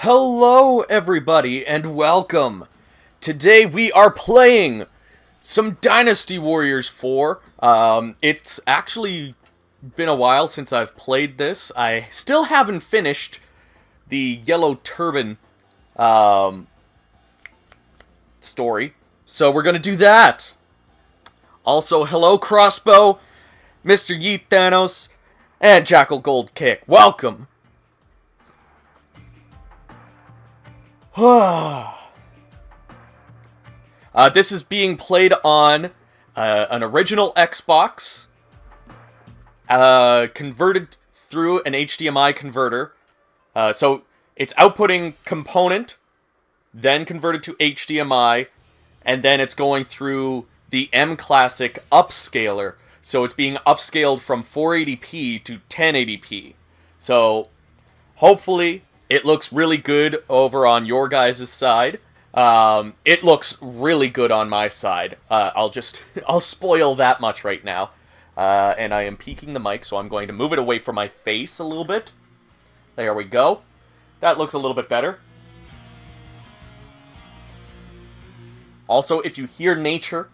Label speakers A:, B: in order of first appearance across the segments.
A: Hello, everybody, and welcome. Today we are playing some Dynasty Warriors 4. It's actually been a while since I've played this. I still haven't finished the Yellow Turban story, so we're gonna do that. Also, hello, Crossbow, Mr. Yeet Thanos, and Jackal Gold Kick. Welcome. This is being played on an original Xbox, converted through an HDMI converter. So it's outputting component, then converted to HDMI, and then it's going through the M Classic upscaler. So it's being upscaled from 480p to 1080p. So hopefully it looks really good over on your guys' side. It looks really good on my side. I'll spoil that much right now. And I am peeking the mic, so I'm going to move it away from my face a little bit. There we go. That looks a little bit better. Also, if you hear nature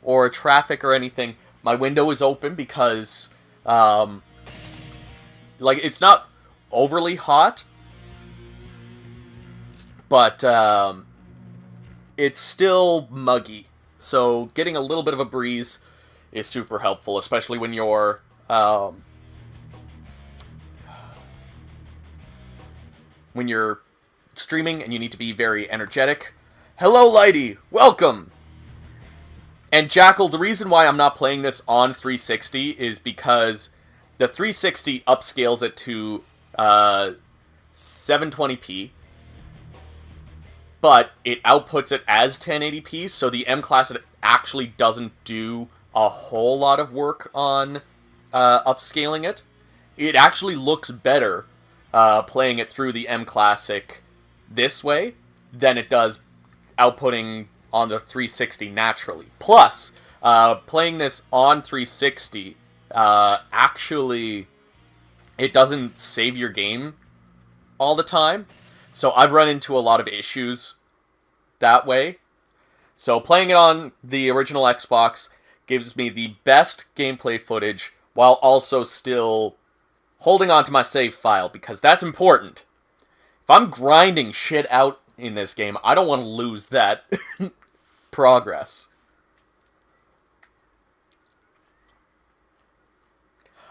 A: or traffic or anything, my window is open because, it's not overly hot, but it's still muggy. So getting a little bit of a breeze is super helpful, especially when you're streaming and you need to be very energetic. Hello, Lighty! Welcome! And Jackal, the reason why I'm not playing this on 360 is because the 360 upscales it to 720p, but it outputs it as 1080p, so the M Classic actually doesn't do a whole lot of work on upscaling it. It actually looks better playing it through the M Classic this way than it does outputting on the 360 naturally. Plus, playing this on 360, actually, it doesn't save your game all the time. So I've run into a lot of issues that way. So playing it on the original Xbox gives me the best gameplay footage while also still holding on to my save file, because that's important. If I'm grinding shit out in this game, I don't want to lose that progress.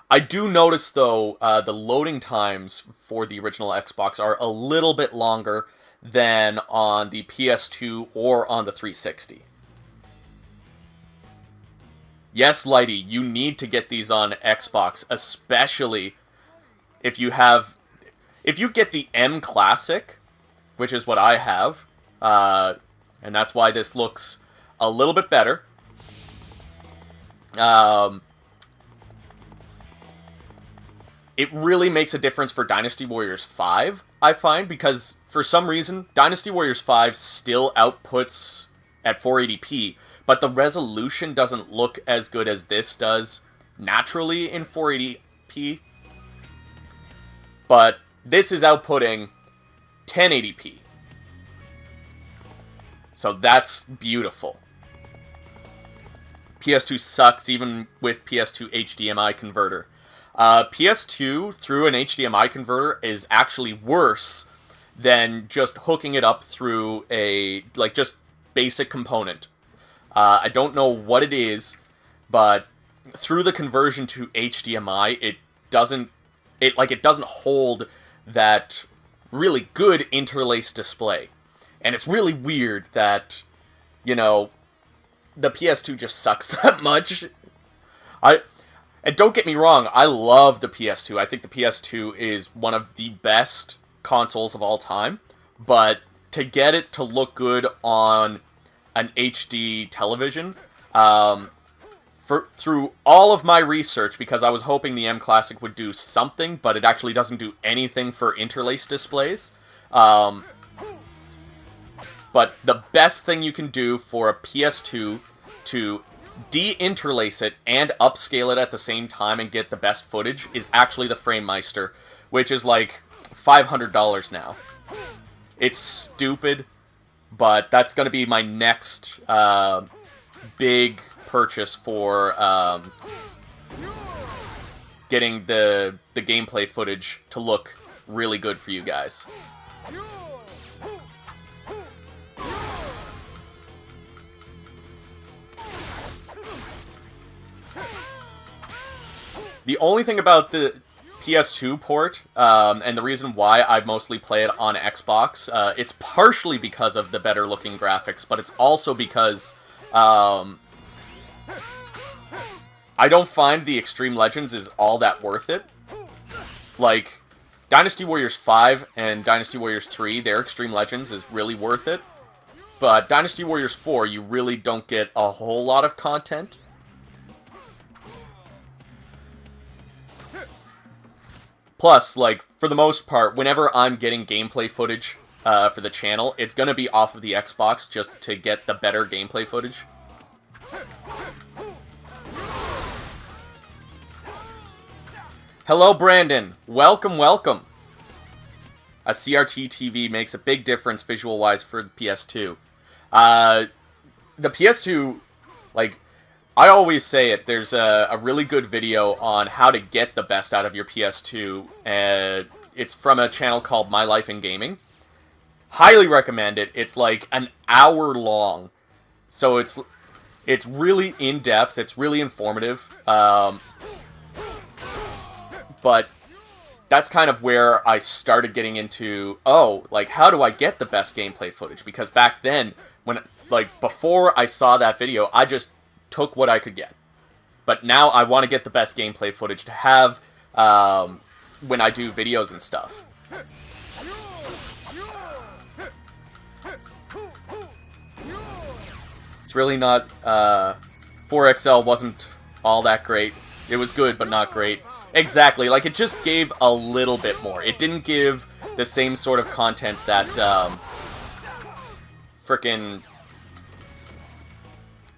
A: I do notice, though, the loading times for the original Xbox are a little bit longer than on the PS2 or on the 360. Yes, Lighty, you need to get these on Xbox, especially if you get the M Classic, which is what I have, and that's why this looks a little bit better. It really makes a difference for Dynasty Warriors 5, I find, because for some reason, Dynasty Warriors 5 still outputs at 480p, but the resolution doesn't look as good as this does naturally in 480p. But this is outputting 1080p. So that's beautiful. PS2 sucks even with PS2 HDMI converter. PS2 through an HDMI converter is actually worse than just hooking it up through a, just basic component. I don't know what it is, but through the conversion to HDMI, it doesn't hold that really good interlaced display. And it's really weird that, the PS2 just sucks that much. And don't get me wrong, I love the PS2. I think the PS2 is one of the best consoles of all time. But to get it to look good on an HD television, through all of my research, because I was hoping the M Classic would do something, but it actually doesn't do anything for interlaced displays. But the best thing you can do for a PS2 to de-interlace it and upscale it at the same time and get the best footage is actually the FrameMeister, which is like $500 now. It's stupid, but that's going to be my next big purchase for getting the gameplay footage to look really good for you guys. The only thing about the PS2 port, and the reason why I mostly play it on Xbox, it's partially because of the better looking graphics, but it's also because I don't find the Extreme Legends is all that worth it. Like, Dynasty Warriors 5 and Dynasty Warriors 3, their Extreme Legends is really worth it. But Dynasty Warriors 4, you really don't get a whole lot of content. Plus, like, for the most part, whenever I'm getting gameplay footage for the channel, it's going to be off of the Xbox just to get the better gameplay footage. Hello, Brandon. Welcome, welcome. A CRT TV makes a big difference visual-wise for the PS2. The PS2, like, I always say it, there's a really good video on how to get the best out of your PS2, and it's from a channel called My Life in Gaming. Highly recommend it. It's like an hour long, so it's really in-depth, it's really informative, but that's kind of where I started getting into, like, how do I get the best gameplay footage? Because back then, before I saw that video, I just took what I could get. But now I want to get the best gameplay footage to have when I do videos and stuff. It's really not... 4XL wasn't all that great. It was good, but not great. Exactly, like, it just gave a little bit more. It didn't give the same sort of content that frickin'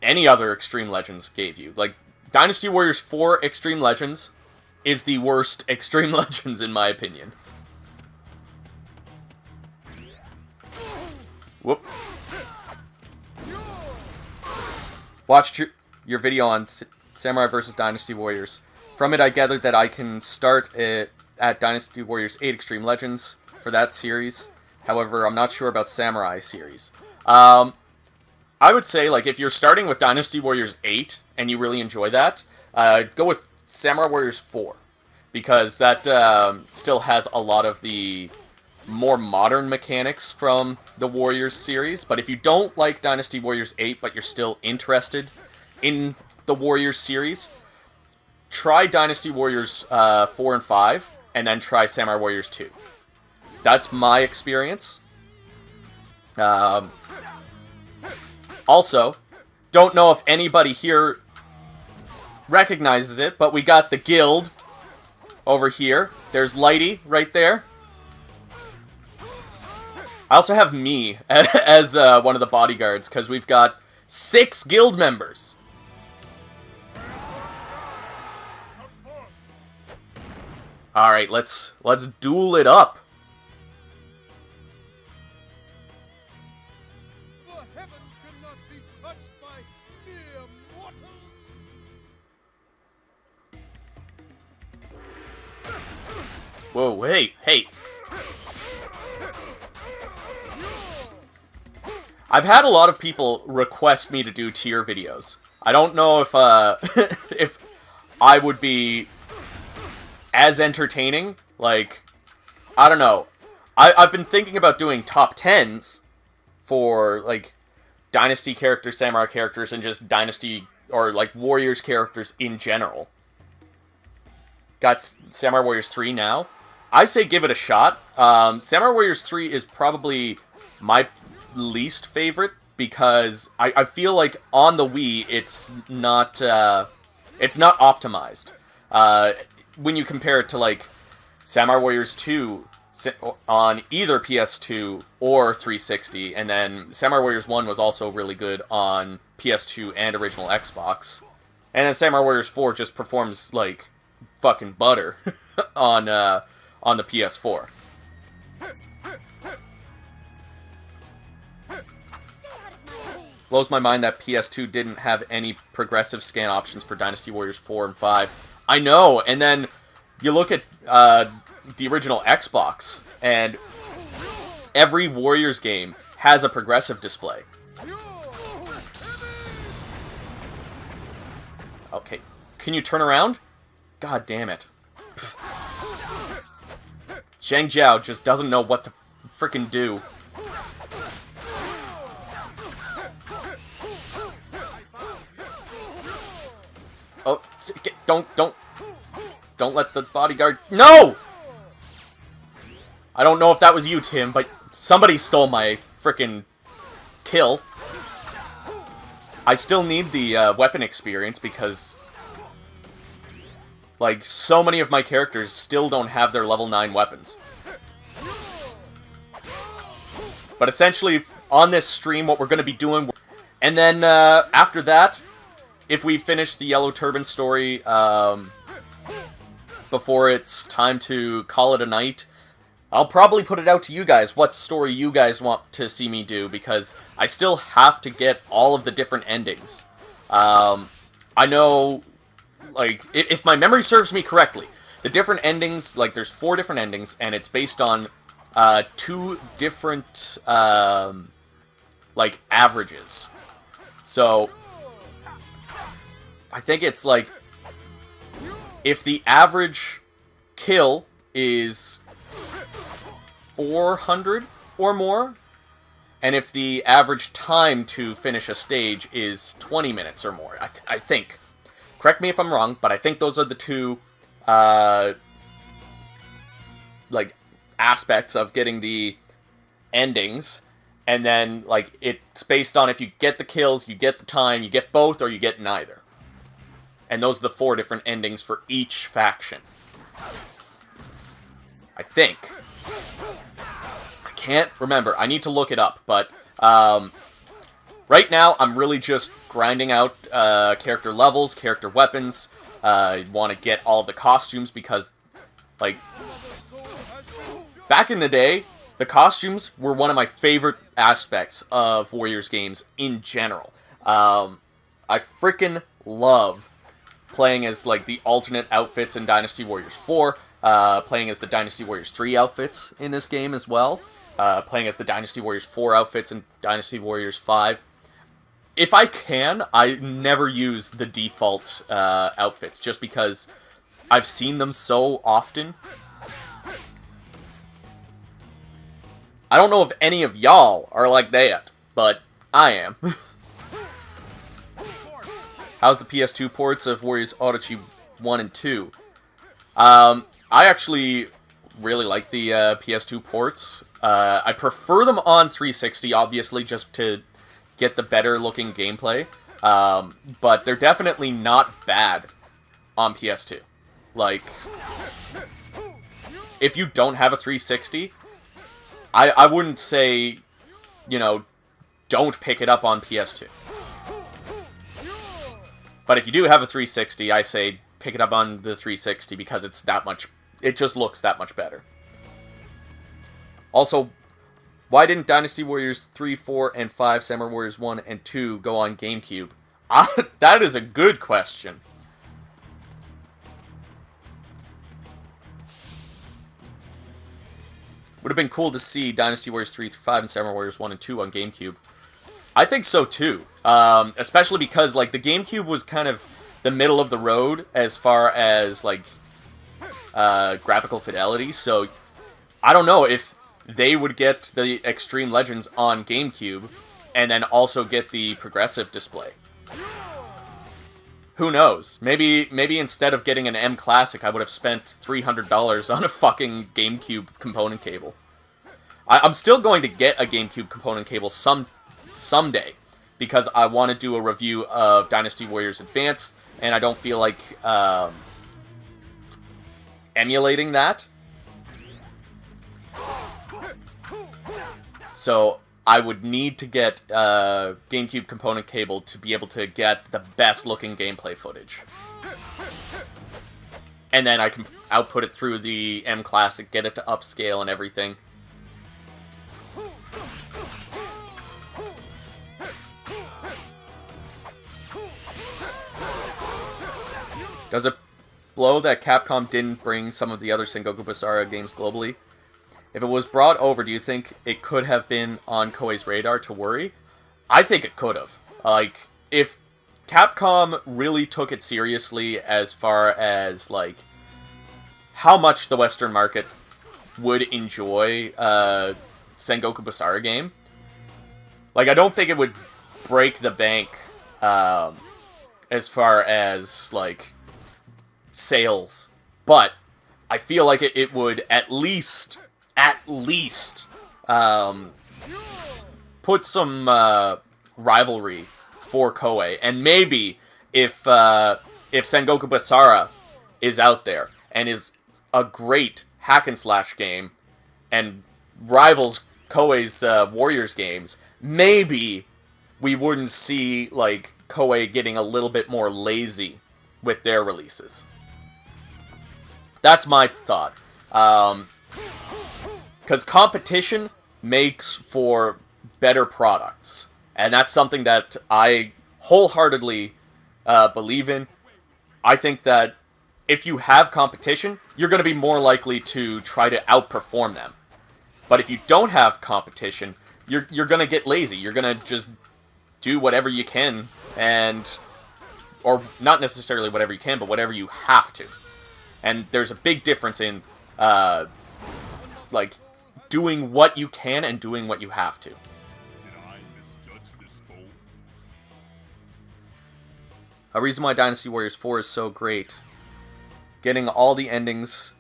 A: any other Extreme Legends gave you. Like, Dynasty Warriors 4 Extreme Legends is the worst Extreme Legends, in my opinion. Whoop. Watched your video on Samurai vs. Dynasty Warriors. From it, I gathered that I can start at Dynasty Warriors 8 Extreme Legends for that series. However, I'm not sure about Samurai series. I would say, like, if you're starting with Dynasty Warriors 8 and you really enjoy that, go with Samurai Warriors 4. Because that still has a lot of the more modern mechanics from the Warriors series. But if you don't like Dynasty Warriors 8, but you're still interested in the Warriors series, try Dynasty Warriors 4 and 5, and then try Samurai Warriors 2. That's my experience. Also, don't know if anybody here recognizes it, but we got the guild over here. There's Lighty right there. I also have me as one of the bodyguards, because we've got 6 guild members. Alright, let's duel it up. Whoa, wait, hey. I've had a lot of people request me to do tier videos. I don't know if if I would be as entertaining. Like, I don't know. I've been thinking about doing top 10s for, like, Dynasty characters, Samurai characters, and just Dynasty or, like, Warriors characters in general. Got Samurai Warriors 3 now. I say give it a shot. Samurai Warriors 3 is probably my least favorite because I feel like on the Wii it's not optimized. When you compare it to, like, Samurai Warriors 2 on either PS2 or 360, and then Samurai Warriors 1 was also really good on PS2 and original Xbox, and then Samurai Warriors 4 just performs like fucking butter on the PS4. Blows my mind that PS2 didn't have any progressive scan options for Dynasty Warriors 4 and 5. I know, and then you look at the original Xbox, and every Warriors game has a progressive display. Okay, can you turn around? God damn it. Zhang Jiao just doesn't know what to frickin' do. Oh, don't let the bodyguard... No! I don't know if that was you, Tim, but somebody stole my frickin' kill. I still need the weapon experience because, like, so many of my characters still don't have their level 9 weapons. But essentially, on this stream, what we're going to be doing... And then, after that, if we finish the Yellow Turban story, before it's time to call it a night, I'll probably put it out to you guys what story you guys want to see me do, because I still have to get all of the different endings. I know, like, if my memory serves me correctly, the different endings, like, there's 4 different endings, and it's based on 2 different, like, averages. So, I think it's, like, if the average kill is 400 or more, and if the average time to finish a stage is 20 minutes or more, I think. Correct me if I'm wrong, but I think those are the 2, like, aspects of getting the endings. And then, like, it's based on if you get the kills, you get the time, you get both, or you get neither. And those are the 4 different endings for each faction. I think. I can't remember. I need to look it up. But right now, I'm really just grinding out character levels, character weapons. I want to get all of the costumes because, like, back in the day, the costumes were one of my favorite aspects of Warriors games in general. I freaking love playing as, like, the alternate outfits in Dynasty Warriors 4, playing as the Dynasty Warriors 3 outfits in this game as well, playing as the Dynasty Warriors 4 outfits in Dynasty Warriors 5. If I can, I never use the default outfits, just because I've seen them so often. I don't know if any of y'all are like that, but I am. How's the PS2 ports of Warriors Odyssey 1 and 2? I actually really like the PS2 ports. I prefer them on 360, obviously, just to get the better looking gameplay. But they're definitely not bad on PS2. Like, if you don't have a 360... I wouldn't say, you know, don't pick it up on PS2. But if you do have a 360, I say pick it up on the 360 because it's that much, it just looks that much better. Also, why didn't Dynasty Warriors 3, 4, and 5, Samurai Warriors 1 and 2 go on GameCube? That is a good question. Would have been cool to see Dynasty Warriors 3 through 5 and Samurai Warriors 1 and 2 on GameCube. I think so too. Especially because, like, the GameCube was kind of the middle of the road as far as, like, graphical fidelity. So, I don't know if they would get the Extreme Legends on GameCube and then also get the progressive display. Who knows? Maybe instead of getting an M Classic, I would have spent $300 on a fucking GameCube component cable. I'm still going to get a GameCube component cable someday, because I want to do a review of Dynasty Warriors Advanced, and I don't feel like emulating that. So I would need to get a GameCube component cable to be able to get the best looking gameplay footage. And then I can output it through the M Classic, get it to upscale and Does it blow that Capcom didn't bring some of the other Sengoku Basara games globally? If it was brought over, do you think it could have been on Koei's radar to worry? I think it could have. Like, if Capcom really took it seriously as far as, like, how much the Western market would enjoy a Sengoku Basara game, like, I don't think it would break the bank as far as, like, sales. But I feel like it would at least put some rivalry for Koei. And maybe if Sengoku Basara is out there and is a great hack and slash game and rivals Koei's Warriors games, maybe we wouldn't see, like, Koei getting a little bit more lazy with their releases. That's my thought. Because competition makes for better products. And that's something that I wholeheartedly believe in. I think that if you have competition, you're going to be more likely to try to outperform them. But if you don't have competition, you're going to get lazy. You're going to just do whatever you can, or not necessarily whatever you can, but whatever you have to. And there's a big difference in, like, doing what you can and doing what you have to. A reason why Dynasty Warriors 4 is so great. Getting all the endings,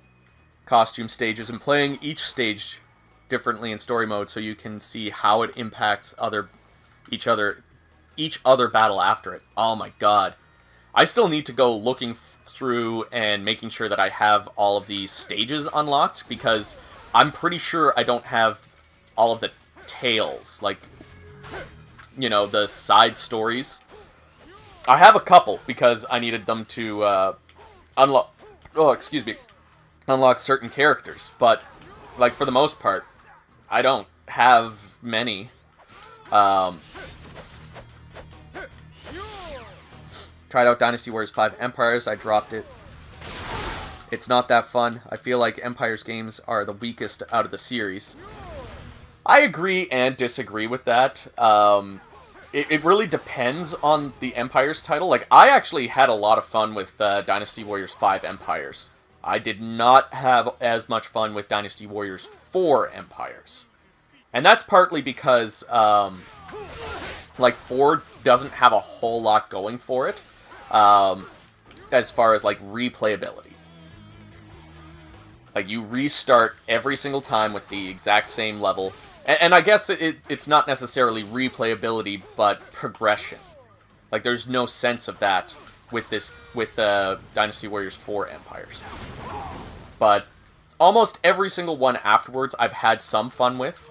A: costume stages, and playing each stage differently in story mode so you can see how it impacts each other battle after it. Oh my god. I still need to go looking through and making sure that I have all of these stages unlocked, because I'm pretty sure I don't have all of the tales, like, you know, the side stories. I have a couple because I needed them to unlock certain characters, but, like, for the most part, I don't have many. Tried out Dynasty Warriors 5 Empires, I dropped it. It's not that fun. I feel like Empires games are the weakest out of the series. I agree and disagree with that. It really depends on the Empires title. Like, I actually had a lot of fun with Dynasty Warriors 5 Empires. I did not have as much fun with Dynasty Warriors 4 Empires. And that's partly because, like, 4 doesn't have a whole lot going for it, as far as, like, replayability. Like, you restart every single time with the exact same level. And I guess it's not necessarily replayability, but progression. Like, there's no sense of that with Dynasty Warriors 4 Empires. But almost every single one afterwards I've had some fun with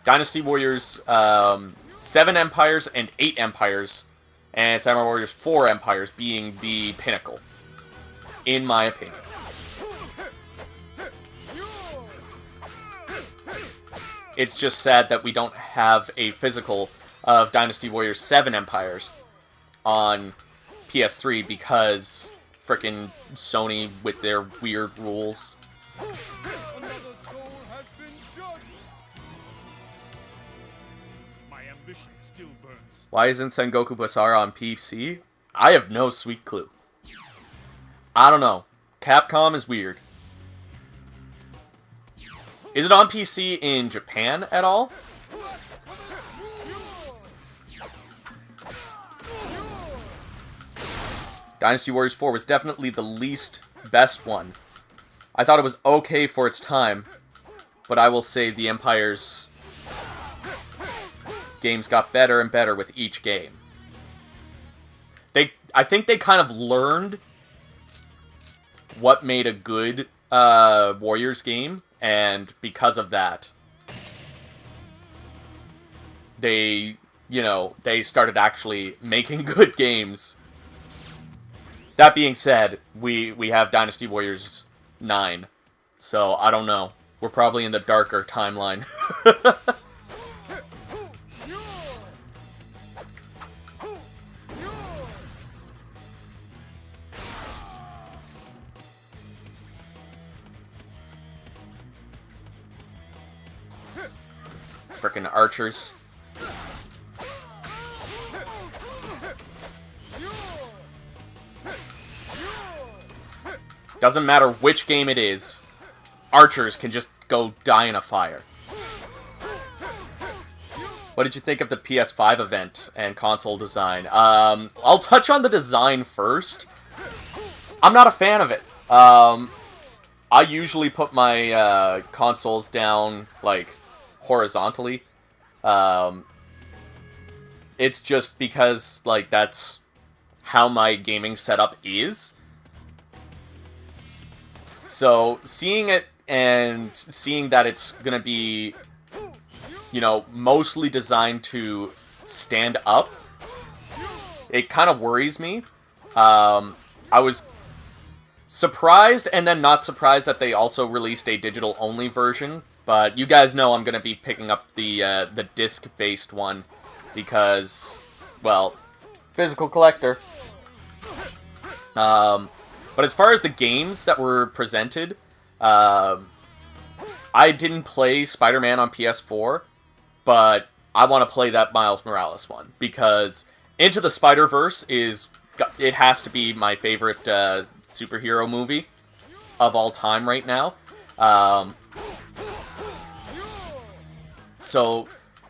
A: Dynasty Warriors 7 Empires and 8 Empires, and Samurai Warriors 4 Empires being the pinnacle, in my opinion. It's just sad that we don't have a physical of Dynasty Warriors 7 Empires on PS3 because frickin' Sony with their weird rules. Why isn't Sengoku Basara on PC? I have no sweet clue. I don't know. Capcom is weird. Is it on PC in Japan at all? Dynasty Warriors 4 was definitely the least best one. I thought it was okay for its time, but I will say the Empire's games got better and better with each game. I think they kind of learned what made a good Warriors game, and because of that, they started actually making good games. That being said, we have Dynasty Warriors 9, so I don't know. We're probably in the darker timeline. frickin' archers. Doesn't matter which game it is, archers can just go die in a fire. What did you think of the PS5 event and console design? I'll touch on the design first. I'm not a fan of it. I usually put my consoles down, like, horizontally. It's just because, like, that's how my gaming setup is. So, seeing it and seeing that it's gonna be, you know, mostly designed to stand up, it kind of worries me. I was surprised and then not surprised that they also released a digital-only version, but you guys know I'm going to be picking up the disc-based one because, well, physical collector. But as far as the games that were presented, I didn't play Spider-Man on PS4, but I want to play that Miles Morales one because Into the Spider-Verse it has to be my favorite superhero movie of all time right now. So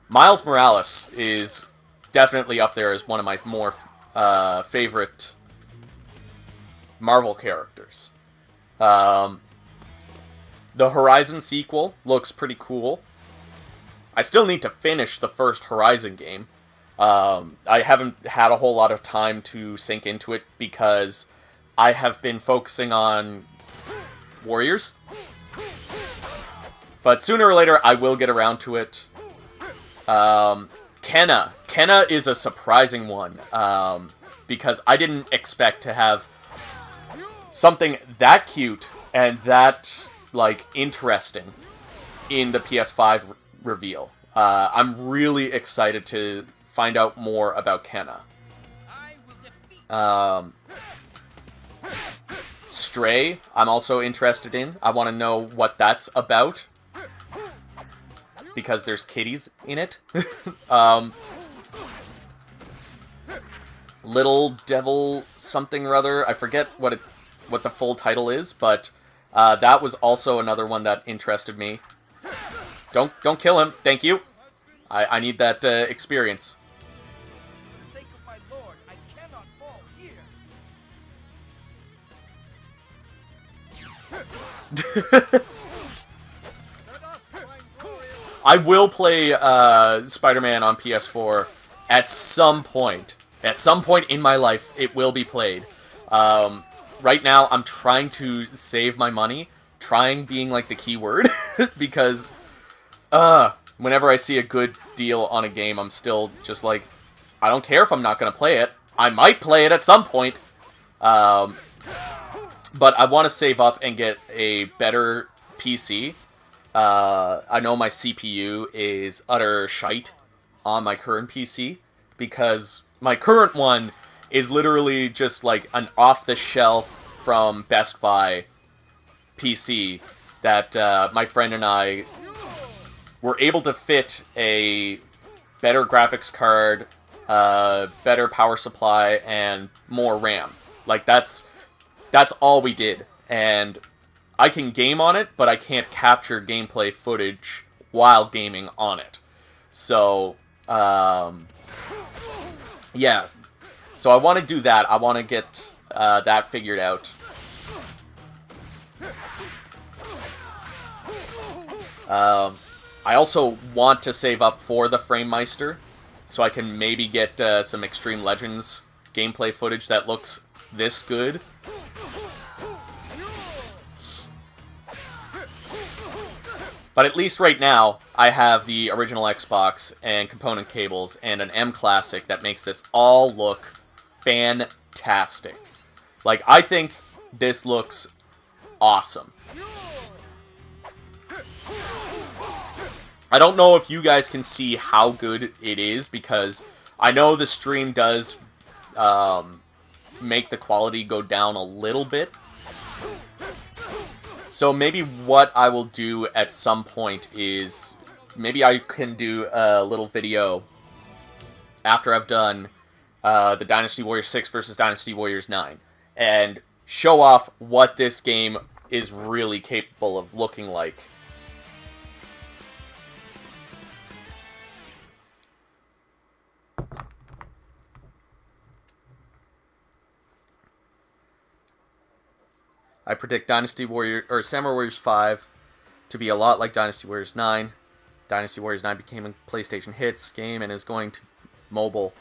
A: Miles Morales is definitely up there as one of my more favorite Marvel characters. The Horizon sequel looks pretty cool. I still need to finish the first Horizon game. I haven't had a whole lot of time to sink into it because I have been focusing on Warriors. But sooner or later, I will get around to it. Kenna. Kenna is a surprising one. Because I didn't expect to have something that cute and that, like, interesting in the PS5 reveal. I'm really excited to find out more about Kenna. Stray, I'm also interested in. I want to know what that's about. Because there's kitties in it. Little Devil something or other. I forget what the full title is, but that was also another one that interested me. Don't kill him. Thank you. I need that experience.
B: For the sake of my lord, I cannot fall here.
A: I will play Spider-Man on PS4 at some point. At some point in my life, it will be played. Right now, I'm trying to save my money. Trying being, like, the key word. Because, whenever I see a good deal on a game, I'm still just like, I don't care if I'm not going to play it. I might play it at some point. But I want to save up and get a better PC. I know my CPU is utter shite on my current PC, because my current one is literally just like an off-the-shelf from Best Buy PC that my friend and I were able to fit a better graphics card, better power supply, and more RAM. Like, that's all we did. And I can game on it, but I can't capture gameplay footage while gaming on it. So, yeah. So I want to do that. I want to get that figured out. I also want to save up for the Framemeister, so I can maybe get some Extreme Legends gameplay footage that looks this good. But at least right now, I have the original Xbox and component cables and an M Classic that makes this all look fantastic. Like, I think this looks awesome. I don't know if you guys can see how good it is, because I know the stream does make the quality go down a little bit. So maybe what I will do at some point is maybe I can do a little video after I've done the Dynasty Warriors 6 versus Dynasty Warriors 9, and show off what this game is really capable of looking like. I predict Dynasty Warrior or Samurai Warriors 5 to be a lot like Dynasty Warriors 9. Dynasty Warriors 9 became a PlayStation hits game and is going to mobile.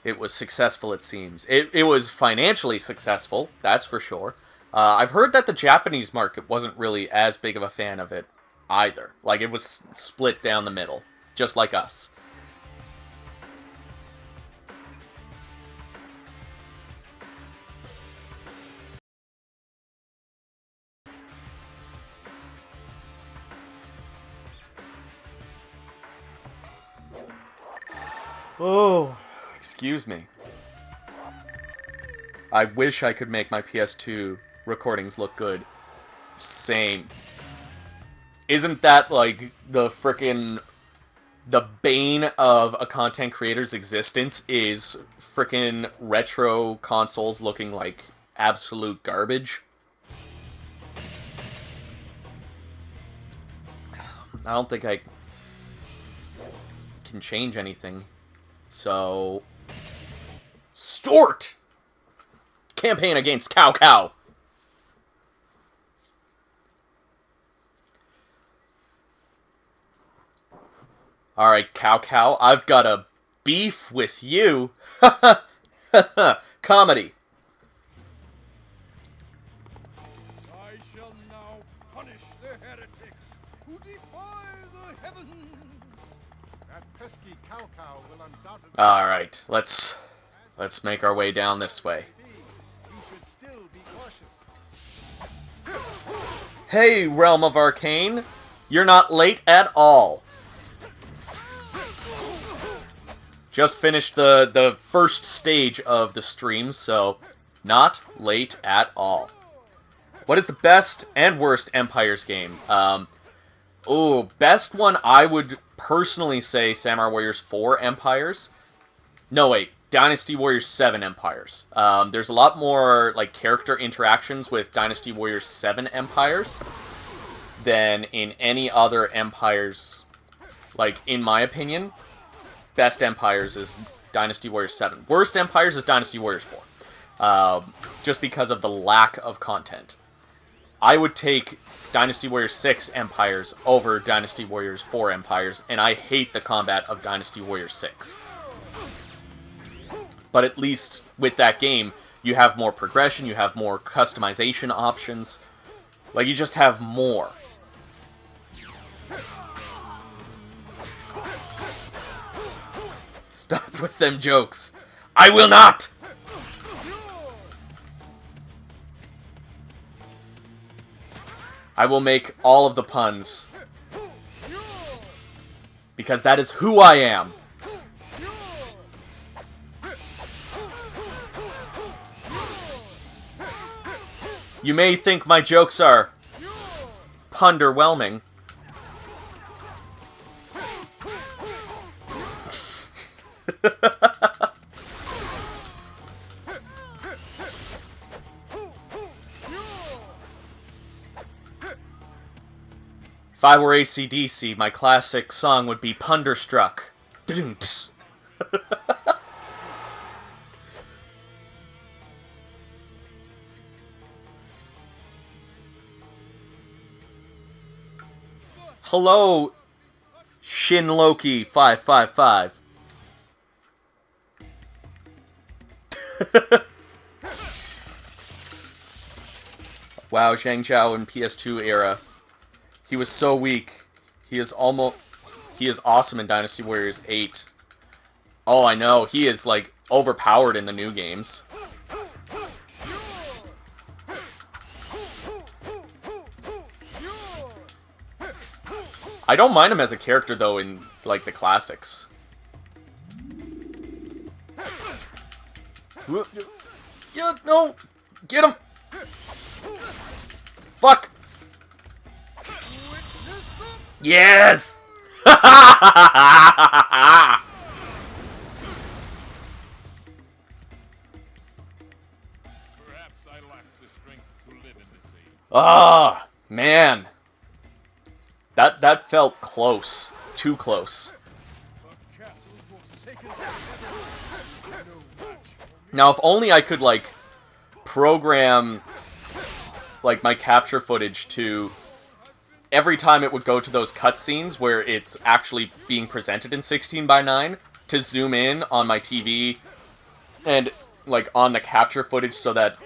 A: It was successful, it seems. It was financially successful, that's for sure. I've heard that the Japanese market wasn't really as big of a fan of it either. Like, it was split down the middle, just like us. Oh, excuse me. I wish I could make my PS2 recordings look good. Same. Isn't that, like, the frickin'... the bane of a content creator's existence is frickin' retro consoles looking like absolute garbage? I don't think I can change anything. So... Stort! Campaign against Cao Cao. Alright, Cao Cao, I've got a beef with you. Comedy.
B: I shall now punish the heretics who defy the heavens. That pesky Cao Cao will undoubtedly...
A: Alright, let's make our way down this way.
B: You should still be cautious.
A: Hey, Realm of Arcane! You're not late at all. Just finished the first stage of the stream, so not late at all. What is the best and worst Empires game? Best one I would personally say Samurai Warriors 4 Empires. No, wait, Dynasty Warriors 7 Empires. There's a lot more like character interactions with Dynasty Warriors 7 Empires than in any other Empires, like, in my opinion. Best Empires is Dynasty Warriors 7. Worst Empires is Dynasty Warriors 4. Just because of the lack of content. I would take Dynasty Warriors 6 Empires over Dynasty Warriors 4 Empires, and I hate the combat of Dynasty Warriors 6. But at least with that game, you have more progression, you have more customization options. Like, you just have more. Stop with them jokes. I will not! I will make all of the puns. Because that is who I am. You may think my jokes are punderwhelming. If I were AC/DC, my classic song would be Punderstruck. Hello, Shin Loki 555. Wow, Zhang Zhao in PS2 era. He was so weak. He is awesome in Dynasty Warriors 8. Oh, I know. He is, like, overpowered in the new games. I don't mind him as a character, though, in, like, the classics. Yeah, no! Get him! Fuck!
B: Witness the
A: Yes!
B: Perhaps I lack the strength to live in this age.
A: Ah, man. That felt close. Too close.
B: A castle forsaken by heaven. No match for me.
A: Now, if only I could, like, program, like, my capture footage to... Every time it would go to those cutscenes where it's actually being presented in 16:9, to zoom in on my TV and, like, on the capture footage so that,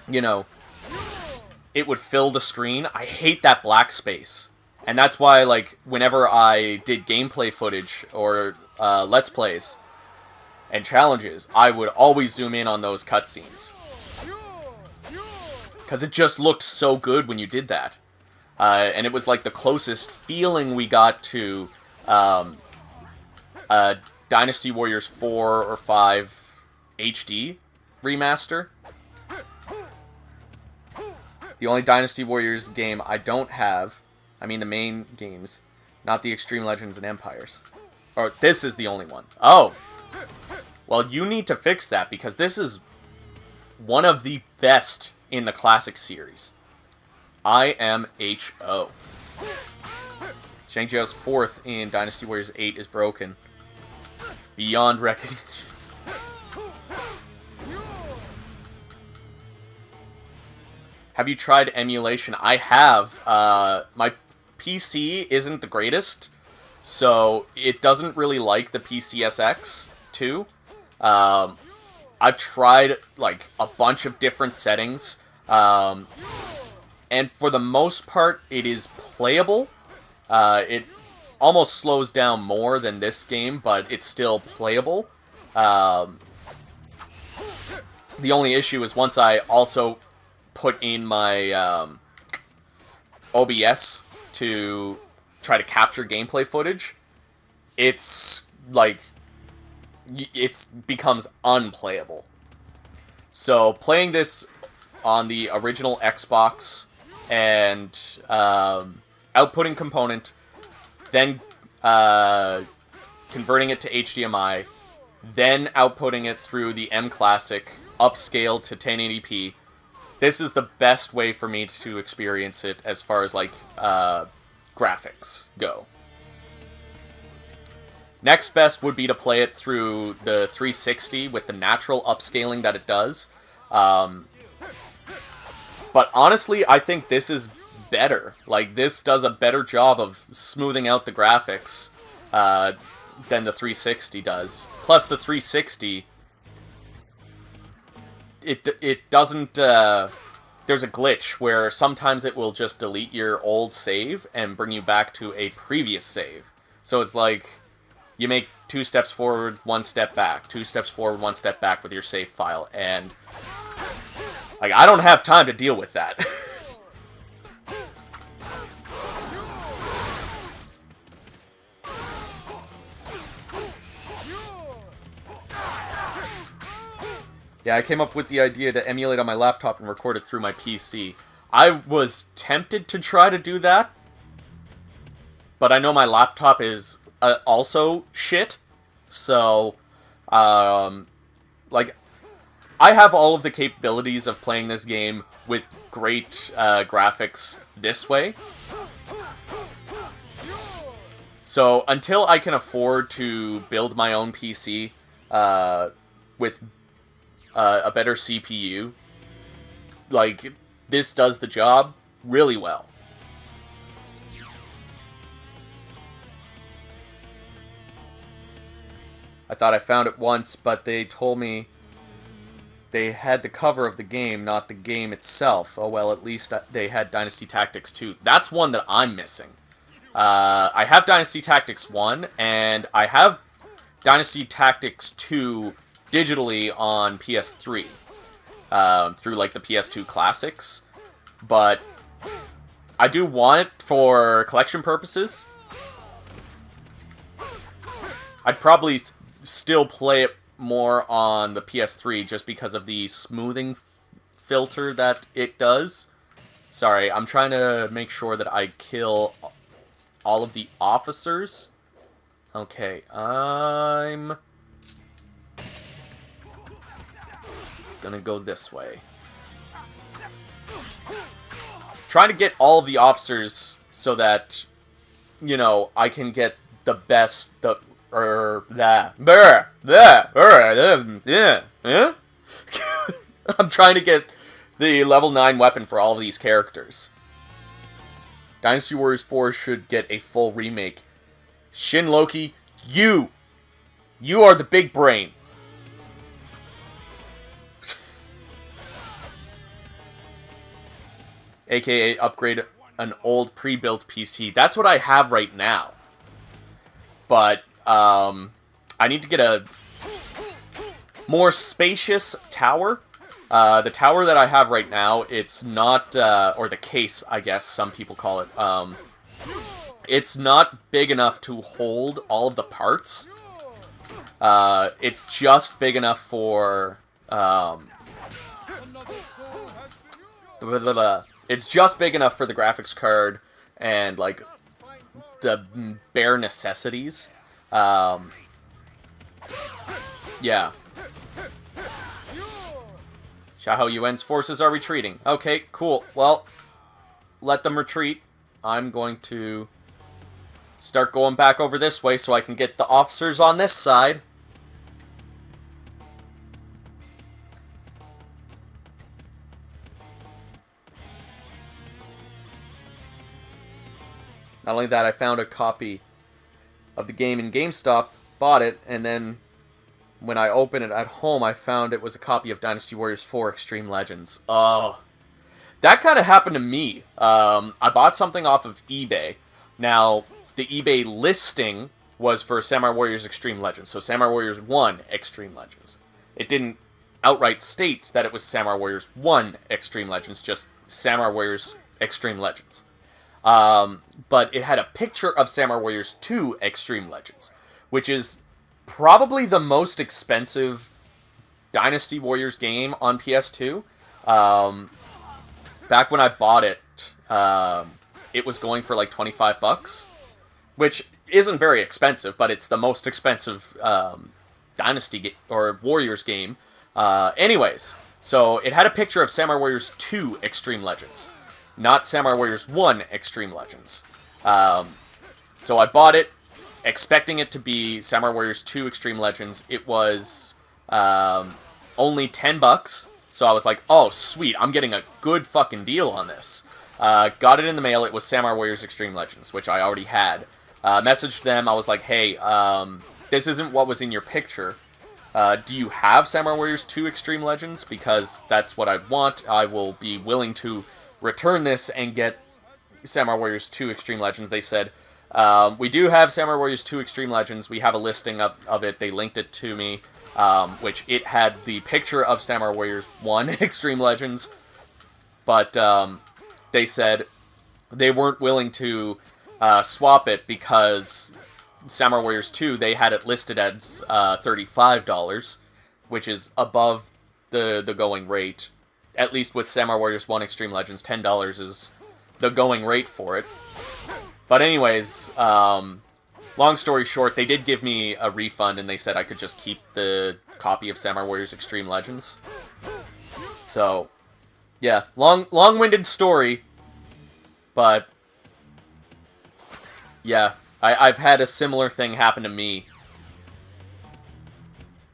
A: you know, it would fill the screen. I hate that black space. And that's why, like, whenever I did gameplay footage or Let's Plays and challenges, I would always zoom in on those cutscenes. Because it just looked so good when you did that. And it was, like, the closest feeling we got to Dynasty Warriors 4 or 5 HD remaster. The only Dynasty Warriors game I don't have, I mean the main games, not the Extreme Legends and Empires. Or this is the only one. Oh! Well, you need to fix that, because this is one of the best in the Classic series. IMHO. Shang Jiao's 4th in Dynasty Warriors 8 is broken. Beyond recognition. Have you tried emulation? I have. My PC isn't the greatest, so it doesn't really like the PCSX 2. I've tried, like, a bunch of different settings, and for the most part, it is playable. It almost slows down more than this game, but it's still playable. The only issue is once I also put in my OBS to try to capture gameplay footage, it's like it becomes unplayable. So playing this on the original Xbox and outputting component, then converting it to HDMI, then outputting it through the M Classic, upscaled to 1080p. This is the best way for me to experience it as far as, like, graphics go. Next best would be to play it through the 360 with the natural upscaling that it does. But honestly, I think this is better. Like, this does a better job of smoothing out the graphics than the 360 does. Plus, the 360... It doesn't, there's a glitch where sometimes it will just delete your old save and bring you back to a previous save. So it's like, you make 2 steps forward, 1 step back, 2 steps forward, 1 step back with your save file, and, like, I don't have time to deal with that. Yeah, I came up with the idea to emulate on my laptop and record it through my PC. I was tempted to try to do that, but I know my laptop is also shit, so, like, I have all of the capabilities of playing this game with great graphics this way. So, until I can afford to build my own PC with a better CPU, like, this does the job really well. I thought I found it once, but they told me they had the cover of the game, not the game itself. Oh well, at least they had Dynasty Tactics 2. That's one that I'm missing. I have Dynasty Tactics 1, and I have Dynasty Tactics 2 digitally on PS3 through, like, the PS2 Classics, but I do want it for collection purposes. I'd probably still play it more on the PS3 just because of the smoothing filter that it does. Sorry, I'm trying to make sure that I kill all of the officers. Okay, I'm gonna go this way. Trying to get all of the officers so that, you know, I can get the best, I'm trying to get the level 9 weapon for all of these characters. Dynasty Warriors 4 should get a full remake. Shin Loki, you are the big brain. AKA upgrade an old pre-built PC. That's what I have right now. But I need to get a more spacious tower. The tower that I have right now, it's not, or the case, I guess some people call it, it's not big enough to hold all of the parts. It's just big enough for, it's just big enough for the graphics card and, like, the bare necessities. Yeah. Xiahou Yuan's forces are retreating. Okay, cool. Well, let them retreat. I'm going to start going back over this way so I can get the officers on this side. Not only that, I found a copy of the game in GameStop, bought it, and then when I opened it at home, I found it was a copy of Dynasty Warriors 4 Extreme Legends. Oh, that kind of happened to me. I bought something off of eBay. Now, the eBay listing was for Samurai Warriors Extreme Legends, so Samurai Warriors 1 Extreme Legends. It didn't outright state that it was Samurai Warriors 1 Extreme Legends, just Samurai Warriors Extreme Legends. But it had a picture of Samurai Warriors 2 Extreme Legends, which is probably the most expensive Dynasty Warriors game on PS2. Back when I bought it, it was going for like 25 bucks, which isn't very expensive, but it's the most expensive Dynasty or Warriors game. Anyways, so it had a picture of Samurai Warriors 2 Extreme Legends, not Samurai Warriors 1 Extreme Legends. So I bought it, expecting it to be Samurai Warriors 2 Extreme Legends. It was only 10 bucks, so I was like, oh, sweet, I'm getting a good fucking deal on this. Got it in the mail. It was Samurai Warriors Extreme Legends, which I already had. Messaged them. I was like, hey, this isn't what was in your picture. Do you have Samurai Warriors 2 Extreme Legends? Because that's what I want. I will be willing to return this and get Samurai Warriors 2 Extreme Legends. They said, we do have Samurai Warriors 2 Extreme Legends. We have a listing of it. They linked it to me, which it had the picture of Samurai Warriors 1 Extreme Legends. But they said they weren't willing to swap it because Samurai Warriors 2, they had it listed as $35, which is above the going rate. At least with Samurai Warriors 1 Extreme Legends, $10 is the going rate for it. But anyways, long story short, they did give me a refund, and they said I could just keep the copy of Samurai Warriors Extreme Legends. So, yeah, long-winded story, but yeah, I've had a similar thing happen to me.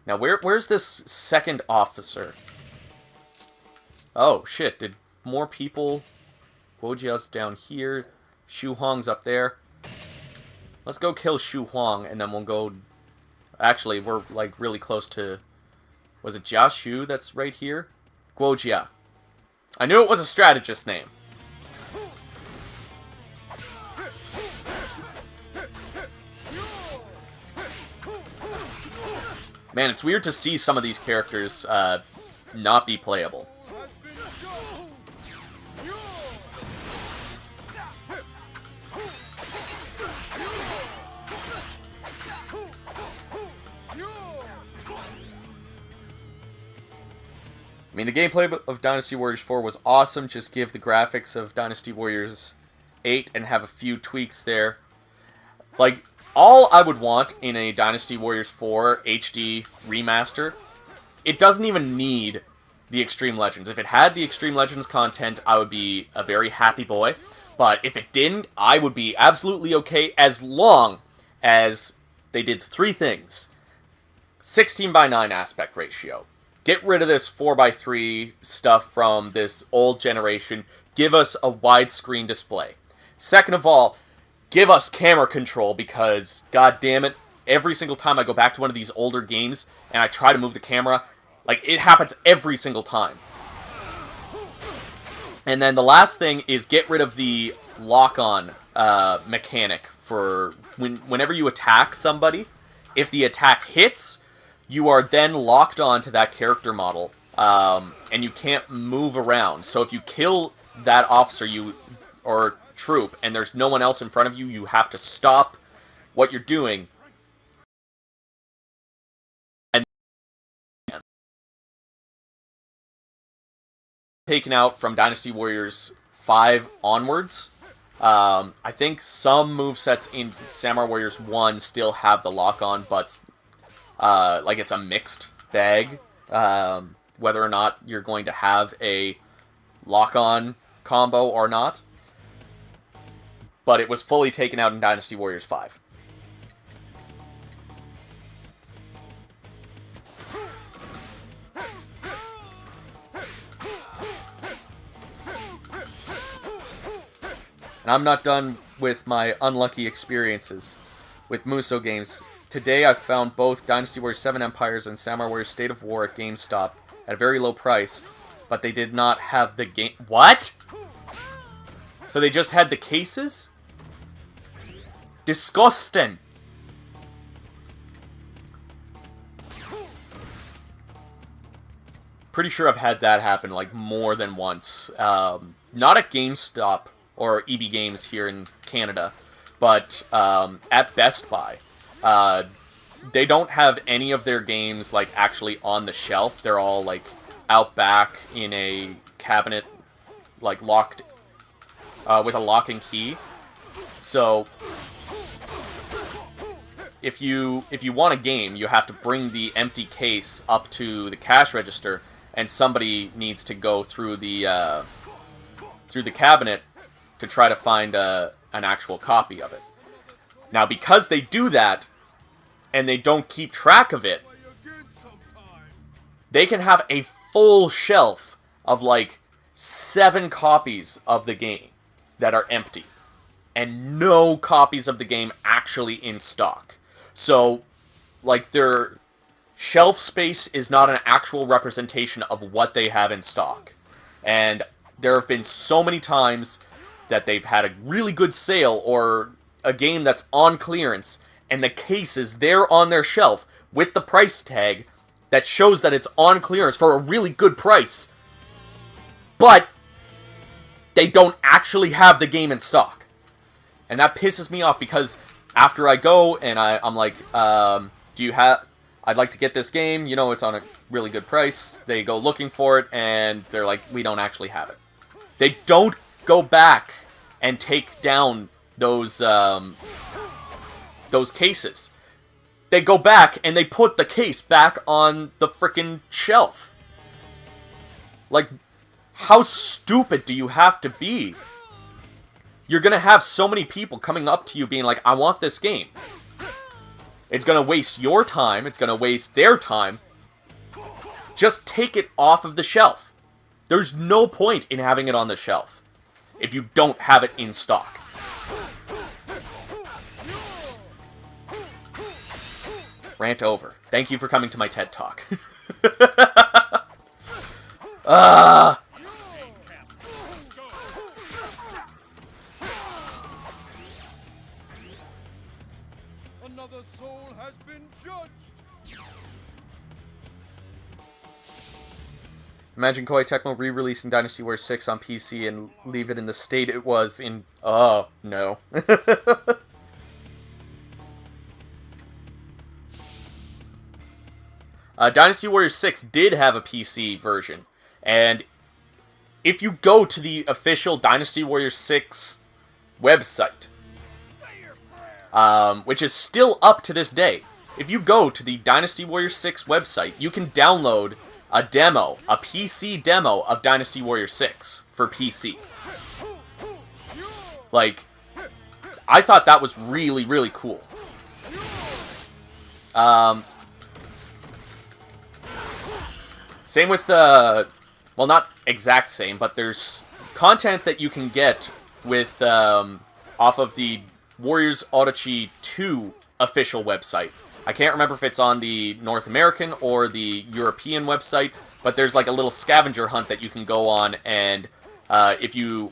A: Now, where's this second officer? Oh, shit, did more people... Guojia's down here. Shu Huang's up there. Let's go kill Shu Huang, and then we'll go... Actually, we're, like, really close to... Was it Jia Shu that's right here? Guojia. I knew it was a strategist name. Man, it's weird to see some of these characters not be playable. I mean, the gameplay of Dynasty Warriors 4 was awesome. Just give the graphics of Dynasty Warriors 8 and have a few tweaks there. Like, all I would want in a Dynasty Warriors 4 HD remaster, it doesn't even need the Extreme Legends. If it had the Extreme Legends content, I would be a very happy boy. But if it didn't, I would be absolutely okay as long as they did 3 things. 16:9 aspect ratio. Get rid of this 4:3 stuff from this old generation. Give us a widescreen display. Second of all, give us camera control, because, god damn it, every single time I go back to one of these older games and I try to move the camera, like, it happens every single time. And then the last thing is get rid of the lock-on mechanic for whenever you attack somebody. If the attack hits, you are then locked on to that character model, and you can't move around. So if you kill that officer or troop and there's no one else in front of you, you have to stop what you're doing and taken out from Dynasty Warriors 5 onwards. I think some movesets in Samurai Warriors 1 still have the lock-on, but like, it's a mixed bag, whether or not you're going to have a lock-on combo or not. But it was fully taken out in Dynasty Warriors 5. And I'm not done with my unlucky experiences with Muso games. Today I found both Dynasty Warriors 7 Empires and Samurai Warriors State of War at GameStop at a very low price, but they did not have the game... What? So they just had the cases? Disgusting. Pretty sure I've had that happen, like, more than once. Not at GameStop or EB Games here in Canada, but at Best Buy. They don't have any of their games, like, actually on the shelf. They're all, like, out back in a cabinet, like, locked, with a lock and key. So if you want a game, you have to bring the empty case up to the cash register, and somebody needs to go through the cabinet to try to find an actual copy of it. Now, because they do that, and they don't keep track of it, they can have a full shelf of, like, 7 copies of the game that are empty, and no copies of the game actually in stock. So, like, their shelf space is not an actual representation of what they have in stock. And there have been so many times that they've had a really good sale or a game that's on clearance, and the case is there on their shelf with the price tag that shows that it's on clearance for a really good price. But they don't actually have the game in stock. And that pisses me off, because after I go and I'm like, I'd like to get this game, you know, it's on a really good price. They go looking for it, and they're like, we don't actually have it. They don't go back and take down those cases. They go back and they put the case back on the frickin' shelf. Like, how stupid do you have to be? You're gonna have so many people coming up to you being like, I want this game. It's gonna waste your time. It's gonna waste their time. Just take it off of the shelf. There's no point in having it on the shelf if you don't have it in stock. Rant over. Thank you for coming to my TED Talk.
B: Another soul has been judged.
A: Imagine Koei Tecmo re-releasing Dynasty Warriors 6 on PC and leave it in the state it was in... Oh, no. Dynasty Warriors 6 did have a PC version. And if you go to the official Dynasty Warriors 6 website, which is still up to this day, if you go to the Dynasty Warriors 6 website, you can download a demo, a PC demo of Dynasty Warriors 6 for PC. Like, I thought that was really, really cool. Same with, well, not exact same, but there's content that you can get with, off of the Warriors Odyssey 2 official website. I can't remember if it's on the North American or the European website, but there's like a little scavenger hunt that you can go on, and if you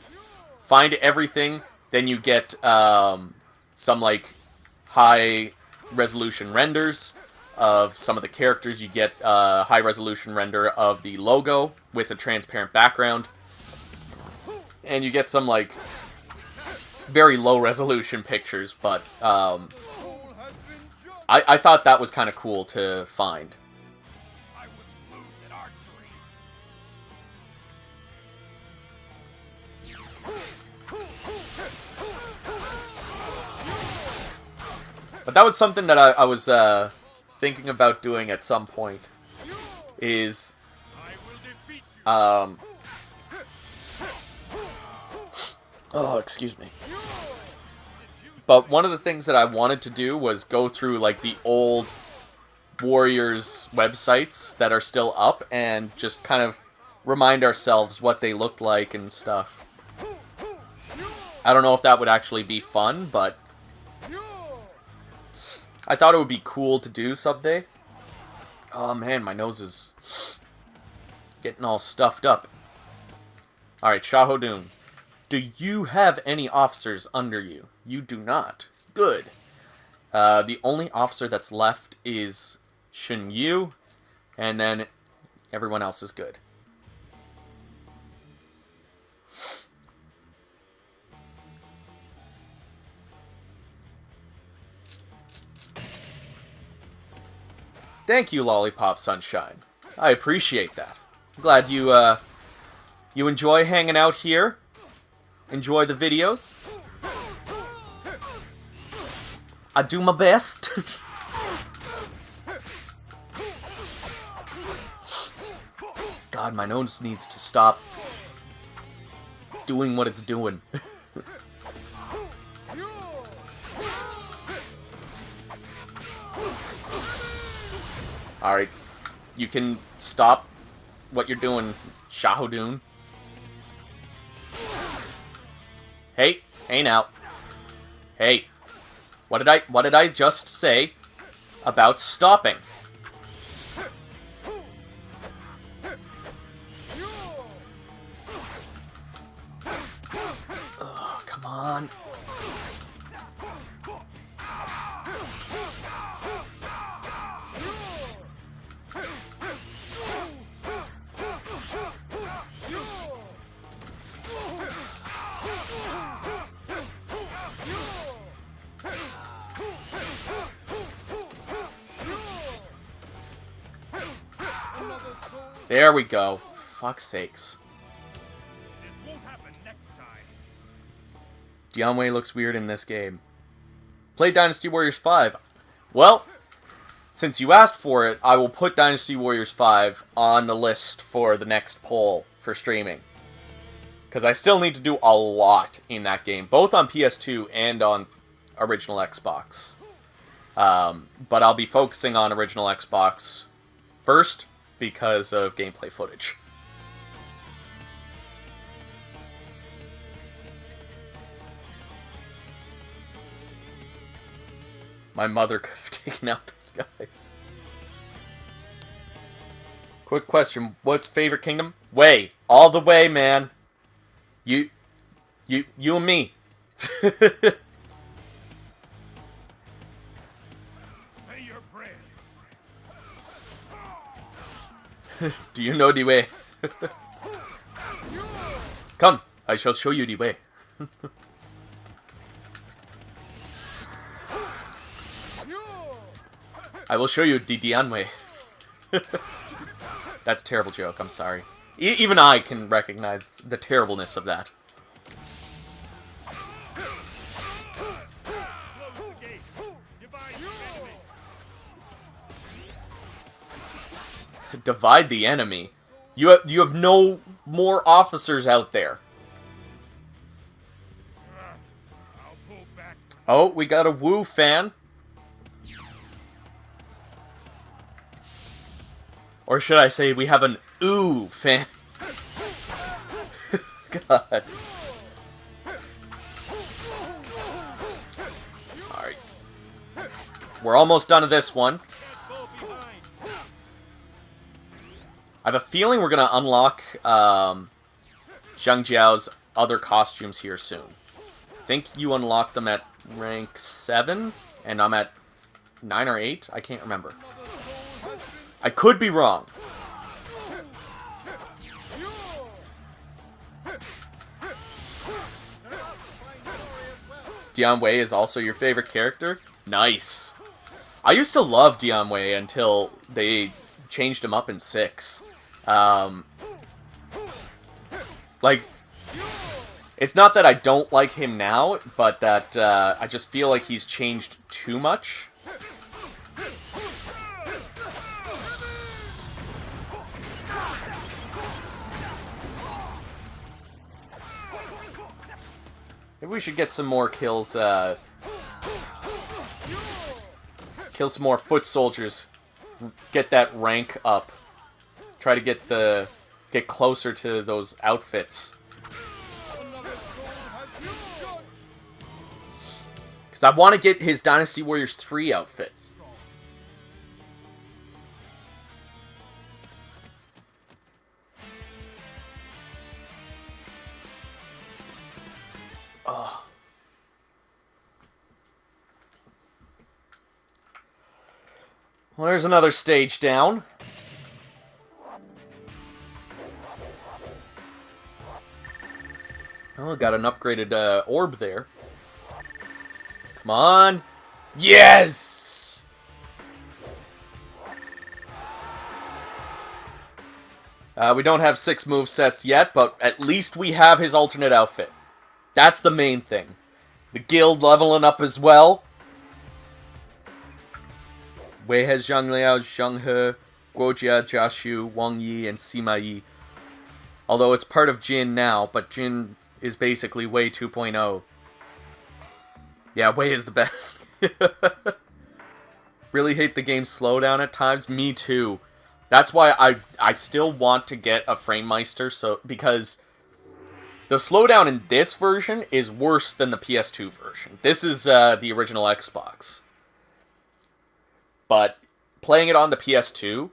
A: find everything, then you get some like high resolution renders of some of the characters. You get a high resolution render of the logo with a transparent background, and you get some like very low resolution pictures, but I thought that was kind of cool to find. But that was something that I was thinking about doing at some point. Is oh, excuse me. But one of the things that I wanted to do was go through like the old Warriors websites that are still up and just kind of remind ourselves what they looked like and stuff. I don't know if that would actually be fun, but I thought it would be cool to do someday. Oh man, my nose is getting all stuffed up. Alright, Shahodun. Do you have any officers under you? You do not. Good. The only officer that's left is Shun Yu, and then everyone else is good. Thank you, Lollipop Sunshine. I appreciate that. I'm glad you, you enjoy hanging out here. Enjoy the videos. I do my best. God, my nose needs to stop doing what it's doing. Alright, you can stop what you're doing, Shahodun. Hey, hey now. Hey, what did I just say about stopping? Oh, come on. There we go. Fuck's sakes.
B: This won't happen next time.
A: Dianwei looks weird in this game. Play Dynasty Warriors 5. Well, since you asked for it, I will put Dynasty Warriors 5 on the list for the next poll for streaming. Because I still need to do a lot in that game, both on PS2 and on original Xbox. But I'll be focusing on original Xbox first, because of gameplay footage. My mother could have taken out those guys. Quick question, what's favorite kingdom? Way. All the way, man. You and me. Do you know the way? Come, I shall show you the way. I will show you the Dian way. That's a terrible joke, I'm sorry. Even I can recognize the terribleness of that. Divide the enemy. You have no more officers out there. Oh, we got a Wu fan. Or should I say we have an ooh fan? God. Alright. We're almost done with this one. I have a feeling we're going to unlock Zhang Jiao's other costumes here soon. I think you unlock them at rank 7, and I'm at 9 or 8? I can't remember. I could be wrong. Dian Wei is also your favorite character? Nice. I used to love Dian Wei until they changed him up in 6. Like, it's not that I don't like him now, but that I just feel like he's changed too much. Maybe we should get some more kills, kill some more foot soldiers, get that rank up. Try to get closer to those outfits. Because I want to get his Dynasty Warriors 3 outfit. Oh. Well, there's another stage down. Oh, got an upgraded orb there. Come on. Yes! We don't have 6 movesets yet, but at least we have his alternate outfit. That's the main thing. The guild leveling up as well. Wei has Zhang Liao, Zhang He, Guojia, Jiaxu, Wang Yi, and Sima Yi. Although it's part of Jin now, but Jin is basically Wei 2.0. Yeah, Wei is the best. Really hate the game's slowdown at times. Me too. That's why I still want to get a Framemeister, because the slowdown in this version is worse than the PS2 version. This is the original Xbox. But playing it on the PS2,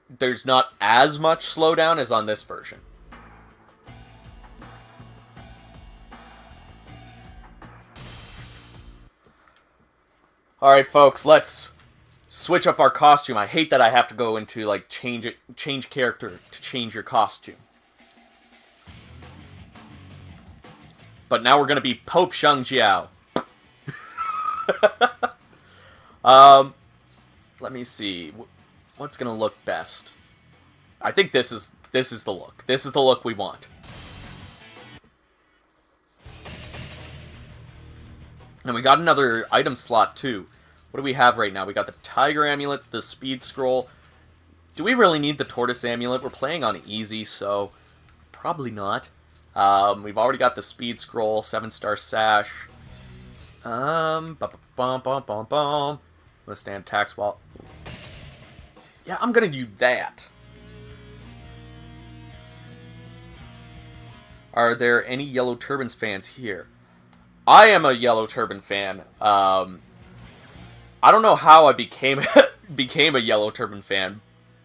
A: there's not as much slowdown as on this version. Alright, folks, let's switch up our costume. I hate that I have to go into, like, change character to change your costume. But now we're going to be Pope Zhang Jiao. Let me see. What's going to look best? I think this is the look. This is the look we want. And we got another item slot, too. What do we have right now? We got the Tiger Amulet, the Speed Scroll. Do we really need the Tortoise Amulet? We're playing on easy, so probably not. We've already got the Speed Scroll, 7-star Sash. Withstand attacks while... Yeah, I'm gonna do that. Are there any Yellow Turbans fans here? I am a Yellow Turban fan. I don't know how I became a Yellow Turban fan,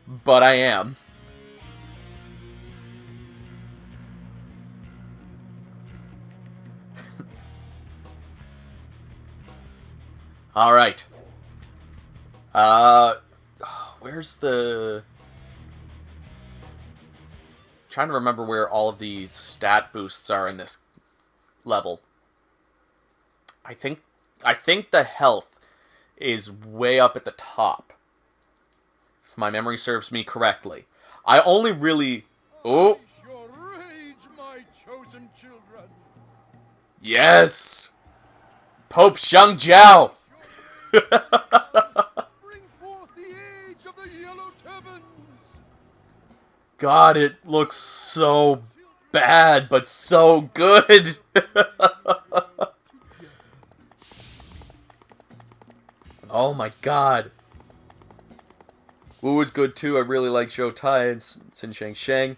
A: but I am. All right. Where's the... Trying to remember where all of the stat boosts are in this level. I think the health is way up at the top, if my memory serves me correctly. I only really... Oh!
B: I shall rage, my chosen children.
A: Yes! Pope Xiang Jiao!
B: Bring forth the age of the yellow turbans.
A: God, it looks so bad, but so good! Oh my god. Wu was good too. I really like Zhou Tai and Sun Shang Shang.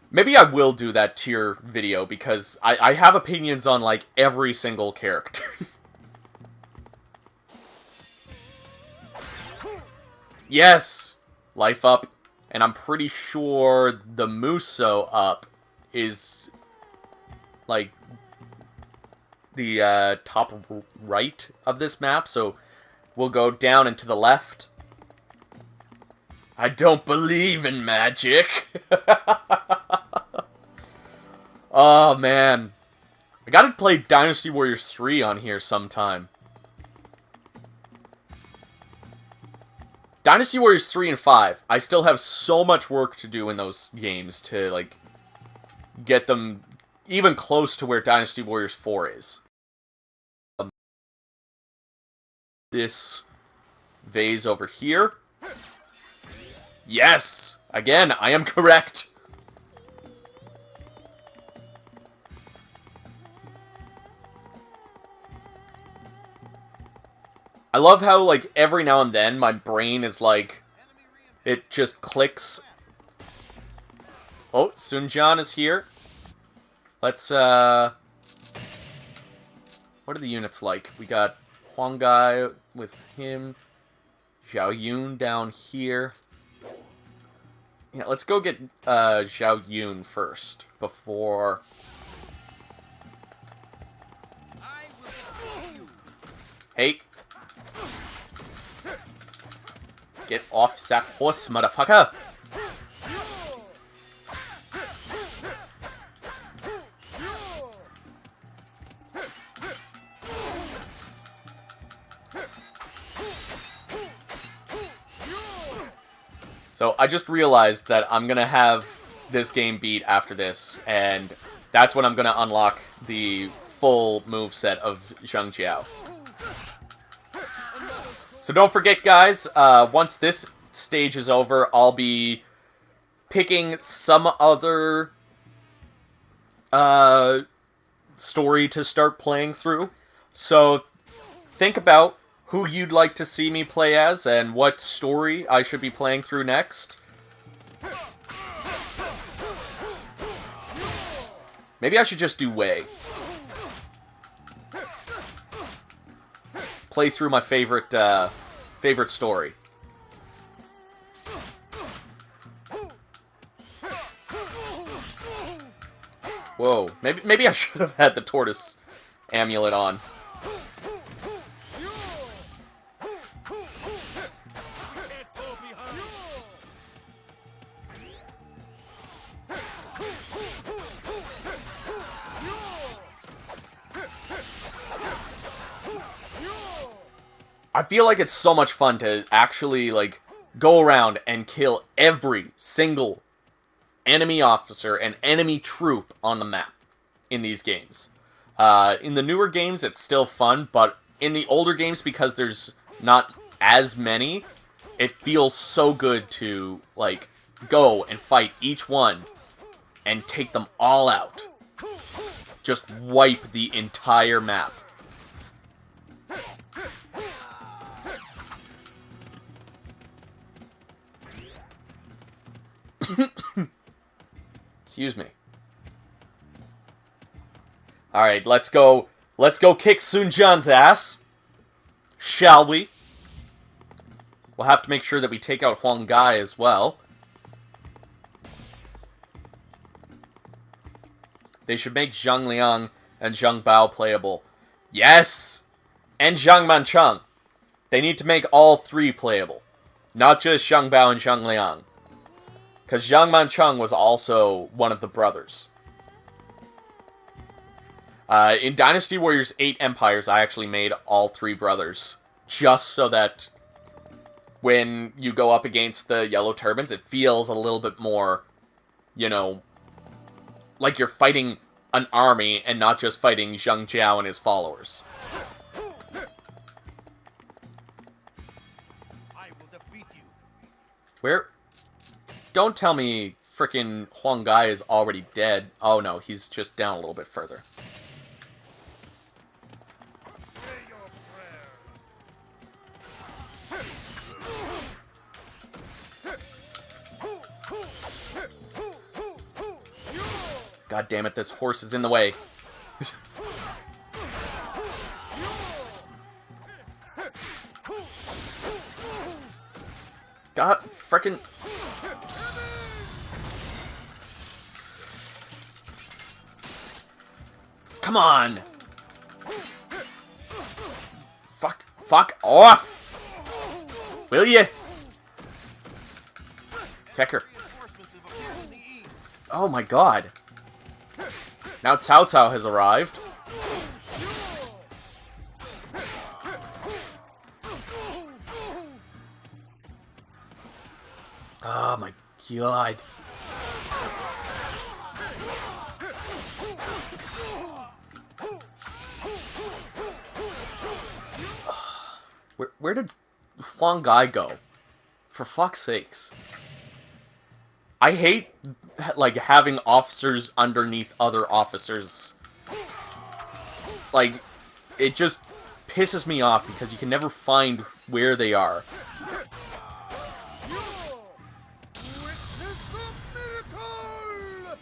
A: Maybe I will do that tier video because I have opinions on like every single character. Yes! Life up. And I'm pretty sure the Muso up is like the top right of this map, so we'll go down and to the left. I don't believe in magic. Oh, man. I gotta play Dynasty Warriors 3 on here sometime. Dynasty Warriors 3 and 5, I still have so much work to do in those games to, like, get them even close to where Dynasty Warriors 4 is. This vase over here. Yes! Again, I am correct. I love how, like, every now and then my brain is like, it just clicks. Oh, Sun Jian is here. Let's, what are the units like? We got Huang Gai with him. Zhao Yun down here. Yeah, let's go get Zhao Yun first before. Hey, get off that horse, motherfucker! So I just realized that I'm gonna have this game beat after this, and that's when I'm gonna unlock the full moveset of Zhang Jiao. So don't forget, guys, once this stage is over, I'll be picking some other story to start playing through. So think about who you'd like to see me play as and what story I should be playing through next. Maybe I should just do Wei. Play through my favorite favorite story. Whoa, maybe I should have had the tortoise amulet on. I feel like it's so much fun to actually, like, go around and kill every single enemy officer and enemy troop on the map in these games. In the newer games, it's still fun, but in the older games, because there's not as many, it feels so good to, like, go and fight each one and take them all out. Just wipe the entire map. Excuse me. Alright, let's go kick Sun Jian's ass. Shall we? We'll have to make sure that we take out Huang Gai as well. They should make Zhang Liang and Zhang Bao playable. Yes! And Zhang Mancheng. They need to make all three playable. Not just Zhang Bao and Zhang Liang. Because Zhang Mancheng was also one of the brothers. In Dynasty Warriors 8 Empires, I actually made all three brothers. Just so that when you go up against the Yellow Turbans, it feels a little bit more, you know, like you're fighting an army and not just fighting Zheng Jiao and his followers.
B: I will defeat you.
A: Where? Don't tell me frickin' Huang Gai is already dead. Oh no, he's just down a little bit further.
B: Say your prayers.
A: God damn it, this horse is in the way. God frickin'... Come on! Fuck off! Will you? Fecker. Oh my god. Now Cao Cao has arrived. Oh my god. Where did Huang Gai go? For fuck's sakes. I hate, like, having officers underneath other officers. Like, it just pisses me off because you can never find where they are.
B: Witness the miracle!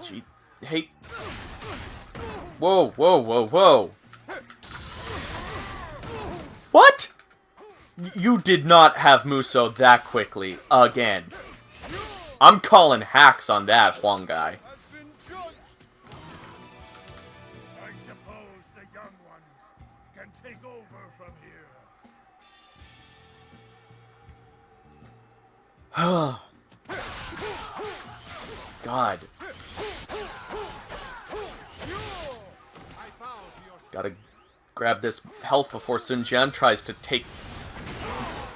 A: Gee, hey. Whoa, whoa, whoa, whoa. What? You did not have Muso that quickly, again. I'm calling hacks on that, Huang Gai.
B: Has been judged. I suppose the young ones can take over from here.
A: God.
B: I bow to your
A: Gotta grab this health before Sun Jian tries to take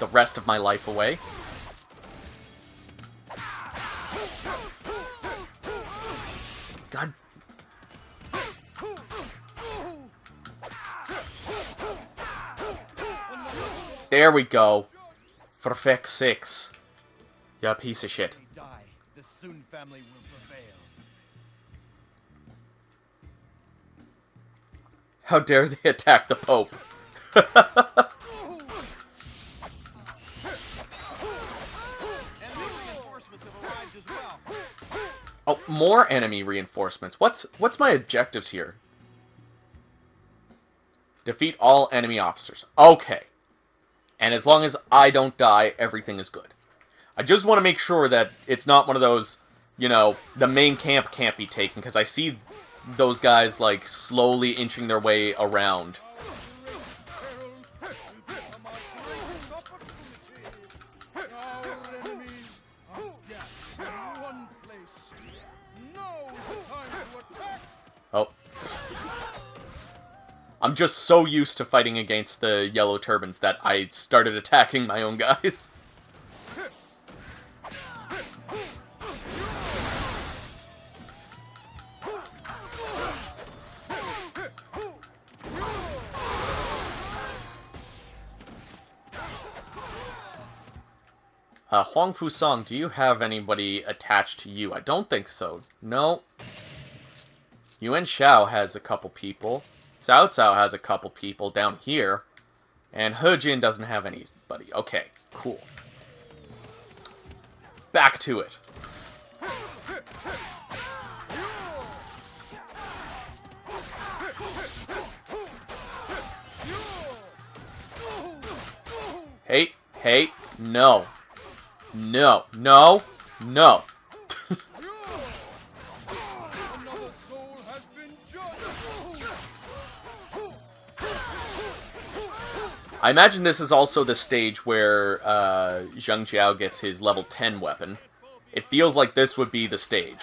A: the rest of my life away. God. There we go. For feck's sakes. Ya piece of shit.
B: die. The Sun family will prevail.
A: How dare they attack the Pope?
B: Enemy reinforcements have arrived as well.
A: Oh, more enemy reinforcements. What's my objectives here? Defeat all enemy officers. Okay. And as long as I don't die, everything is good. I just want to make sure that it's not one of those, you know, the main camp can't be taken, because I see those guys, like, slowly inching their way around.
B: Our enemies are gathered in one place. Now is the time to attack.
A: Oh. I'm just so used to fighting against the Yellow Turbans that I started attacking my own guys. Huang Fusang, do you have anybody attached to you? I don't think so. No. Yuan Shao has a couple people. Cao Cao has a couple people down here. And He Jin doesn't have anybody. Okay, cool. Back to it. Hey, hey, no. No, no, no.
B: Another soul has been judged.
A: I imagine this is also the stage where Zheng Jiao gets his level 10 weapon. It feels like this would be the stage.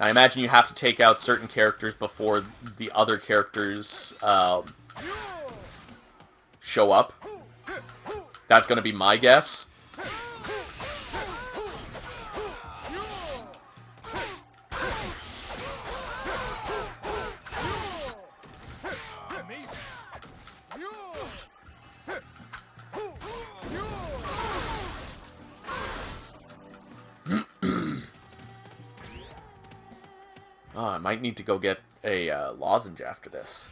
A: I imagine you have to take out certain characters before the other characters show up. That's going to be my guess. Oh, I might need to go get a lozenge after this.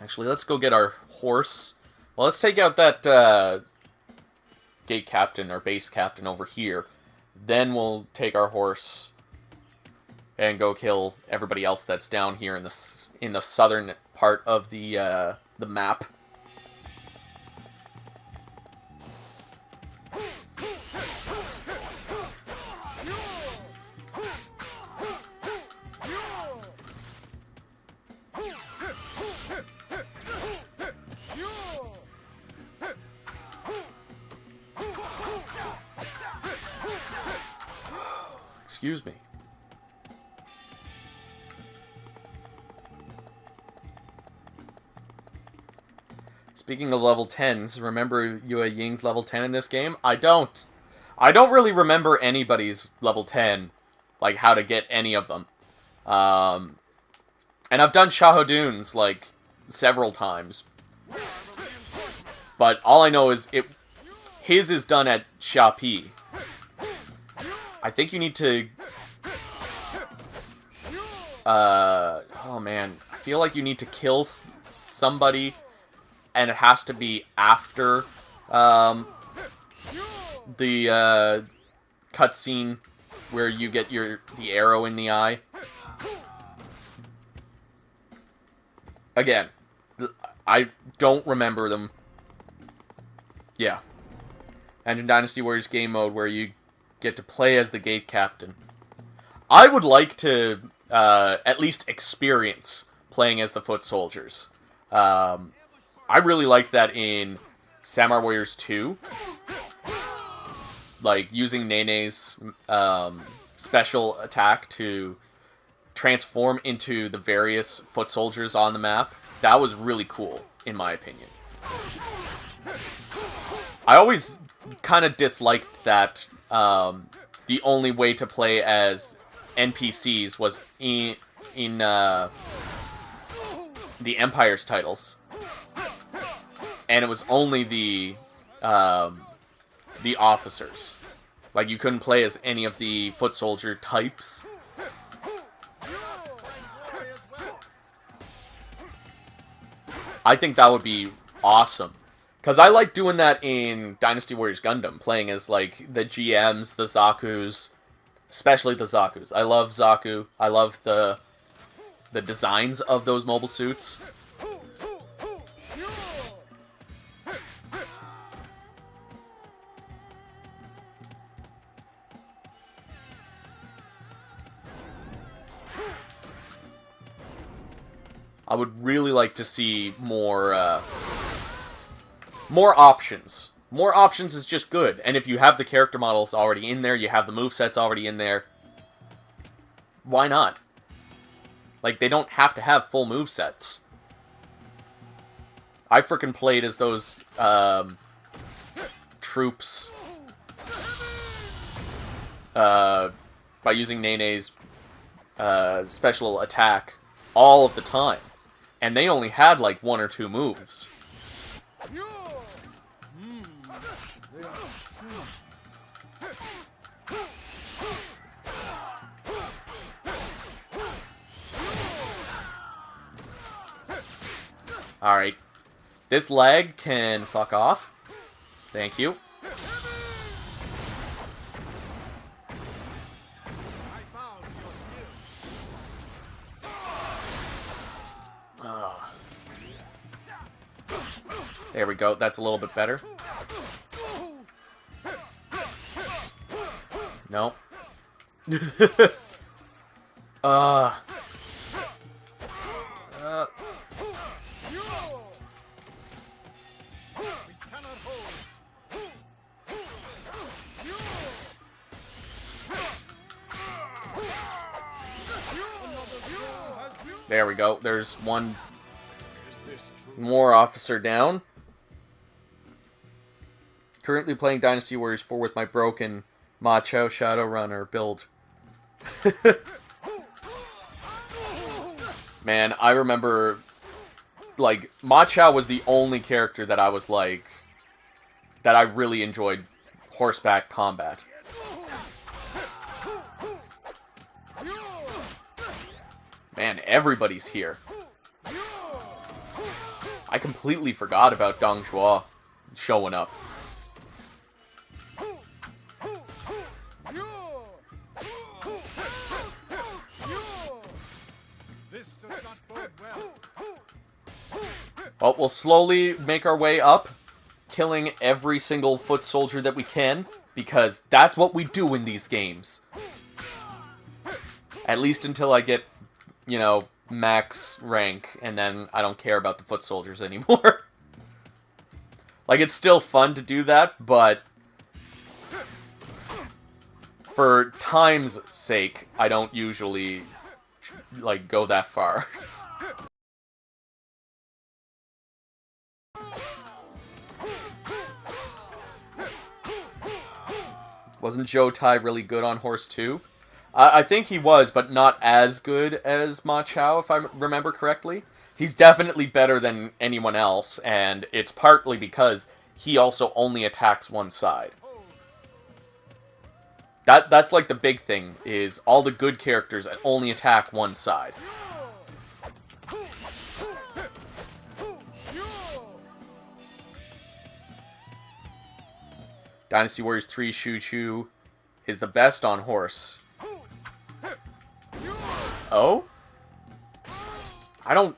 A: Actually, let's go get our horse. Well, let's take out that gate captain or base captain over here. Then we'll take our horse and go kill everybody else that's down here in the southern part of the map. Excuse me. Speaking of level 10s, remember Yue Ying's level 10 in this game? I don't. I don't really remember anybody's level 10, like how to get any of them. And I've done Shahoduns like several times. But all I know is his is done at Xia. I think you need to... oh man, I feel like you need to kill somebody, and it has to be after the cutscene where you get the arrow in the eye. Again, I don't remember them. Yeah. Engine Dynasty Warriors game mode where you get to play as the gate captain. I would like to at least experience playing as the foot soldiers. I really liked that in Samurai Warriors 2. Like, using Nene's special attack to transform into the various foot soldiers on the map. That was really cool, in my opinion. I always kind of disliked that the only way to play as NPCs was in the Empire's titles. And it was only the officers. Like, you couldn't play as any of the foot soldier types. I think that would be awesome. Because I like doing that in Dynasty Warriors Gundam, playing as, like, the GMs, the Zakus, especially the Zakus. I love Zaku. I love the designs of those mobile suits. I would really like to see more options. More options is just good. And if you have the character models already in there, you have the movesets already in there, why not? Like, they don't have to have full movesets. I frickin' played as those troops by using Nene's special attack all of the time. And they only had like 1 or 2 moves. Alright. This leg can fuck off. Thank you. There we go. That's a little bit better. No. Uh.
B: We cannot hold.
A: There we go. There's one more officer down. Currently playing Dynasty Warriors 4 with my broken Macho Shadowrunner build. Man, I remember, like, Macho was the only character that I was like, that I really enjoyed horseback combat. Man, everybody's here. I completely forgot about Dong Zhuo showing up.
B: This does not bode well.
A: Well, we'll slowly make our way up, killing every single foot soldier that we can, because that's what we do in these games. At least until I get, you know, max rank, and then I don't care about the foot soldiers anymore. Like, it's still fun to do that, but for time's sake, I don't usually, like, go that far. Wasn't Zhou Tai really good on horse too? I think he was, but not as good as Ma Chao, if I remember correctly. He's definitely better than anyone else, and it's partly because he also only attacks one side. That's like the big thing, is all the good characters only attack one side. Dynasty Warriors 3 Shu Chu is the best on horse. Oh? I don't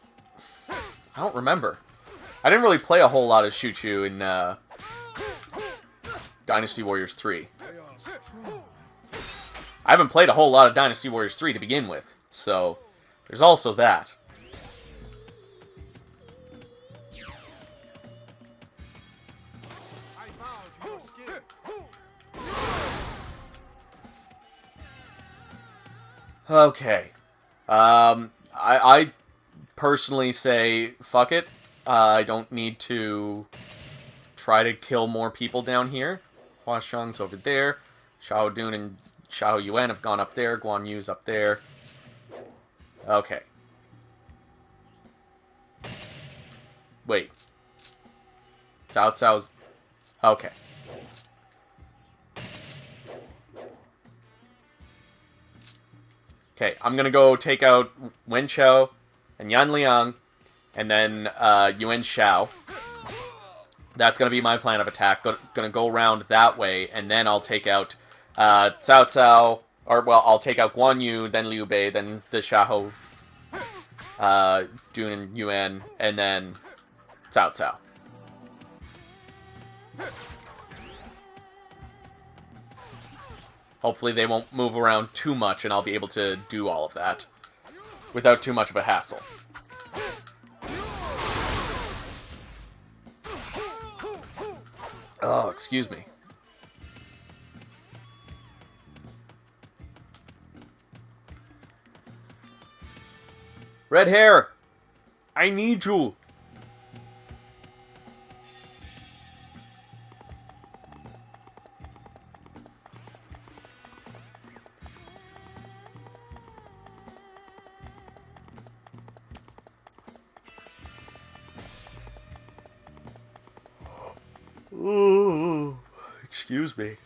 A: remember. I didn't really play a whole lot of Shu Chu in Dynasty Warriors 3. I haven't played a whole lot of Dynasty Warriors 3 to begin with, so there's also that.
B: I bow to your skill.
A: Okay. I personally say, fuck it. I don't need to try to kill more people down here. Hua Xiong's over there. Xiao Dun and Xiao Yuan have gone up there. Guan Yu's up there. Okay. Wait. Cao Cao's... Okay. Okay, I'm gonna go take out Wen Chao and Yan Liang, and then Yuan Xiao. That's gonna be my plan of attack. Gonna go around that way, and then I'll take out Cao Cao, or well, I'll take out Guan Yu, then Liu Bei, then the Xiahou, Dun and Yuan, and then Cao Cao. Hopefully they won't move around too much, and I'll be able to do all of that without too much of a hassle. Oh, excuse me. Red hair! I need you! Ooh, excuse me.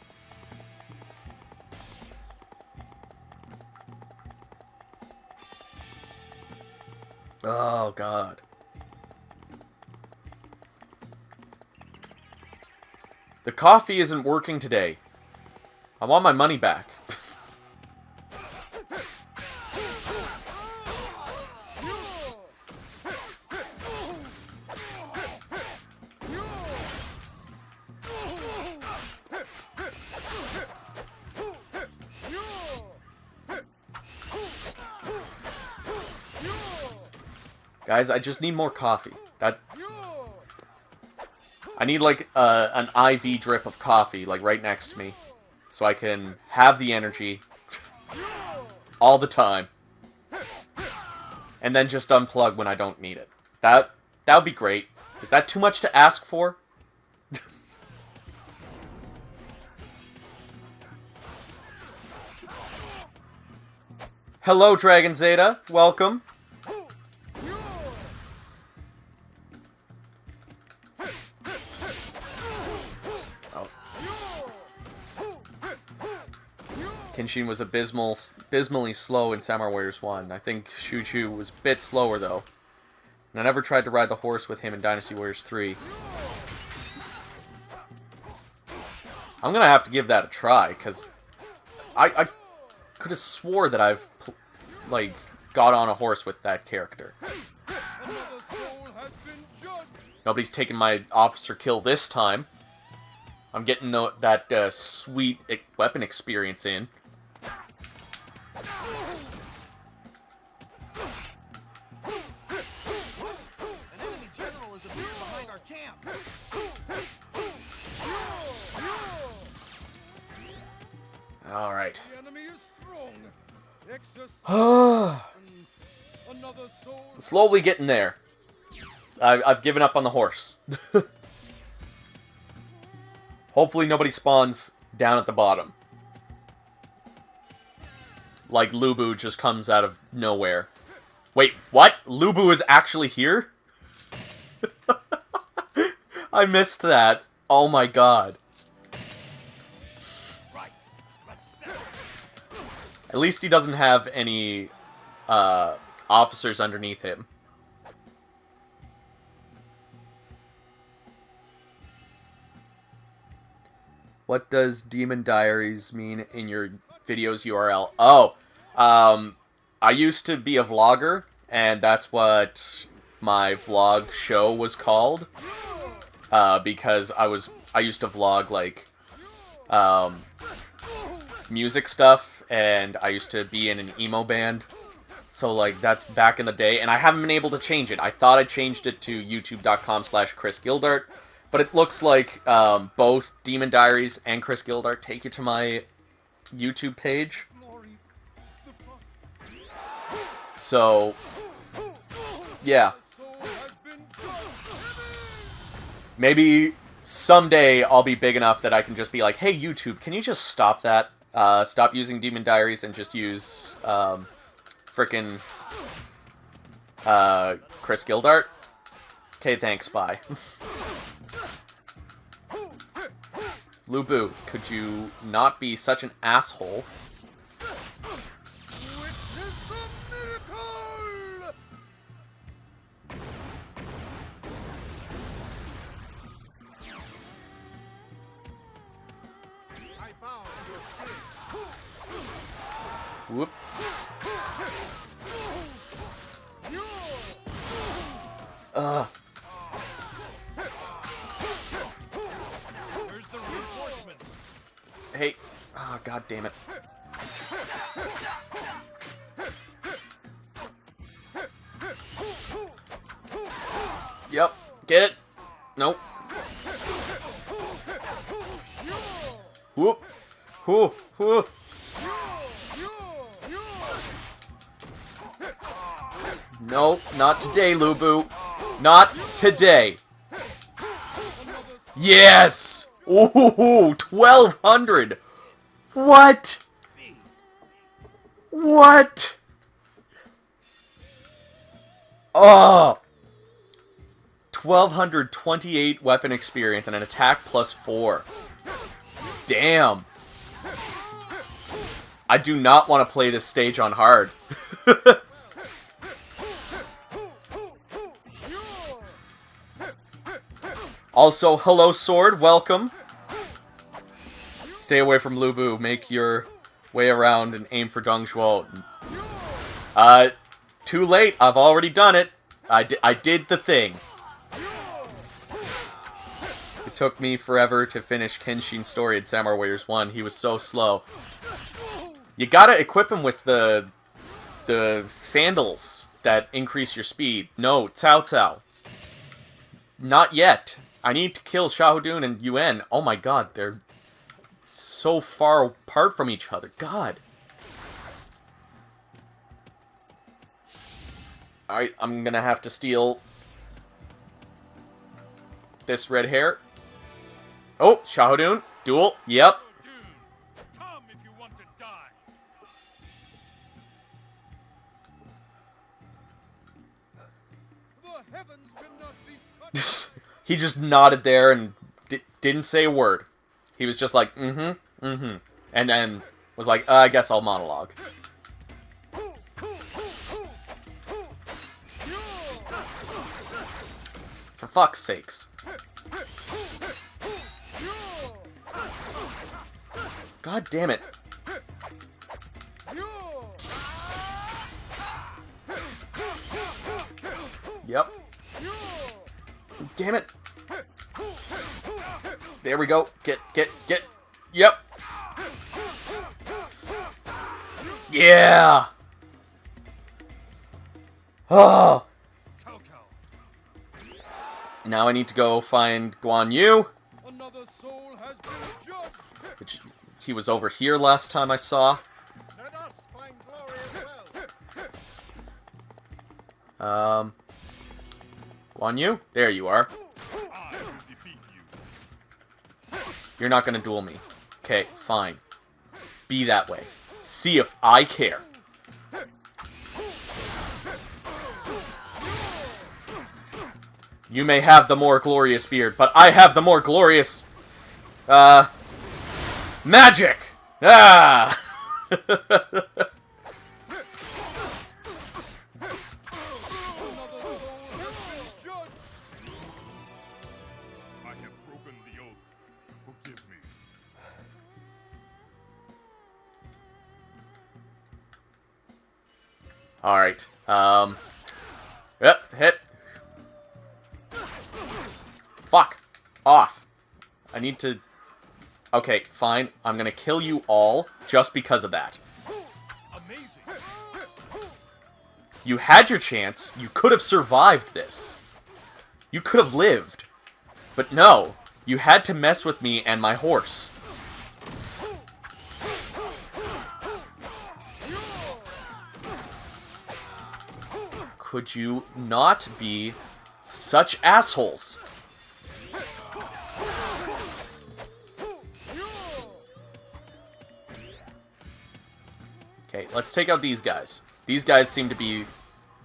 A: Oh, God. The coffee isn't working today. I want my money back. Guys, I just need more coffee. I need, like, an IV drip of coffee, like, right next to me. So I can have the energy all the time. And then just unplug when I don't need it. That would be great. Is that too much to ask for? Hello, Dragon Zeta. Welcome. Oh. Kenshin was abysmally slow in Samurai Warriors 1. I think Shuju was a bit slower, though. And I never tried to ride the horse with him in Dynasty Warriors 3. I'm gonna have to give that a try, because I could have swore that I've, like, got on a horse with that character. Nobody's taking my officer kill this time. I'm getting that sweet weapon experience in. All right. Slowly getting there. I've given up on the horse. Hopefully nobody spawns down at the bottom. Like Lubu just comes out of nowhere. Wait, what? Lubu is actually here? I missed that. Oh my god. At least he doesn't have any officers underneath him. What does Demon Diaries mean in your video's URL? Oh, I used to be a vlogger, and that's what my vlog show was called. Because I used to vlog, like, music stuff, and I used to be in an emo band. So, like, that's back in the day, and I haven't been able to change it. I thought I changed it to youtube.com/Chris Gildart, but it looks like both Demon Diaries and Chris Gildart take you to my YouTube page. So, yeah. Maybe someday I'll be big enough that I can just be like, hey, YouTube, can you just stop that? Stop using Demon Diaries and just use frickin' Chris Gildart? Okay, thanks, bye. Lubu, could you not be such an asshole?
B: Witness the miracle! I bow to your skill.
A: Whoop.
B: Where's the reinforcements?
A: Hey. Oh, god damn it. Yep. Get it? Nope. Whoop. Whoop. Whoop. Nope, not today, Lubu. Not today. Yes! Ooh, 1,200! What? What? Oh! 1,228 weapon experience and an attack +4. Damn. I do not want to play this stage on hard. Also, hello Sword, welcome. Stay away from Lubu, make your way around and aim for Dongzhuo. Too late, I've already done it. I did the thing. It took me forever to finish Kenshin's story in Samurai Warriors 1, he was so slow. You gotta equip him with the sandals that increase your speed. No, Cao Cao. Not yet. I need to kill Xiahou and Yuan. Oh my god, they're so far apart from each other. God. Alright, I'm gonna have to steal this red hair. Oh, Xiahou duel. Yep.
B: Come if you want to die. The heavens cannot be touched.
A: He just nodded there and didn't say a word. He was just like, and then was like, I guess I'll monologue. For fuck's sakes. God damn it. Yep. Damn it. There we go. Get. Yep. Yeah. Oh. Now I need to go find Guan Yu.
B: Another soul has been judged.
A: Which he was over here last time I saw.
B: Let us find glory as well.
A: Guan Yu? There you are.
B: I will defeat you.
A: You're not gonna duel me. Okay, fine. Be that way. See if I care. You may have the more glorious beard, but I have the more glorious, magic! Ah!
B: Another soul has been judged. I have broken the oath. Forgive me.
A: Alright, yep, hit. Fuck! Off! I need to... Okay, fine. I'm gonna kill you all just because of that.
B: Amazing.
A: You had your chance. You could have survived this. You could have lived. But no. You had to mess with me and my horse. Could you not be such assholes? Okay, let's take out these guys. These guys seem to be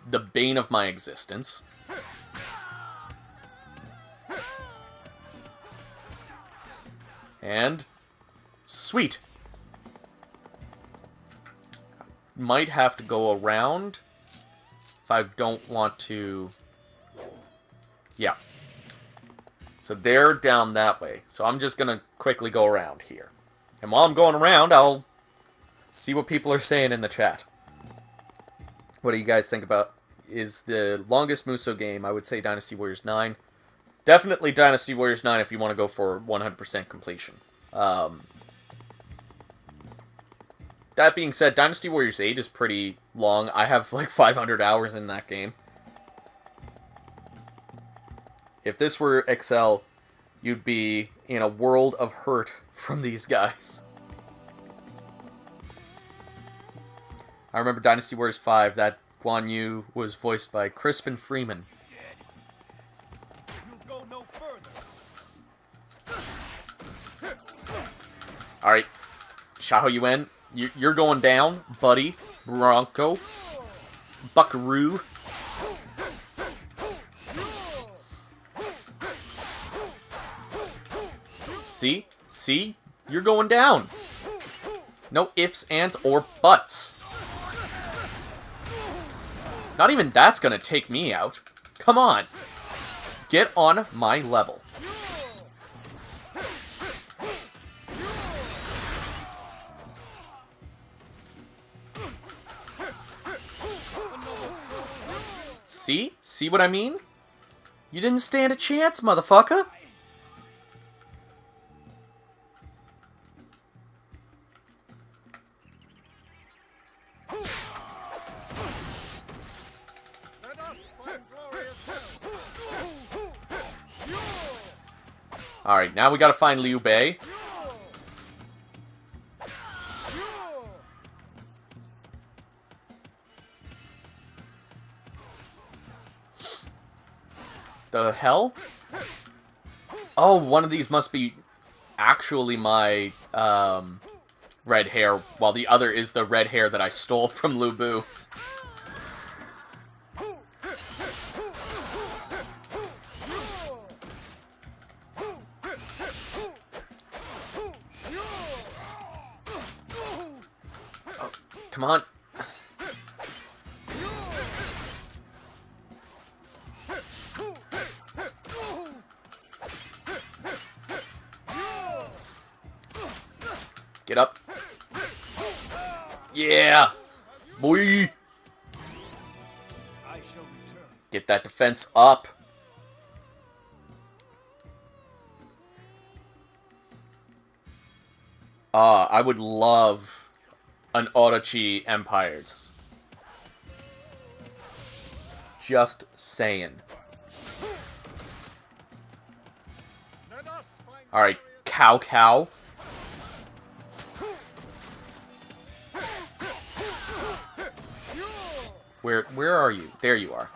A: the bane of my existence. And... sweet! Might have to go around if I don't want to... Yeah. So they're down that way. So I'm just gonna quickly go around here. And while I'm going around, I'll see what people are saying in the chat. What do you guys think about? Is the longest Musou game, I would say Dynasty Warriors 9. Definitely Dynasty Warriors 9 if you want to go for 100% completion. That being said, Dynasty Warriors 8 is pretty long. I have like 500 hours in that game. If this were Excel, you'd be in a world of hurt from these guys. I remember Dynasty Warriors 5, that Guan Yu was voiced by Crispin Freeman.
B: You'll go no further.
A: Alright, Xiahou Yuan, you're going down, buddy. Bronco. Buckaroo. See? See? You're going down. No ifs, ands, or buts. Not even that's gonna take me out. Come on. Get on my level. See? See what I mean? You didn't stand a chance, motherfucker. Alright, now we gotta find Liu Bei. The hell? Oh, one of these must be actually my red hair, while the other is the red hair that I stole from Lu Bu. Oh, come on. Get up. Yeah! Boy! Get that defense up. I would love an Orochi Empires. Just saying. Alright, Cao Cao. Where are you? There you are.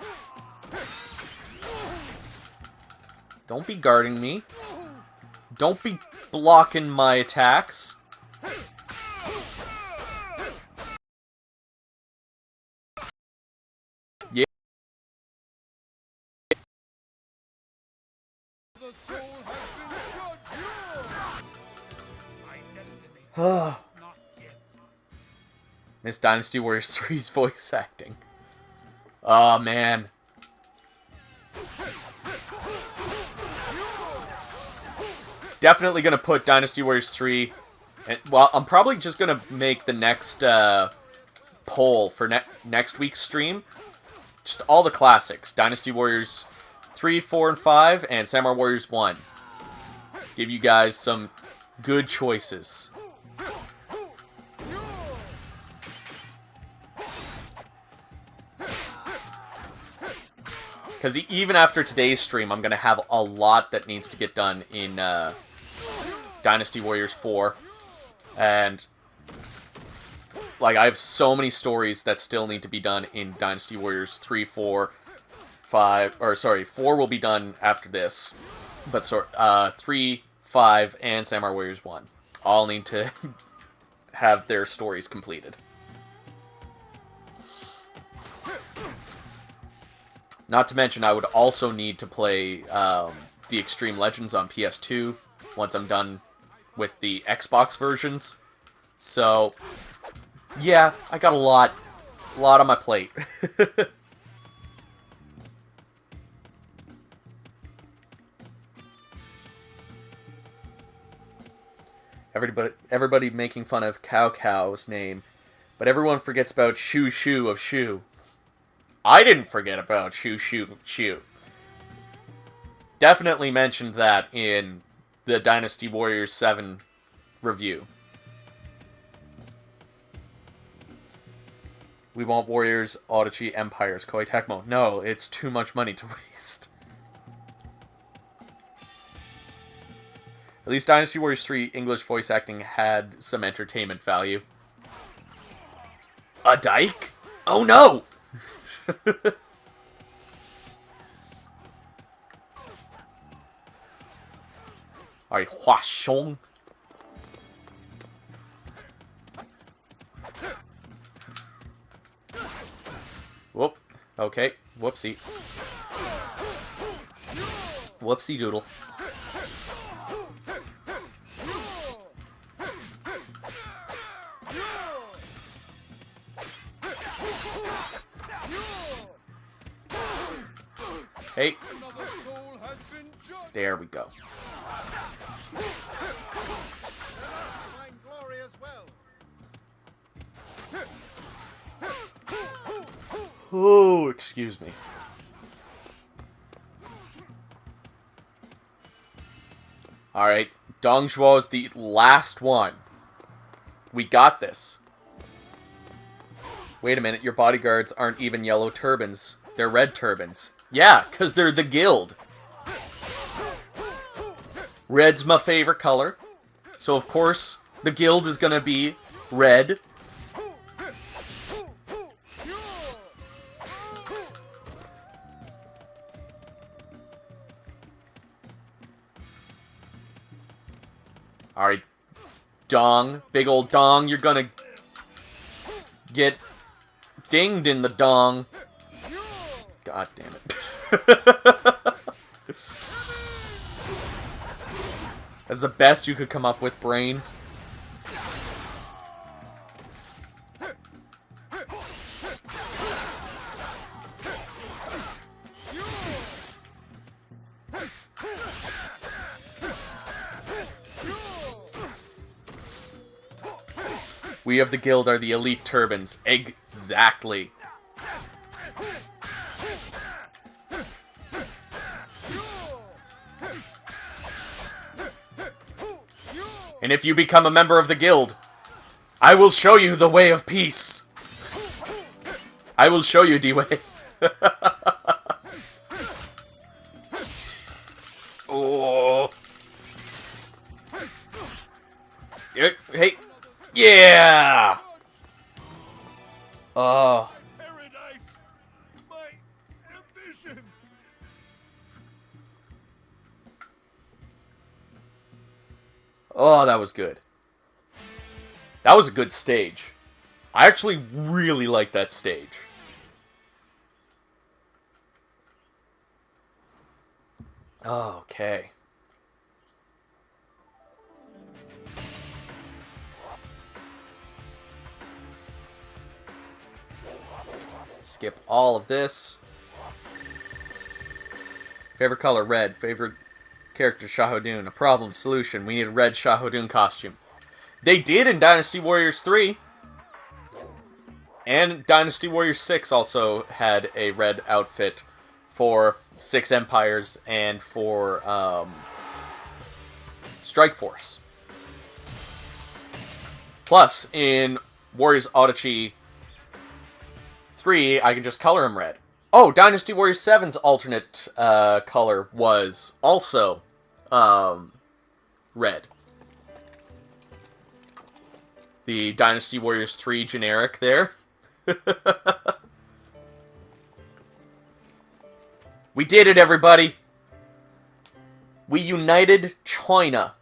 A: Don't be guarding me. Don't be blocking my attacks. Yeah. Miss Dynasty Warriors 3's voice acting. Oh, man. Definitely gonna put Dynasty Warriors 3... And, well, I'm probably just gonna make the next poll for next week's stream. Just all the classics. Dynasty Warriors 3, 4, and 5, and Samurai Warriors 1. Give you guys some good choices. Because even after today's stream, I'm going to have a lot that needs to get done in Dynasty Warriors 4. And, like, I have so many stories that still need to be done in Dynasty Warriors 3, 4, 5... Or, sorry, 4 will be done after this. But, 3, 5, and Samurai Warriors 1 all need to have their stories completed. Not to mention, I would also need to play the Extreme Legends on PS2 once I'm done with the Xbox versions. So, yeah, I got a lot on my plate. Everybody making fun of Cao Cao's name, but everyone forgets about Shu Shu of Shu. I didn't forget about Shu Shu of Shu. Definitely mentioned that in the Dynasty Warriors 7 review. We want Warriors, Orochi, Empires, Koei Tecmo. No, it's too much money to waste. At least Dynasty Warriors 3 English voice acting had some entertainment value. A dike? Oh no! Alright, Hua Xiong. Whoop. Okay. Whoopsie. Whoopsie doodle. Hey. There we go. Oh, excuse me. Alright, Dongzhuo is the last one. We got this. Wait a minute, your bodyguards aren't even yellow turbans. They're red turbans. Yeah, because they're the guild. Red's my favorite color. So, of course, the guild is going to be red. Alright. Dong. Big old dong. You're going to get dinged in the dong. God damn it. That's the best you could come up with, Brain. We of the guild are the elite turbans. Exactly. And if you become a member of the guild, I will show you the way of peace. I will show you, D-Way. Oh. Hey. Yeah. Oh.
B: Paradise, my ambition.
A: Oh, that was good. That was a good stage. I actually really like that stage. Okay. Skip all of this. Favorite color, red. Favorite character, Shahodun. A problem, solution. We need a red Shahodun costume. They did in Dynasty Warriors 3. And Dynasty Warriors 6 also had a red outfit for 6 Empires and for Strike Force. Plus, in Warriors Odyssey 3, I can just color him red. Oh, Dynasty Warriors 7's alternate color was also red. The Dynasty Warriors 3 generic there. We did it, everybody! We united China.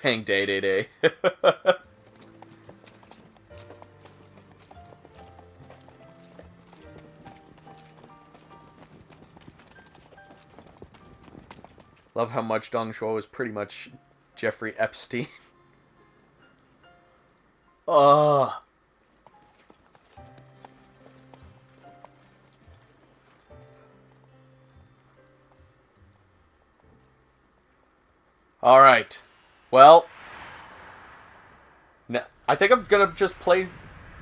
A: Bang day day day. Love how much Dong Shuo is pretty much Jeffrey Epstein. Ugh. Alright. Well, I think I'm gonna just play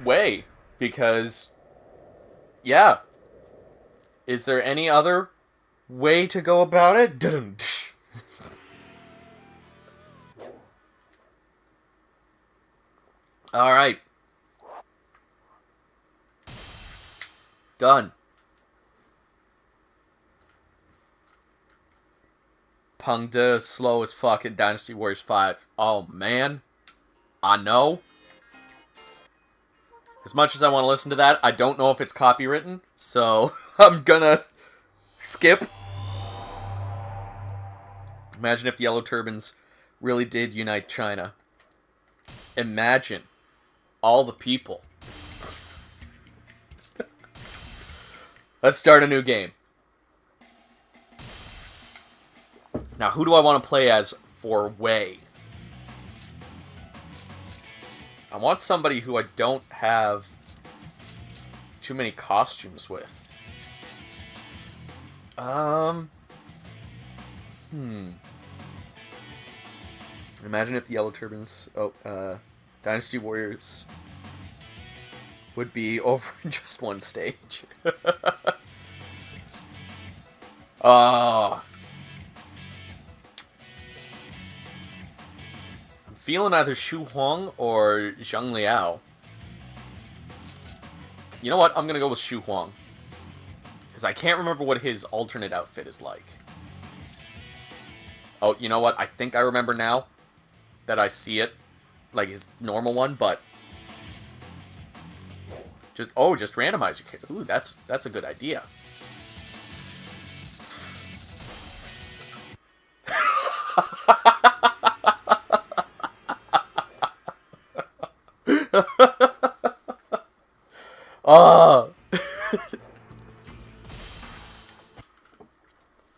A: Wei, because, yeah. Is there any other way to go about it? Alright. Done. Peng De is slow as fuck in Dynasty Warriors 5. Oh, man. I know. As much as I want to listen to that, I don't know if it's copywritten, so I'm gonna skip. Imagine if the Yellow Turbans really did unite China. Imagine all the people. Let's start a new game. Now, who do I want to play as for Wei? I want somebody who I don't have too many costumes with. Imagine if the Yellow Turbans... Dynasty Warriors would be over in just one stage. I'm feeling either Xu Huang or Zhang Liao. You know what? I'm gonna go with Xu Huang. Because I can't remember what his alternate outfit is like. Oh, you know what? I think I remember now that I see it. Like his normal one, but... just randomize your character. Ooh, that's a good idea.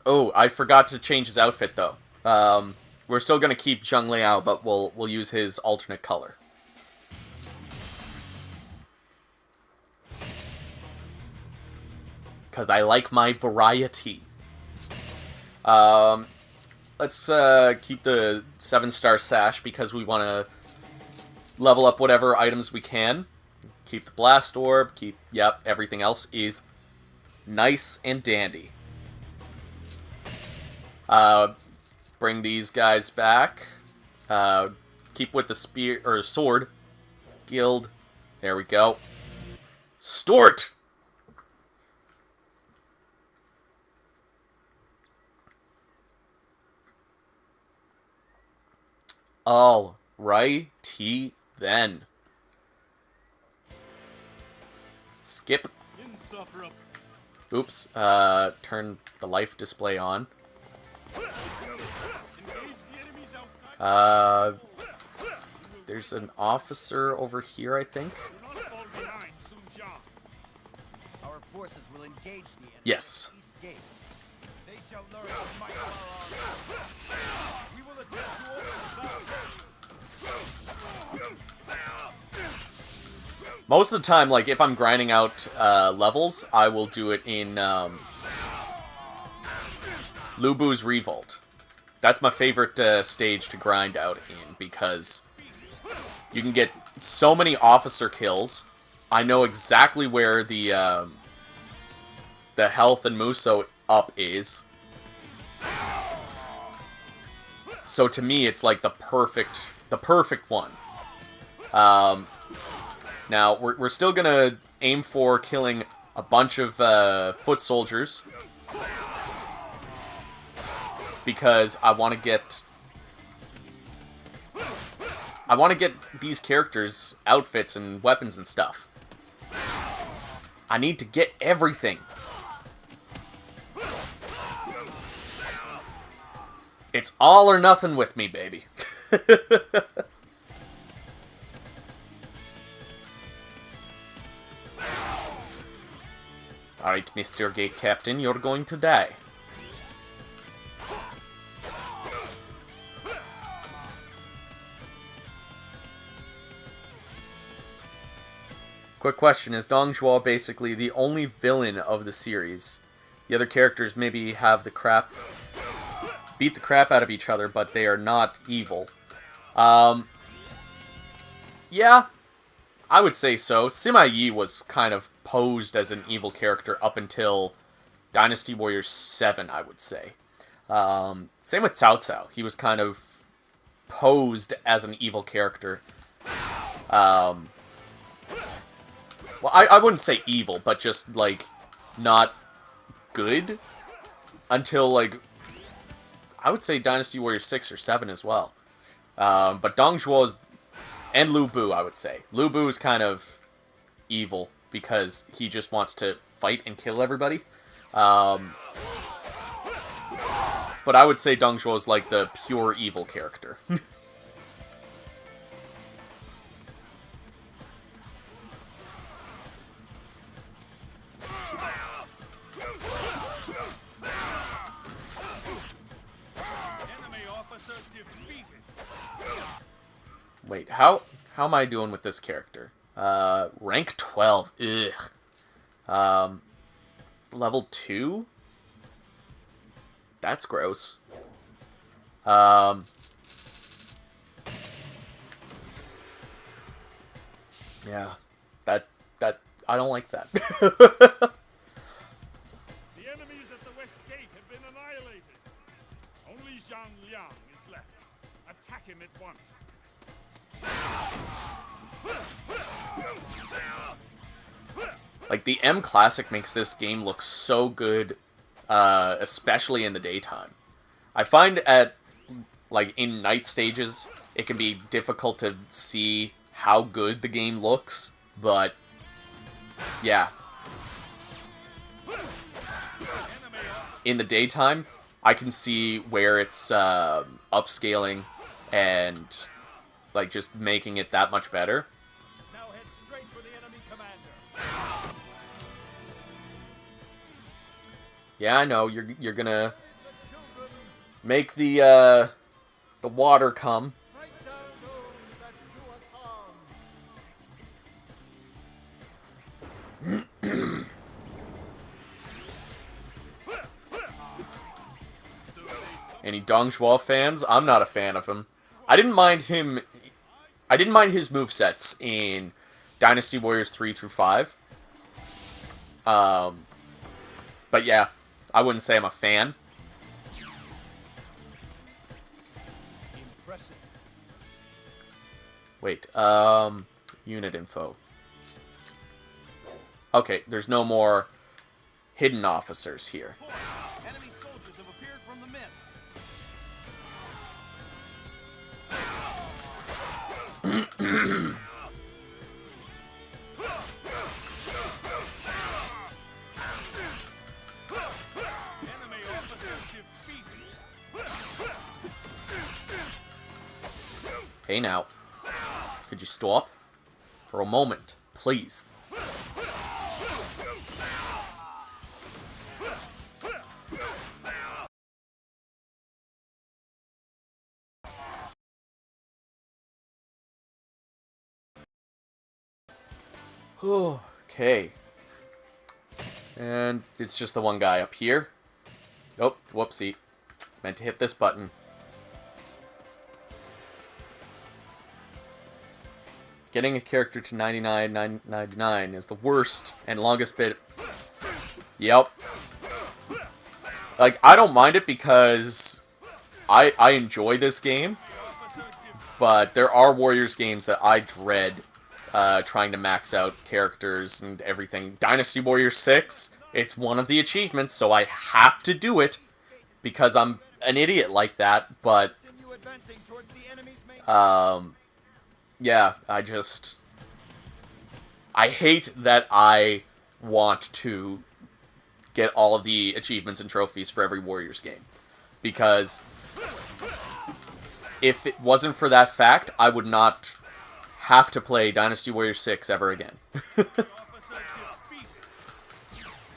A: Oh, I forgot to change his outfit though. We're still gonna keep Zhang Liao, but we'll use his alternate color. Cause I like my variety. Let's keep the 7-star sash because we want to level up whatever items we can. Keep the blast orb. Yep, everything else is nice and dandy. Bring these guys back. Keep with the spear or sword. Guild. There we go. Stort. Alrighty then. Skip. Oops. Turn the life display on. There's an officer over here, I think.
C: Our forces will engage the enemy.
A: Yes.
C: East Gate. They shall learn the might of our army. We will attempt to open this up.
A: Most of the time, like, if I'm grinding out levels, I will do it in Lu Bu's Revolt. That's my favorite stage to grind out in, because you can get so many officer kills. I know exactly where the health and Muso up is. So to me, it's like the perfect one. Now, we're still gonna aim for killing a bunch of foot soldiers, because I want to get these characters' outfits and weapons and stuff. I need to get everything. It's all or nothing with me, baby. Alright, Mr. Gate Captain, you're going to die. Quick question, is Dong Zhuo basically the only villain of the series? The other characters maybe have beat the crap out of each other, but they are not evil. Yeah, I would say so. Sima Yi was kind of posed as an evil character up until Dynasty Warriors 7, I would say. Same with Cao Cao. He was kind of posed as an evil character. Well, I wouldn't say evil, but just, like, not good until, like, I would say Dynasty Warriors 6 or 7 as well. But Dong Zhuo and Lu Bu, I would say. Lu Bu is kind of evil because he just wants to fight and kill everybody. But I would say Dong Zhuo is like the pure evil character. Wait, how am I doing with this character? Rank 12. Ugh. Level 2? That's gross. Yeah, that I don't like that.
B: The enemies at the West Gate have been annihilated. Only Zhang Liang is left. Attack him at once.
A: Like, the M Classic makes this game look so good, especially in the daytime. I find in night stages, it can be difficult to see how good the game looks, but, yeah. In the daytime, I can see where it's upscaling and, like, just making it that much better.
C: Now head straight for the enemy commander.
A: Yeah, I know, you're gonna make the water come.
B: Strike down those that do us harm.
A: Any Dongzhuo fans? I'm not a fan of him. I didn't mind him. I didn't mind his movesets in Dynasty Warriors 3 through 5. But yeah, I wouldn't say I'm a fan.
C: Impressive.
A: Wait, unit info. Okay, there's no more hidden officers here.
C: Enemy soldiers have appeared from the mist. Enemy officer defeated.
A: Hey now, could you stop? For a moment, please. Okay. And it's just the one guy up here. Oh, whoopsie. Meant to hit this button. Getting a character to 99 is the worst and longest bit. Yep. Like, I don't mind it because I enjoy this game, but there are Warriors games that I dread trying to max out characters and everything. Dynasty Warriors 6, it's one of the achievements, so I have to do it because I'm an idiot like that, but
C: Continue advancing towards the enemy's main.
A: yeah, I hate that I want to get all of the achievements and trophies for every Warriors game. Because if it wasn't for that fact, I would not have to play Dynasty Warriors 6 ever again.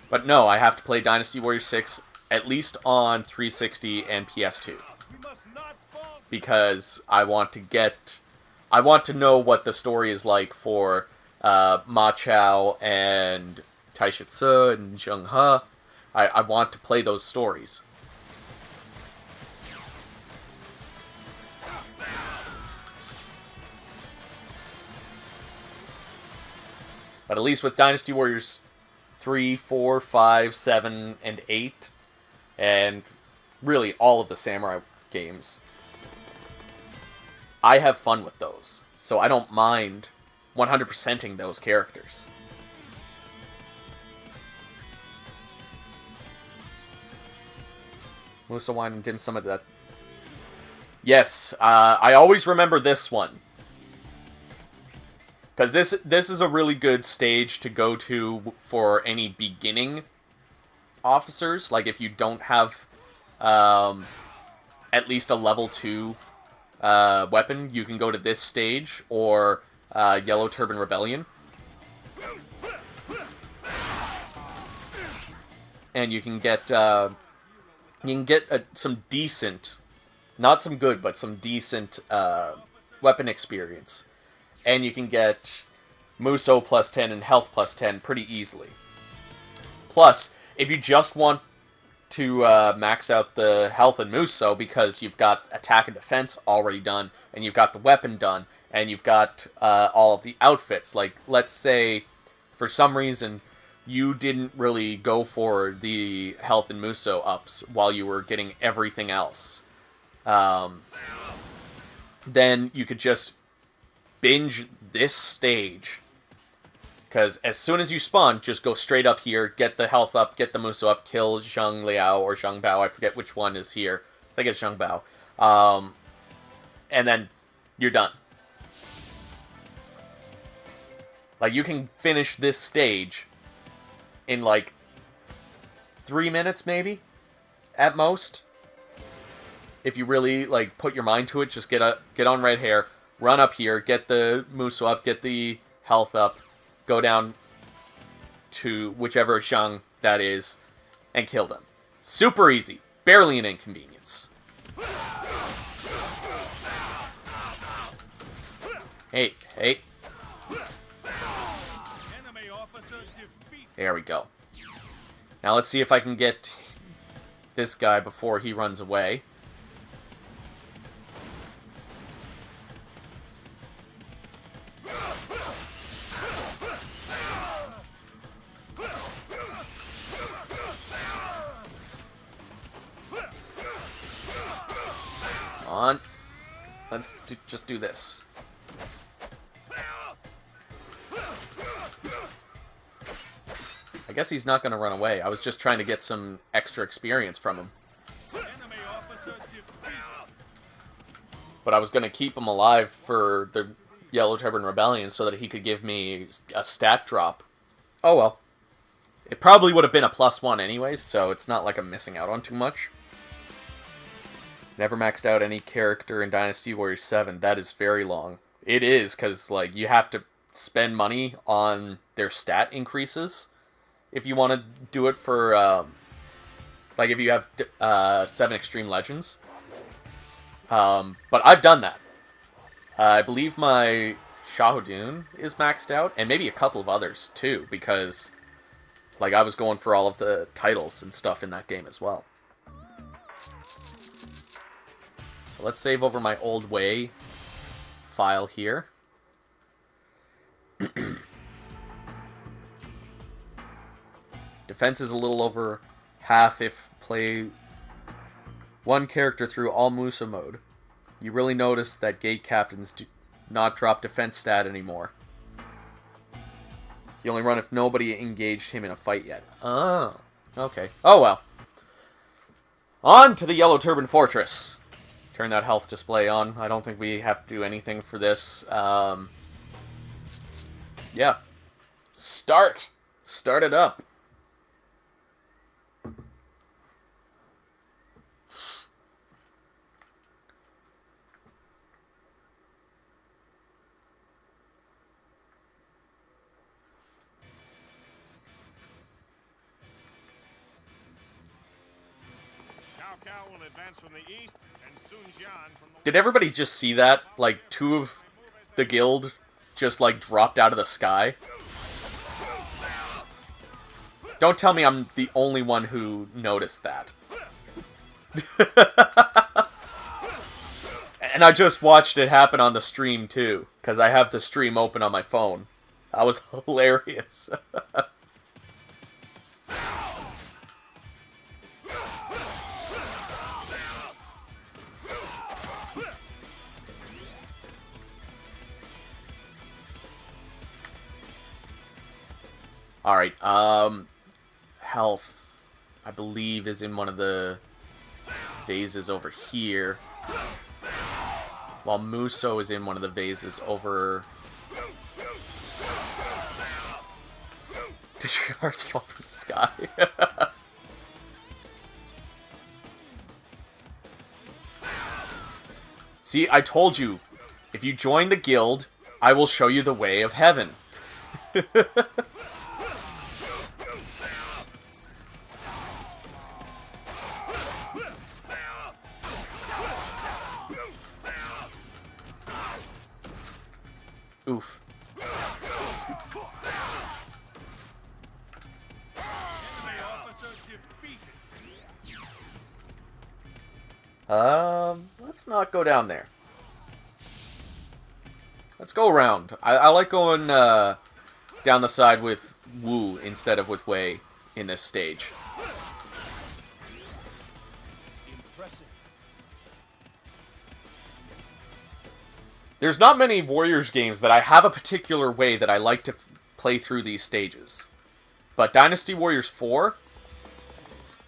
A: But no, I have to play Dynasty Warriors 6 at least on 360 and PS2.
C: We must not fall.
A: Because I want to know what the story is like for Ma Chao and Tai Shi and Zheng He. I want to play those stories. But at least with Dynasty Warriors 3, 4, 5, 7, and 8, and really all of the Samurai games, I have fun with those. So I don't mind 100%ing those characters. Musa Wine and Dim Sum of that. Yes, I always remember this one. Because this is a really good stage to go to for any beginning officers. Like, if you don't have at least a level 2 weapon, you can go to this stage, or Yellow Turban Rebellion. And you can get some decent, not some good, but some decent weapon experience. And you can get Muso plus 10 and Health plus 10 pretty easily. Plus, if you just want to max out the Health and Muso because you've got Attack and Defense already done, and you've got the weapon done, and you've got all of the outfits. Like, let's say, for some reason, you didn't really go for the Health and Muso ups while you were getting everything else. Then you could just binge this stage. Because as soon as you spawn, just go straight up here, get the health up, get the Muso up, kill Zhang Liao or Zhang Bao. I forget which one is here. I think it's Zhang Bao. And then you're done. Like, you can finish this stage in, like, 3 minutes, maybe? At most. If you really, like, put your mind to it, just get on Red Hair, run up here, get the Muso up, get the health up, go down to whichever Zhang that is, and kill them. Super easy. Barely an inconvenience. Hey, hey. There we go. Now let's see if I can get this guy before he runs away. Come on. Let's just do this. I guess he's not going to run away. I was just trying to get some extra experience from him. But I was going to keep him alive for the Yellow Turban Rebellion so that he could give me a stat drop. Oh well. It probably would have been a +1 anyways, so it's not like I'm missing out on too much. Never maxed out any character in Dynasty Warriors 7. That is very long. It is, because like you have to spend money on their stat increases if you want to do it for, like if you have 7 Extreme Legends. But I've done that. I believe my Shahudun is maxed out, and maybe a couple of others too, because like I was going for all of the titles and stuff in that game as well. So let's save over my old way file here. Defense is a little over half if play one character through all Musa mode. You really notice that gate captains do not drop defense stat anymore. He only run if nobody engaged him in a fight yet. Oh, okay. Oh well. On to the Yellow Turban Fortress. Turn that health display on. I don't think we have to do anything for this. Yeah. Start it up.
C: Cao Cao will advance from the east, and Sun Jian from the
A: Did everybody just see that? Like, 2 of the guild just, like, dropped out of the sky? Don't tell me I'm the only one who noticed that. And I just watched it happen on the stream, too. Because I have the stream open on my phone. That was hilarious. Alright, health, I believe, is in one of the vases over here. While Muso is in one of the vases over... Did your hearts fall from the sky? See, I told you, if you join the guild, I will show you the way of heaven. Oof. Let's not go down there. Let's go around. I like going down the side with Wu instead of with Wei in this stage.
C: Impressive.
A: There's not many Warriors games that I have a particular way that I like to play through these stages. But Dynasty Warriors 4,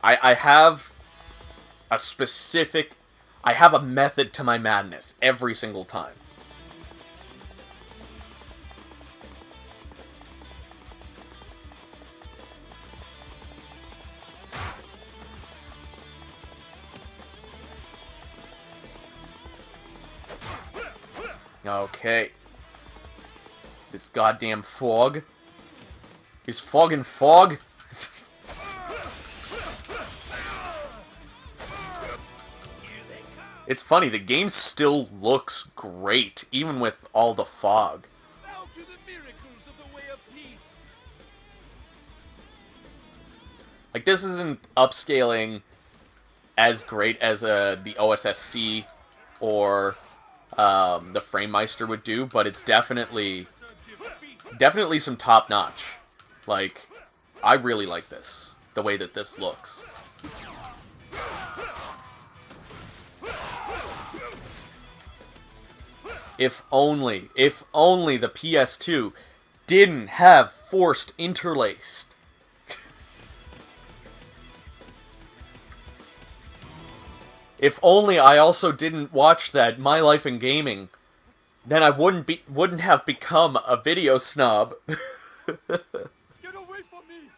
A: I have a specific... I have a method to my madness every single time. Okay. This goddamn fog. Is fog and fog? It's funny, the game still looks great, even with all the fog.
C: Bow to the miracles of the way of peace.
A: Like, this isn't upscaling as great as the OSSC or the Framemeister would do, but it's definitely some top-notch. Like, I really like this, the way that this looks. If only the PS2 didn't have forced interlaced. If only I also didn't watch that My Life in Gaming, then I wouldn't have become a video snob.
C: Get away from me!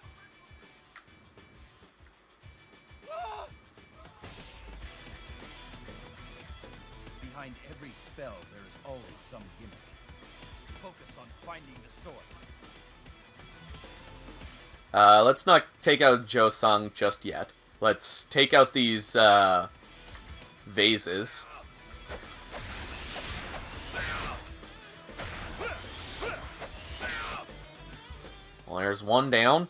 C: Behind every spell, there is always some gimmick. Focus on finding the source.
A: Let's not take out Jo-sung just yet. Let's take out these vases. Well, there's one down.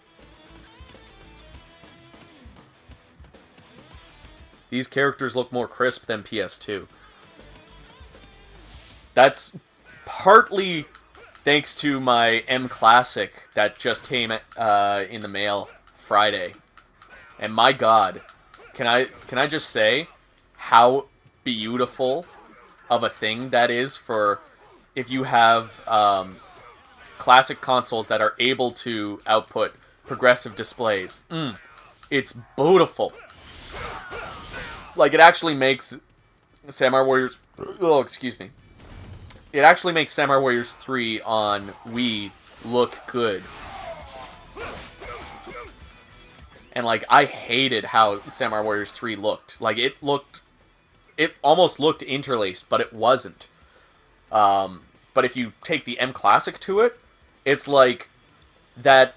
A: These characters look more crisp than PS2. That's partly thanks to my M Classic that just came in the mail Friday. And my god, can I just say how beautiful of a thing that is for if you have classic consoles that are able to output progressive displays. It's beautiful. Like, it actually makes Samurai Warriors... Oh, excuse me. It actually makes Samurai Warriors 3 on Wii look good. And, like, I hated how Samurai Warriors 3 looked. Like, it almost looked interlaced, but it wasn't. But if you take the M Classic to it, it's like that.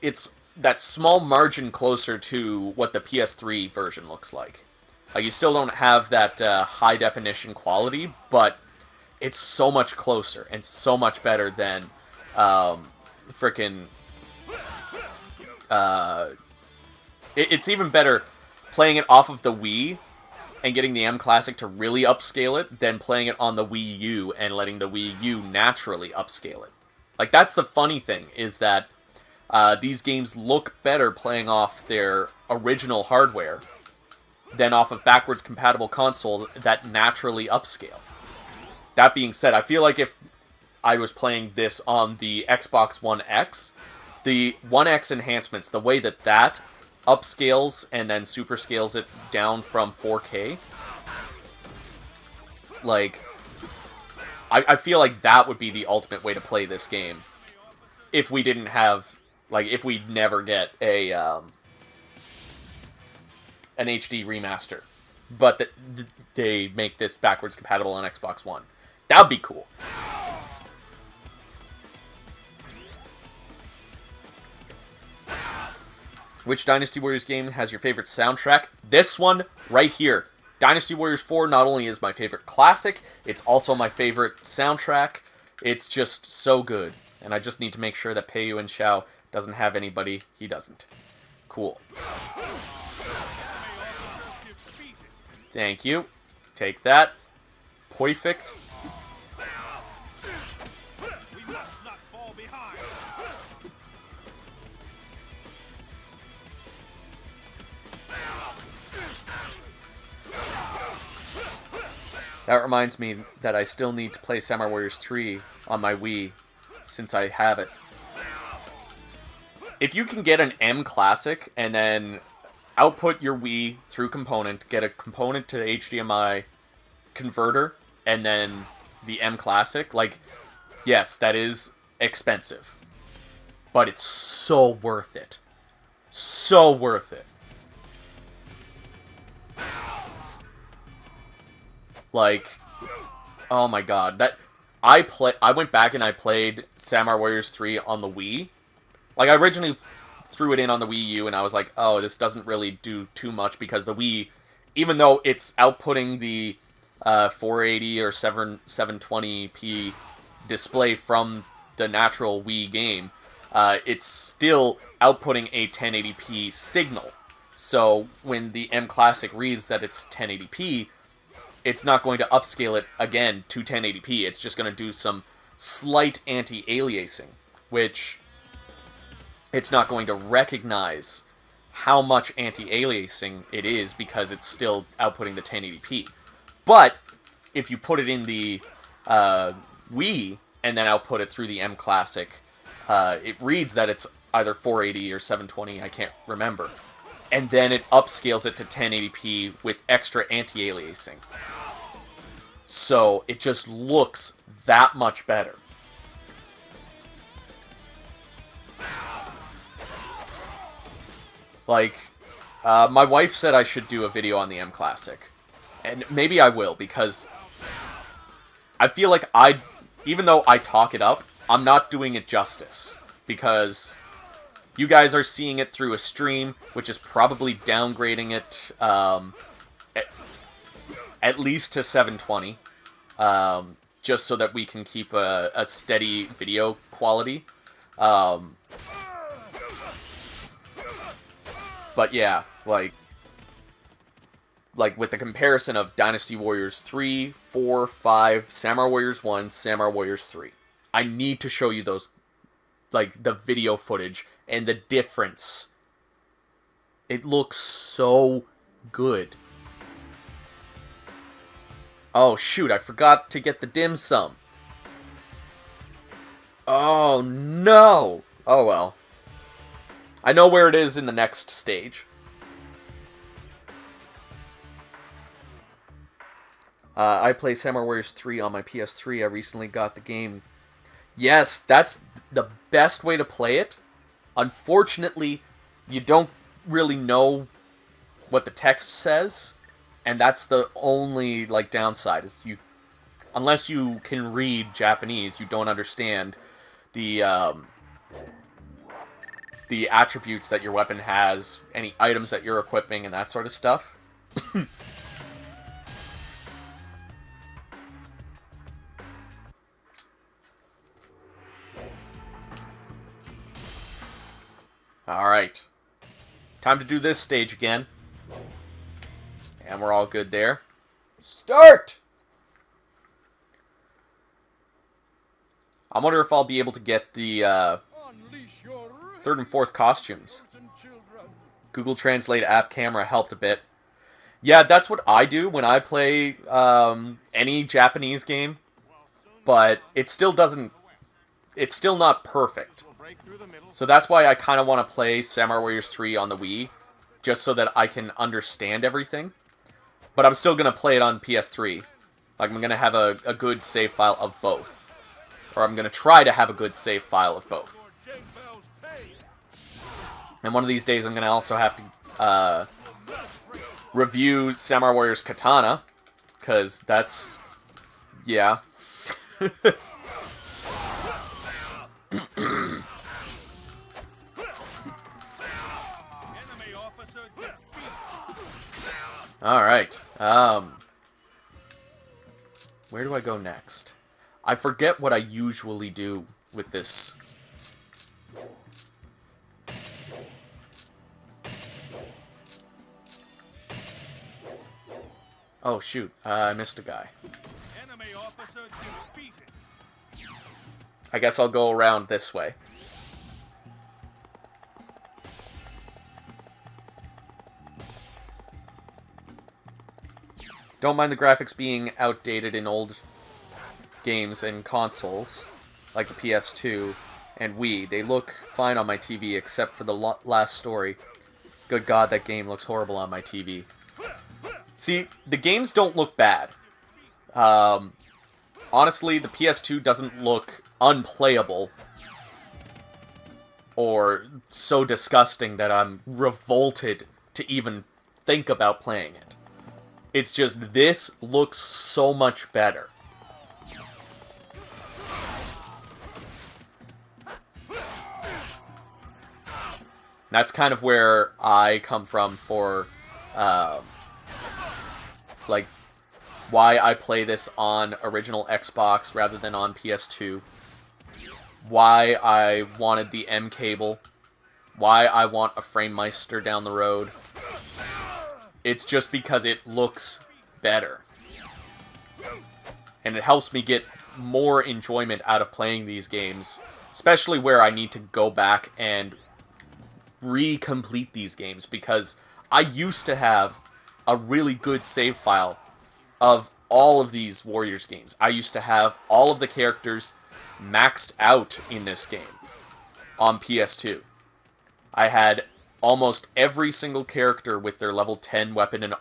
A: It's that small margin closer to what the PS3 version looks like. Like, you still don't have that high definition quality, but it's so much closer and so much better than frickin'. It's even better playing it off of the Wii and getting the M Classic to really upscale it than playing it on the Wii U and letting the Wii U naturally upscale it. Like, that's the funny thing, is that these games look better playing off their original hardware than off of backwards compatible consoles that naturally upscale. That being said, I feel like if I was playing this on the Xbox One X, the One X enhancements, the way that upscales and then superscales it down from 4K, like, I feel like that would be the ultimate way to play this game if we didn't have, like, if we never get an HD remaster, but they make this backwards compatible on Xbox One. That would be cool. Which Dynasty Warriors game has your favorite soundtrack? This one right here. Dynasty Warriors 4 not only is my favorite classic, it's also my favorite soundtrack. It's just so good. And I just need to make sure that Pei-Yu and Xiao doesn't have anybody he doesn't. Cool. Thank you. Take that. Perfect.
C: We must not fall behind.
A: That reminds me that I still need to play Samurai Warriors 3 on my Wii, since I have it. If you can get an M Classic and then output your Wii through component, get a component to HDMI converter, and then the M Classic, like, yes, that is expensive. But it's so worth it. So worth it. Like, oh my god, that I went back and I played Samurai Warriors 3 on the Wii. Like, I originally threw it in on the Wii U and I was like, oh, this doesn't really do too much because the Wii, even though it's outputting the 480 or 720p display from the natural Wii game, it's still outputting a 1080p signal. So when the M Classic reads that it's 1080p, it's not going to upscale it again to 1080p. It's just going to do some slight anti-aliasing, which it's not going to recognize how much anti-aliasing it is because it's still outputting the 1080p. But if you put it in the Wii and then output it through the M Classic, it reads that it's either 480 or 720, I can't remember. And then it upscales it to 1080p with extra anti-aliasing. So it just looks that much better. Like, my wife said I should do a video on the M Classic. And maybe I will, because I feel like even though I talk it up, I'm not doing it justice. Because you guys are seeing it through a stream, which is probably downgrading it at least to 720. Just so that we can keep a steady video quality. But yeah, like with the comparison of Dynasty Warriors 3, 4, 5, Samurai Warriors 1, Samurai Warriors 3. I need to show you those, like, the video footage and the difference. It looks so good. Oh, shoot, I forgot to get the dim sum. Oh, no. Oh, well. I know where it is in the next stage. I play Samurai Warriors 3 on my PS3. I recently got the game. Yes, that's the best way to play it. Unfortunately, you don't really know what the text says. And that's the only, like, downside, is unless you can read Japanese, you don't understand the attributes that your weapon has, any items that you're equipping, and that sort of stuff. Alright. Time to do this stage again. And we're all good there. Start! I wonder if I'll be able to get the third and fourth costumes. Google Translate app camera helped a bit. Yeah, that's what I do when I play any Japanese game. But it still doesn't... It's still not perfect. So that's why I kind of want to play Samurai Warriors 3 on the Wii. Just so that I can understand everything. But I'm still going to play it on PS3. Like, I'm going to have a good save file of both. Or I'm going to try to have a good save file of both. And one of these days I'm going to also have to review Samurai Warriors Katana. Because that's... yeah. Alright, where do I go next? I forget what I usually do with this. Oh shoot, I missed a guy.
C: Enemy officer defeated.
A: I guess I'll go around this way. Don't mind the graphics being outdated in old games and consoles, like the PS2 and Wii. They look fine on my TV, except for the last story. Good God, that game looks horrible on my TV. See, the games don't look bad. Honestly, the PS2 doesn't look unplayable or so disgusting that I'm revolted to even think about playing it. It's just, this looks so much better. That's kind of where I come from for, like, why I play this on original Xbox rather than on PS2. Why I wanted the M cable. Why I want a FrameMeister down the road. It's just because it looks better. And it helps me get more enjoyment out of playing these games. Especially where I need to go back and re-complete these games. Because I used to have a really good save file of all of these Warriors games. I used to have all of the characters maxed out in this game on PS2. I had almost every single character with their level 10 weapon, and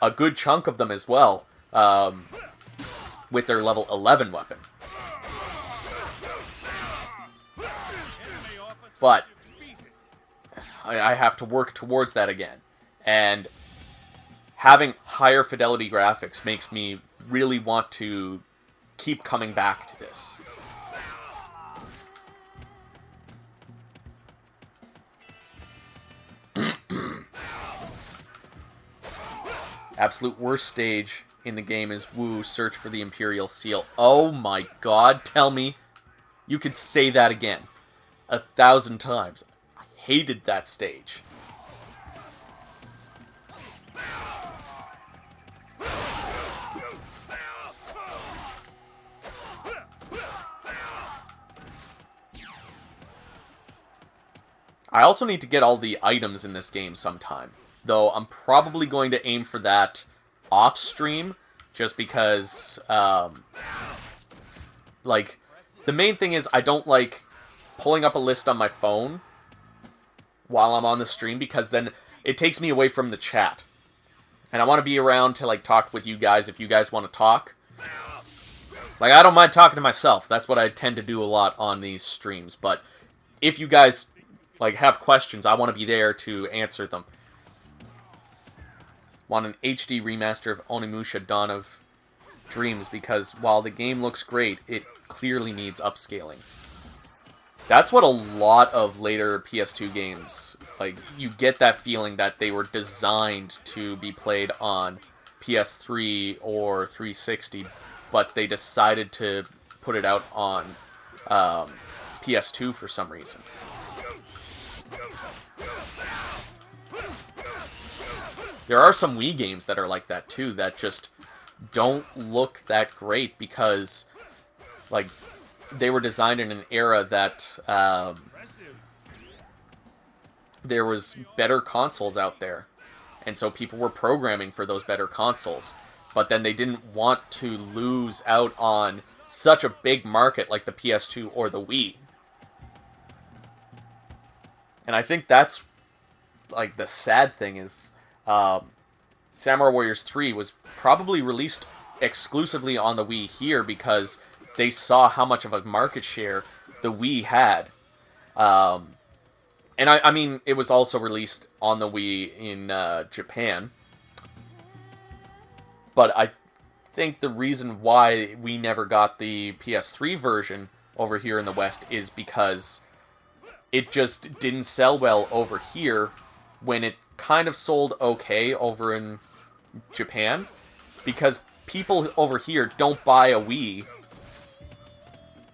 A: a good chunk of them as well with their level 11 weapon. But I have to work towards that again. And having higher fidelity graphics makes me really want to keep coming back to this. Absolute worst stage in the game is Wu, Search for the Imperial Seal. Oh my God, tell me you could say that again 1,000 times. I hated that stage. I also need to get all the items in this game sometime. Though I'm probably going to aim for that off stream, just because, like, the main thing is I don't like pulling up a list on my phone while I'm on the stream, because then it takes me away from the chat. And I want to be around to, like, talk with you guys if you guys want to talk. Like, I don't mind talking to myself. That's what I tend to do a lot on these streams. But if you guys, like, have questions, I want to be there to answer them. Want an HD remaster of Onimusha Dawn of Dreams, because while the game looks great, it clearly needs upscaling. That's what a lot of later PS2 games, like, you get that feeling that they were designed to be played on PS3 or 360, but they decided to put it out on PS2 for some reason. There are some Wii games that are like that too, that just don't look that great because, like, they were designed in an era that there was better consoles out there. And so people were programming for those better consoles. But then they didn't want to lose out on such a big market like the PS2 or the Wii. And I think that's, like, the sad thing is, Samurai Warriors 3 was probably released exclusively on the Wii here because they saw how much of a market share the Wii had. And I mean, it was also released on the Wii in Japan. But I think the reason why we never got the PS3 version over here in the West is because it just didn't sell well over here when it kind of sold okay over in Japan, because people over here don't buy a Wii.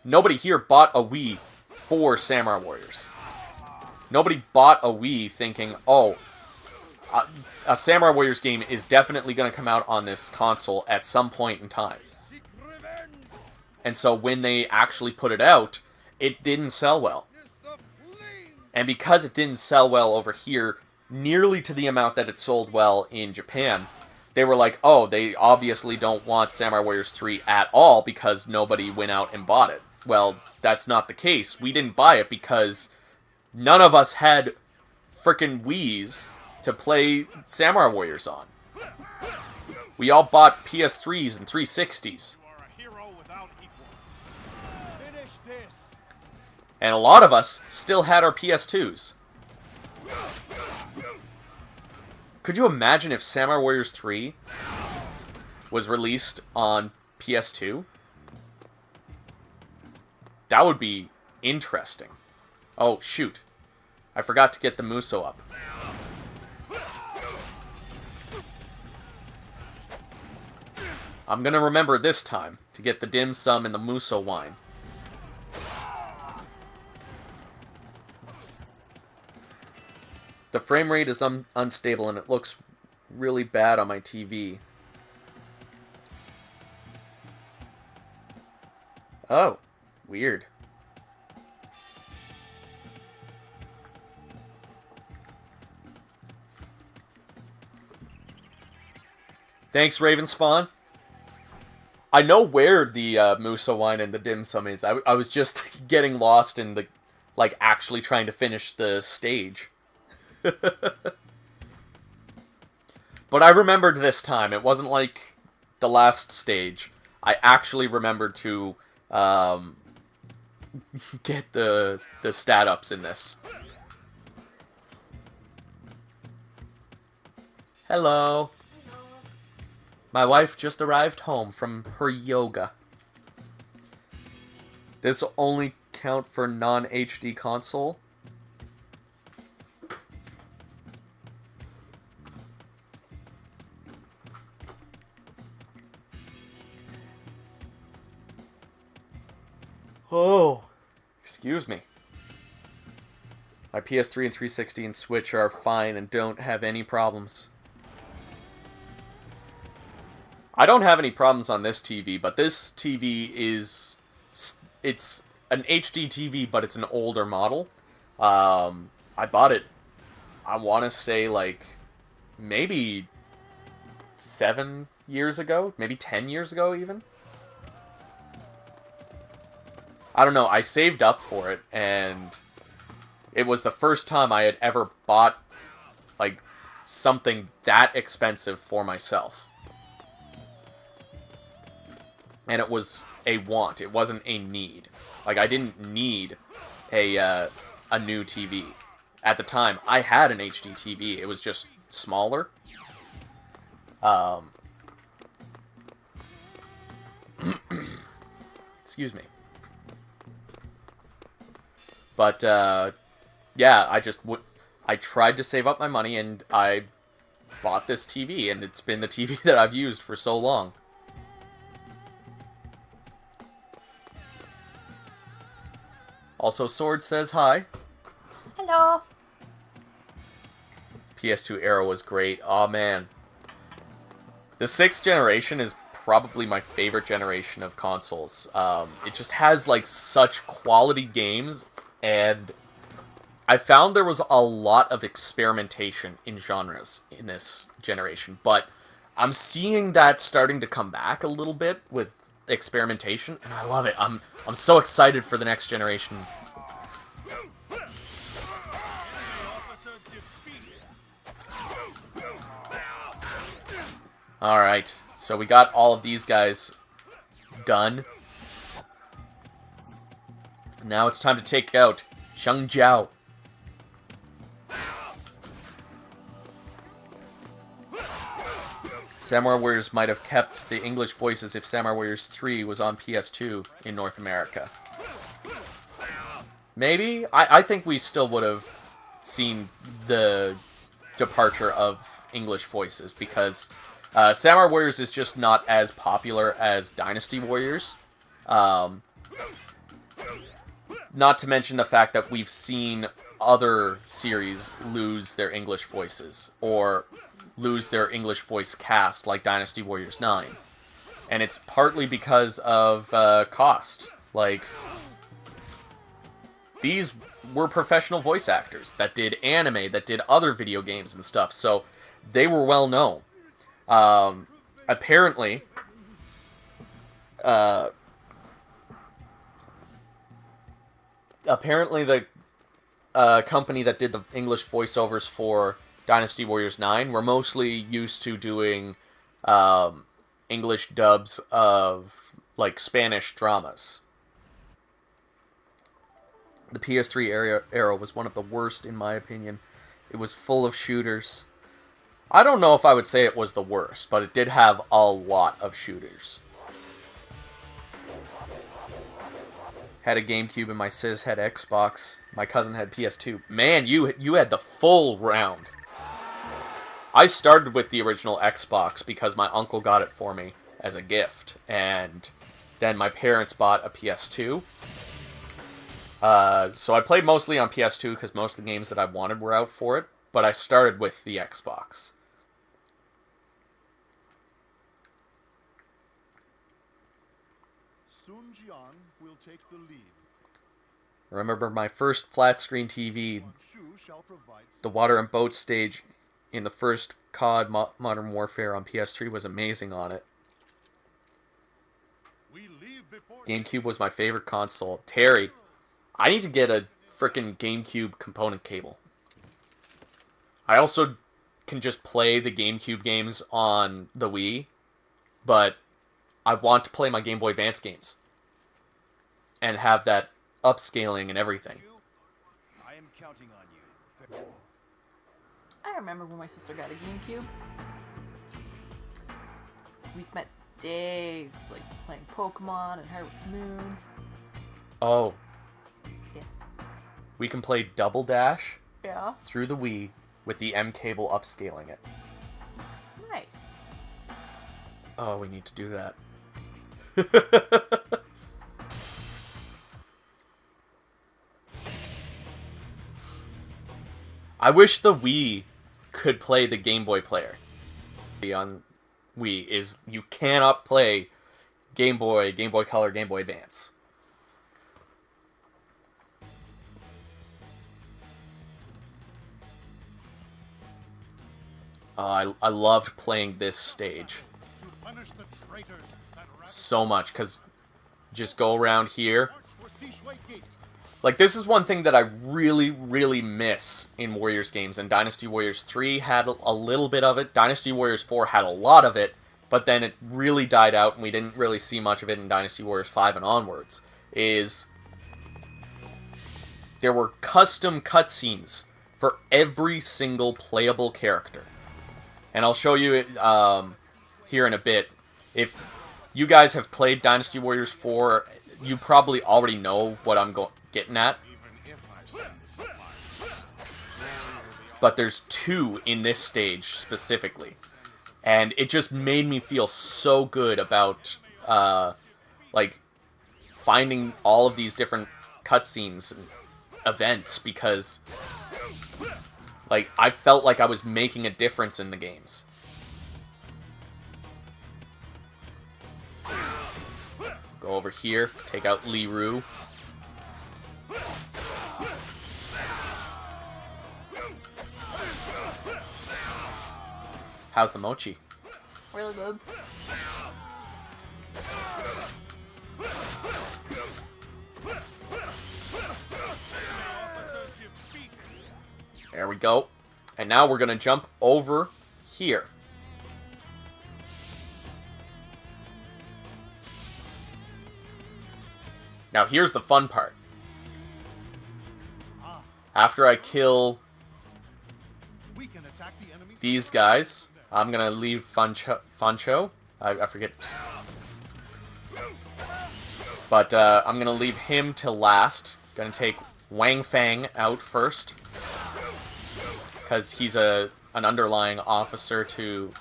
A: Nobody here bought a Wii for Samurai Warriors. Nobody bought a Wii thinking, oh, a Samurai Warriors game is definitely going to come out on this console at some point in time. And so when they actually put it out, it didn't sell well. And because it didn't sell well over here, nearly to the amount that it sold well in Japan, they were like, oh, they obviously don't want Samurai Warriors 3 at all because nobody went out and bought it. Well, that's not the case. We didn't buy it because none of us had frickin' Wiis to play Samurai Warriors on. We all bought PS3s and 360s.
C: You are a hero without equal. Finish this.
A: And a lot of us still had our PS2s. Could you imagine if Samurai Warriors 3 was released on PS2? That would be interesting. Oh, shoot. I forgot to get the Muso up. I'm gonna remember this time to get the dim sum and the Muso wine. The frame rate is unstable and it looks really bad on my TV. Oh, weird. Thanks, Ravenspawn. I know where the Muso wine and the dim sum is. I was just getting lost in the, like, actually trying to finish the stage. But I remembered this time. It wasn't like the last stage. I actually remembered to get the stat ups in this. Hello. My wife just arrived home from her yoga. This only count for non-HD console? Oh, excuse me. My PS3 and 360 and Switch are fine and don't have any problems. I don't have any problems on this TV, but this TV is... It's an HD TV, but it's an older model. I bought it, I want to say, like, maybe 7 years ago? Maybe 10 years ago, even? I don't know, I saved up for it, and it was the first time I had ever bought, like, something that expensive for myself. And it was a want, it wasn't a need. Like, I didn't need a new TV. At the time, I had an HD TV, it was just smaller. Excuse me. But, yeah, I tried to save up my money, and I bought this TV, and it's been the TV that I've used for so long. Also, Sword says hi.
D: Hello.
A: PS2 era was great. Aw, man. The 6th generation is probably my favorite generation of consoles. It just has, like, such quality games, and I found there was a lot of experimentation in genres in this generation, but I'm seeing that starting to come back a little bit with experimentation, and I love it. I'm so excited for the next generation. Alright, so we got all of these guys done. Now it's time to take out Cao Cao. Samurai Warriors might have kept the English voices if Samurai Warriors 3 was on PS2 in North America. Maybe? I think we still would have seen the departure of English voices, because Samurai Warriors is just not as popular as Dynasty Warriors. Not to mention the fact that we've seen other series lose their English voices, or lose their English voice cast, like Dynasty Warriors 9. And it's partly because of cost. Like, these were professional voice actors that did anime, that did other video games and stuff, so they were well known. Apparently, uh, the company that did the English voiceovers for Dynasty Warriors 9 were mostly used to doing English dubs of like Spanish dramas. The PS3 era was one of the worst in my opinion. It was full of shooters. I don't know if I would say it was the worst, but it did have a lot of shooters. Had a GameCube and my sis had Xbox. My cousin had PS2. Man, you had the full round. I started with the original Xbox because my uncle got it for me as a gift. And then my parents bought a PS2. So I played mostly on PS2 because most of the games that I wanted were out for it. But I started with the Xbox.
B: Sun Jian will take the lead.
A: I remember my first flat screen TV,
B: Huang Shu shall provide
A: the water and boat stage in the first COD Modern Warfare on PS3 was amazing on it.
B: We leave before
A: GameCube was my favorite console. Terry, I need to get a frickin' GameCube component cable. I also can just play the GameCube games on the Wii, but I want to play my Game Boy Advance games and have that upscaling and everything.
C: I am counting on you.
D: I remember when my sister got a GameCube. We spent days like playing Pokemon and Harvest Moon.
A: Oh,
D: Yes.
A: we can play Double Dash
D: Yeah.
A: through the Wii with the M cable upscaling it.
D: Nice.
A: Oh, we need to do that. I wish the Wii could play the Game Boy player. On Wii is you cannot play Game Boy, Game Boy Color, Game Boy Advance. I loved playing this stage
B: to punish the traitors that
A: so much because just go around here.
B: for Sishui Gate.
A: Like, this is one thing that I really, really miss in Warriors games, and Dynasty Warriors 3 had a little bit of it. Dynasty Warriors 4 had a lot of it, but then it really died out, and we didn't really see much of it in Dynasty Warriors 5 and onwards, is there were custom cutscenes for every single playable character. And I'll show you it here in a bit. If you guys have played Dynasty Warriors 4, you probably already know what I'm getting at. But there's two in this stage specifically. And it just made me feel so good about like finding all of these different cutscenes and events because like I felt like I was making a difference in the games. Go over here, take out Li Ru. How's the mochi?
D: Really good.
A: There we go. And now we're going to jump over here. Now here's the fun part. After I kill
B: We can attack the enemy's
A: these guys, I'm going to leave Fancho. I forget. But I'm going to leave him to last. Going to take Wang Fang out first. Because he's an underlying officer to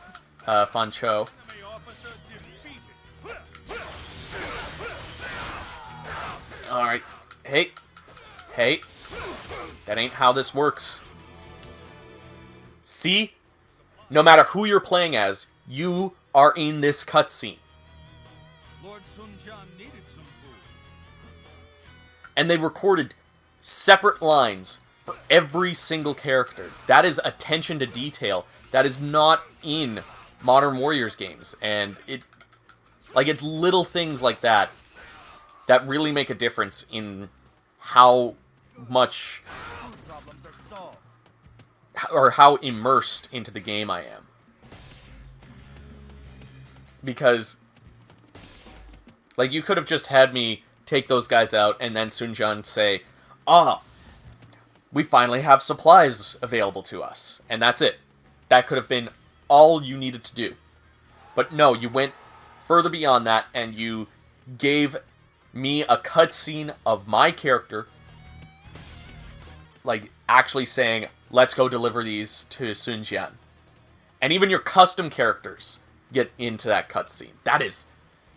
A: Fancho. Alright. Hey. Hey. That ain't how this works. See? No matter who you're playing as, you are in this cutscene.
C: Lord Sun Jian needed some food.
A: And they recorded separate lines for every single character. That is attention to detail. That is not in Modern Warriors games, and it's little things like that that really make a difference in how much
C: Food problems are solved.
A: or how immersed into the game I am. Because, like, you could have just had me take those guys out and then Sun Jian say, we finally have supplies available to us. And that's it. That could have been all you needed to do. But no, you went further beyond that and you gave me a cutscene of my character, like, actually saying, let's go deliver these to Sun Jian. And even your custom characters get into that cutscene. That is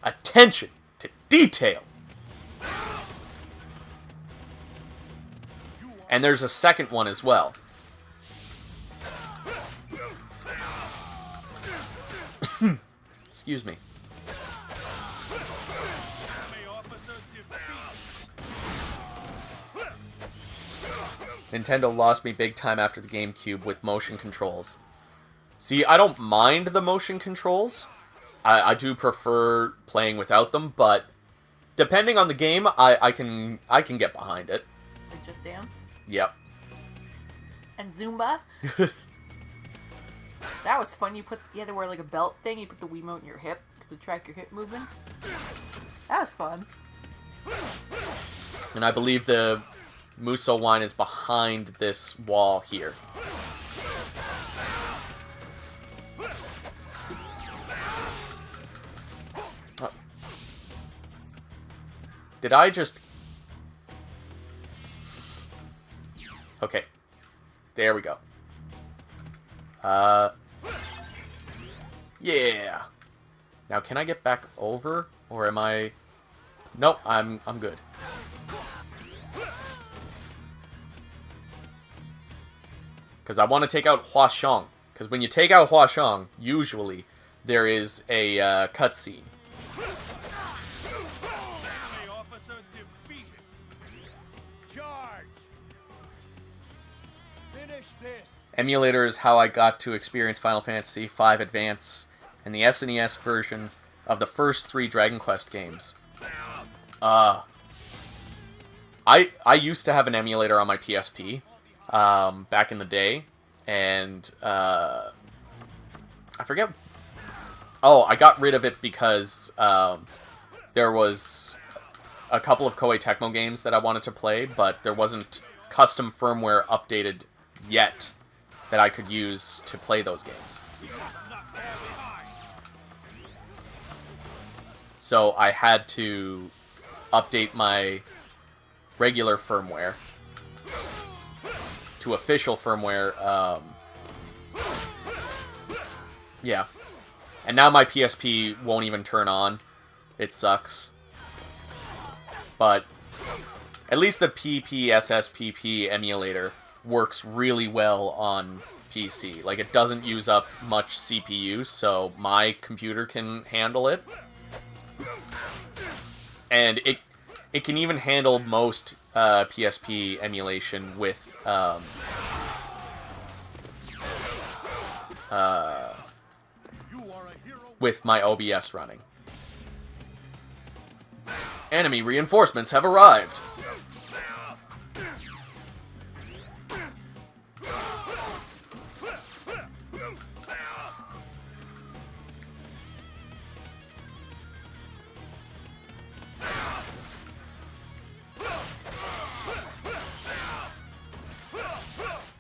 A: attention to detail. And there's a second one as well. Excuse me. Nintendo lost me big time after the GameCube with motion controls. See, I don't mind the motion controls. I do prefer playing without them, but depending on the game, I can get behind it.
D: Like Just Dance
A: Yep.
D: and Zumba. That was fun. You had to wear like a belt thing. You put the Wiimote in your hip to track your hip movements. That was fun.
A: And I believe the Muso wine is behind this wall here. Oh. Did I just... Okay. There we go. Yeah. Now, can I get back over? Or am I... Nope, I'm good. Because I want to take out Hua Xiong. Because when you take out Hua Xiong, usually there is a cutscene.
C: Enemy officer defeated. Charge. Finish this.
A: Emulator is how I got to experience Final Fantasy V Advance and the SNES version of the first 3 Dragon Quest games. I used to have an emulator on my PSP back in the day, and I forget. Oh, I got rid of it because there was a couple of Koei Tecmo games that I wanted to play, but there wasn't custom firmware updated yet that I could use to play those games. So I had to update my regular firmware to official firmware. Yeah. And now my PSP won't even turn on. It sucks. But at least the PPSSPP emulator works really well on PC. Like, it doesn't use up much CPU, so my computer can handle it. And it can even handle most PSP emulation with my OBS running. Enemy reinforcements have arrived.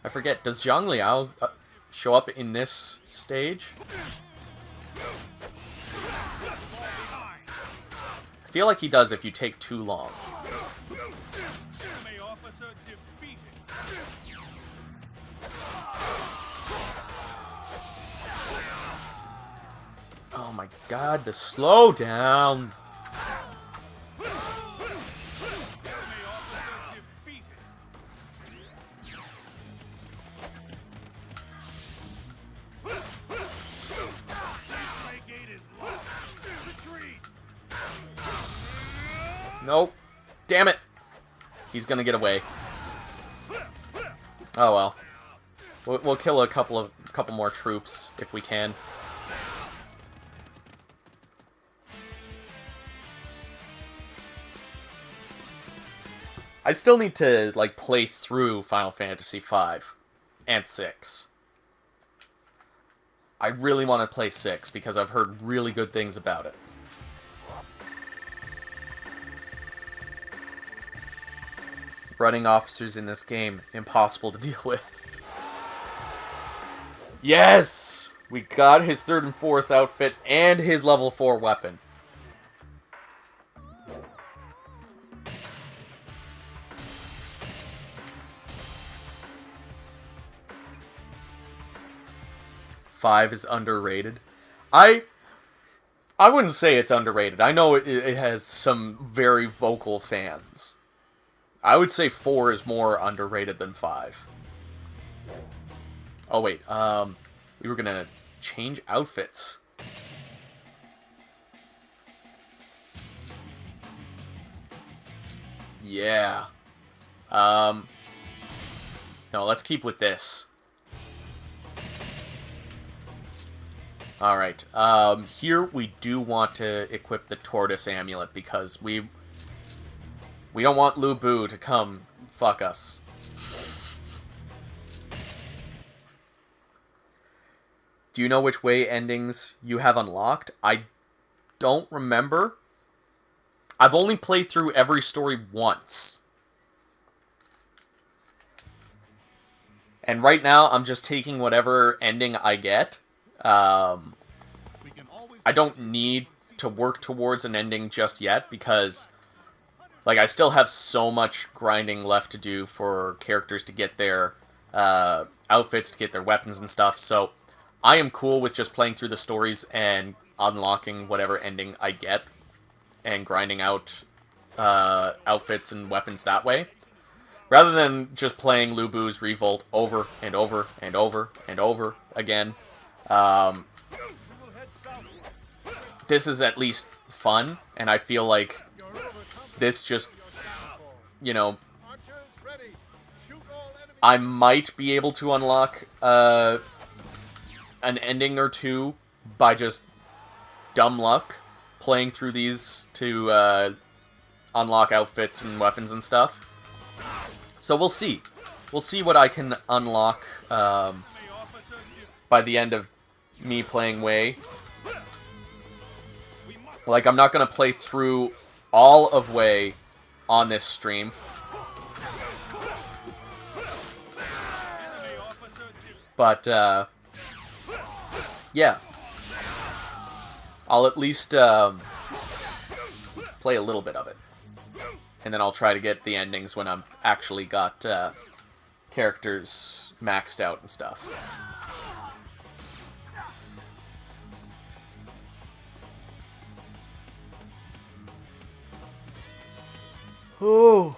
A: I forget, does Zhang Liao show up in this stage? I feel like he does if you take too long.
C: Enemy officer defeated.
A: Oh my god, the slowdown!
C: Enemy officer defeated. Seaway gate is locked. Retreat.
A: Nope. Damn it! He's gonna get away. Oh well. We'll kill a couple more troops if we can. I still need to, like, play through Final Fantasy V and 6. I really want to play 6 because I've heard really good things about it. Running officers in this game, impossible to deal with. Yes! We got his 3rd and 4th outfit and his level 4 weapon. Five is underrated. I wouldn't say it's underrated. I know it has some very vocal fans. I would say 4 is more underrated than 5. Oh wait, we were gonna change outfits. Yeah. No, let's keep with this. Alright, here we do want to equip the Tortoise Amulet because we don't want Lu Bu to come fuck us. Do you know which way endings you have unlocked? I don't remember. I've only played through every story once. And right now, I'm just taking whatever ending I get. I don't need to work towards an ending just yet because, like, I still have so much grinding left to do for characters to get their outfits, to get their weapons and stuff. So I am cool with just playing through the stories and unlocking whatever ending I get and grinding out outfits and weapons that way, rather than just playing Lu Bu's Revolt over and over and over and over again. This is at least fun, and I feel like this just, you know, I might be able to unlock an ending or two by just dumb luck playing through these to unlock outfits and weapons and stuff. So we'll see. We'll see what I can unlock by the end of me playing Wei. Like, I'm not going to play through all of Wei on this stream. But, yeah. I'll at least play a little bit of it. And then I'll try to get the endings when I've actually got characters maxed out and stuff. Oh.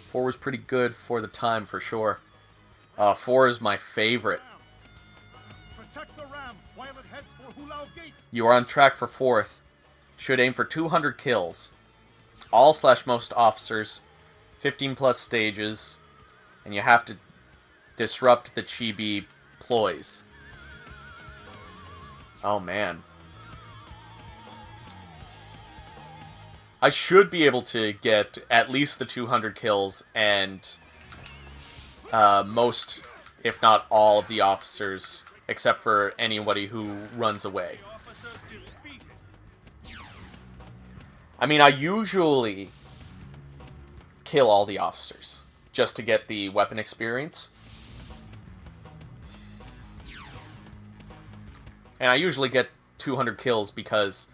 A: Four was pretty good for the time, for sure. 4 is my favorite.
B: Protect the ram while it heads for Hulao Gate.
A: You are on track for 4th. Should aim for 200 kills. All/most officers. 15 plus stages. And you have to disrupt the Chibi ploys. Oh, man. I should be able to get at least the 200 kills and most, if not all, of the officers, except for anybody who runs away. I mean, I usually kill all the officers just to get the weapon experience. And I usually get 200 kills because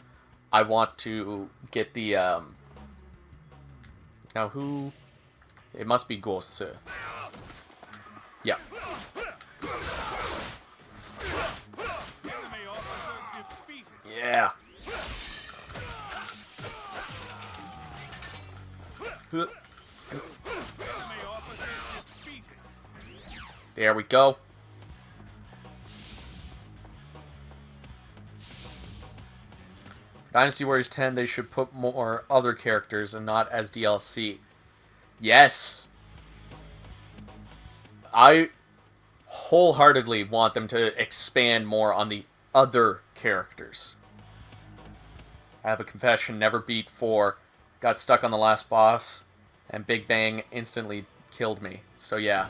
A: I want to get the, now who, it must be Ghost. Yeah. Yeah. There we go. Dynasty Warriors 10, they should put more other characters and not as DLC. Yes! wholeheartedly want them to expand more on the other characters. I have a confession, never beat 4, got stuck on the last boss, and Big Bang instantly killed me. So yeah.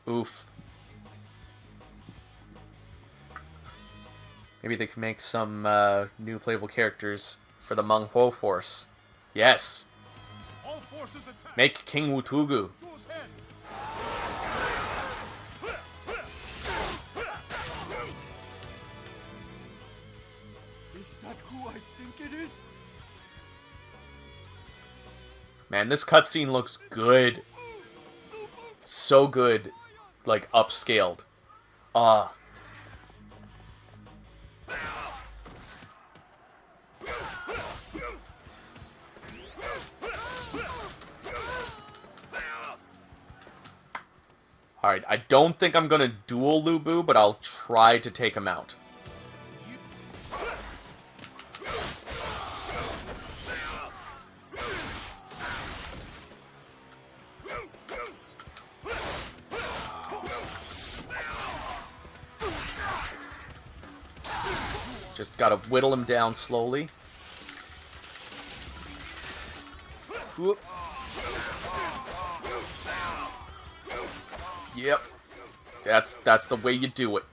A: Oof. Maybe they can make some new playable characters for the Meng Huo Force. Yes!
B: All forces attack.
A: Make King Wutugu.
B: Zhu's head.
C: Is that who I think it is?
A: Man, this cutscene looks good. So good. Like, upscaled. Ah. Alright, I don't think I'm gonna duel Lu Bu, but I'll try to take him out. Just gotta whittle him down slowly. Whoop. Yep. That's the way you do it.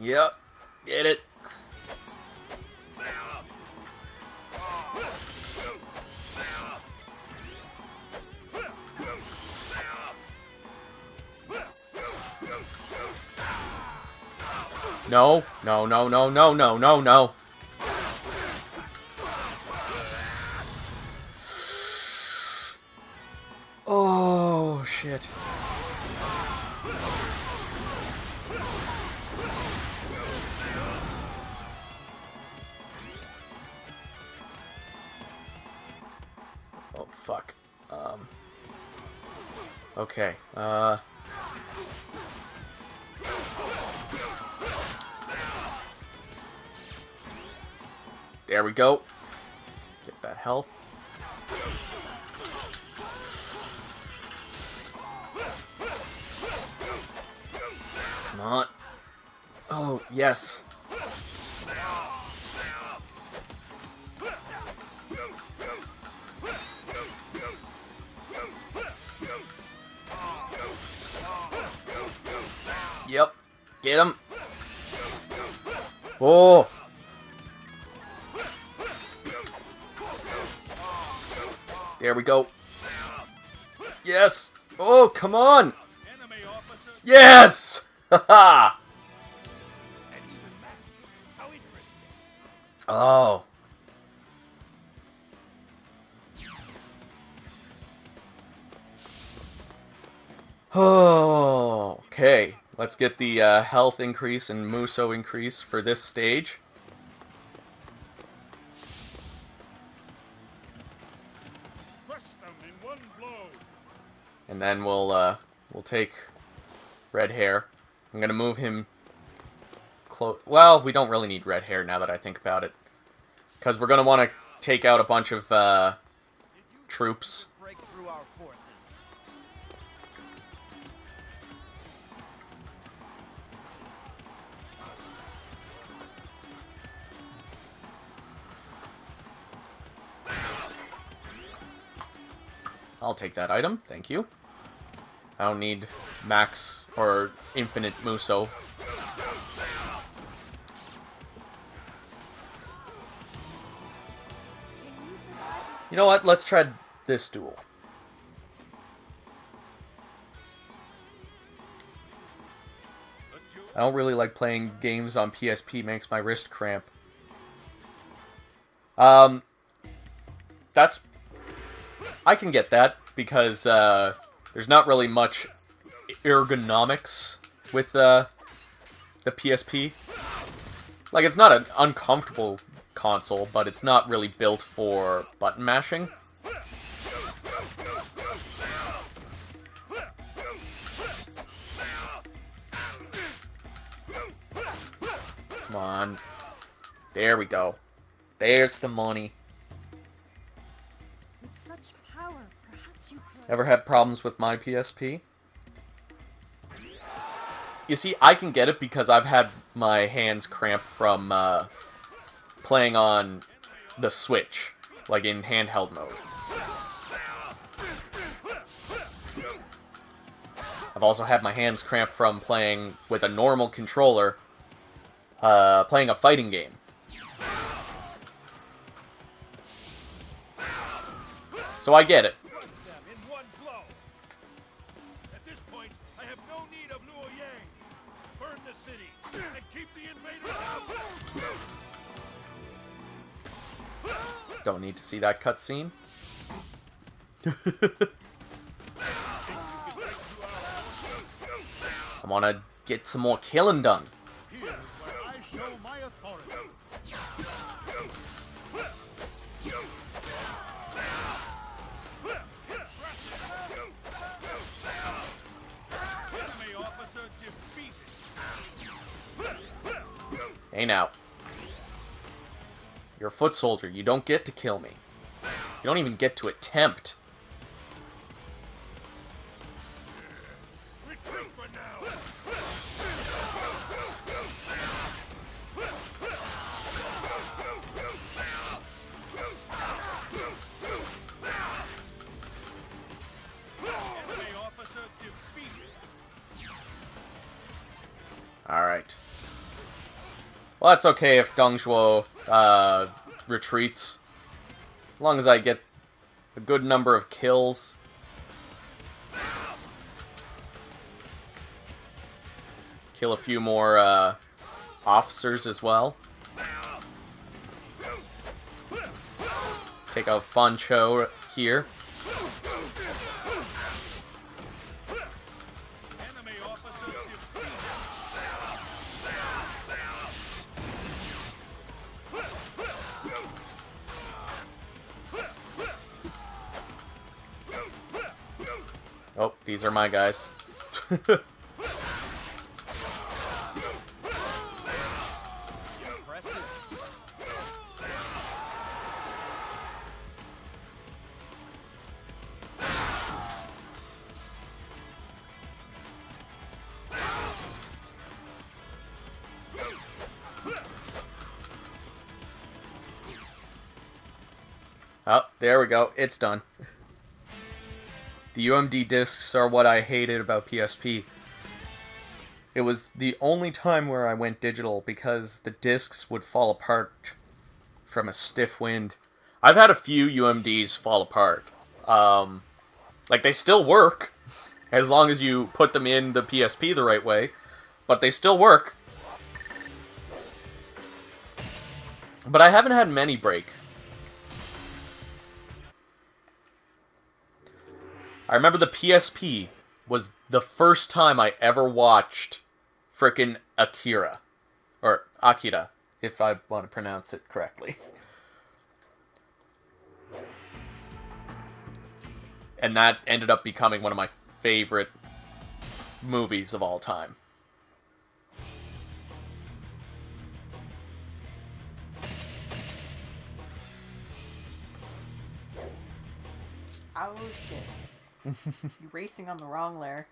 A: Yep. Get it. No, no, no, no, no, no, no, no. Oh, shit. Oh, fuck. Okay, there we go. Get that health. Come on. Oh, yes. Yep. Get him. Oh. There we go. Yes. Oh, come on. Yes. Haha. Oh. Oh. Okay. Let's get the health increase and Muso increase for this stage.
B: Crush them in one blow.
A: And then we'll take Red Hair. I'm gonna move him close. Well, we don't really need Red Hair now that I think about it, because we're gonna want to take out a bunch of troops.
C: Break through our forces.
A: I'll take that item, thank you. I don't need max or infinite Muso. You know what? Let's try this duel. I don't really like playing games on PSP, makes my wrist cramp. That's... I can get that, because there's not really much ergonomics with the PSP. Like, it's not an uncomfortable console, but it's not really built for button mashing. Come on. There we go. There's some money.
E: With such power, perhaps you could.
A: Ever had problems with my PSP? You see, I can get it because I've had my hands cramped from playing on the Switch, like in handheld mode. I've also had my hands cramped from playing with a normal controller, playing a fighting game. So I get it.
C: Crush them in one blow. At this point, I have no need of Luo Yang. Burn the city and keep the invaders out.
A: Don't need to see that cutscene. I want to get some more killing done.
B: Here is where I show my authority.
C: Enemy officer defeated.
A: Hey now. You're a foot soldier. You don't get to kill me. You don't even get to attempt.
C: Retreat for now. Enemy officer defeated.
A: Alright. Well, that's okay if Deng Zhuo retreats. As long as I get a good number of kills. Kill a few more officers as well. Take out Fan Cho here.
C: Enemy officer defeated.
A: Oh, these are my guys.
C: Impressive.
A: Oh, there we go. It's done. The UMD discs are what I hated about PSP. It was the only time where I went digital because the discs would fall apart from a stiff wind. I've had a few UMDs fall apart. Like, they still work, as long as you put them in the PSP the right way, but they still work. But I haven't had many break. I remember the PSP was the first time I ever watched frickin' Akira. Or Akira, if I want to pronounce it correctly. And that ended up becoming one of my favorite movies of all time.
D: Oh shit. You're racing on the wrong layer.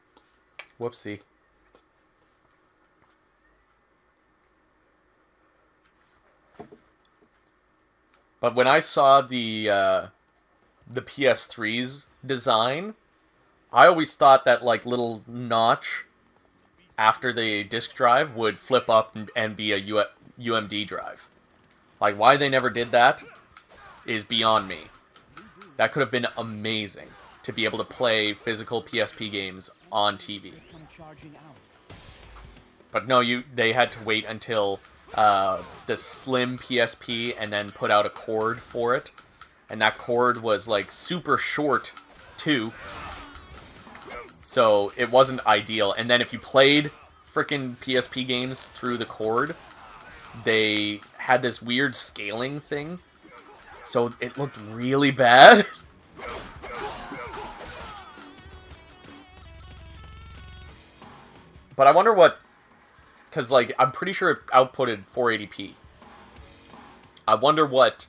A: Whoopsie. But when I saw the PS3's design, I always thought that like little notch after the disk drive would flip up and be a UMD drive. Like, why they never did that is beyond me. That could have been amazing to be able to play physical PSP games on TV. But no, they had to wait until the slim PSP and then put out a cord for it. And that cord was like super short too. So it wasn't ideal. And then if you played frickin' PSP games through the cord, they had this weird scaling thing. So it looked really bad. But I wonder what because like I'm pretty sure it outputted 480p. I wonder what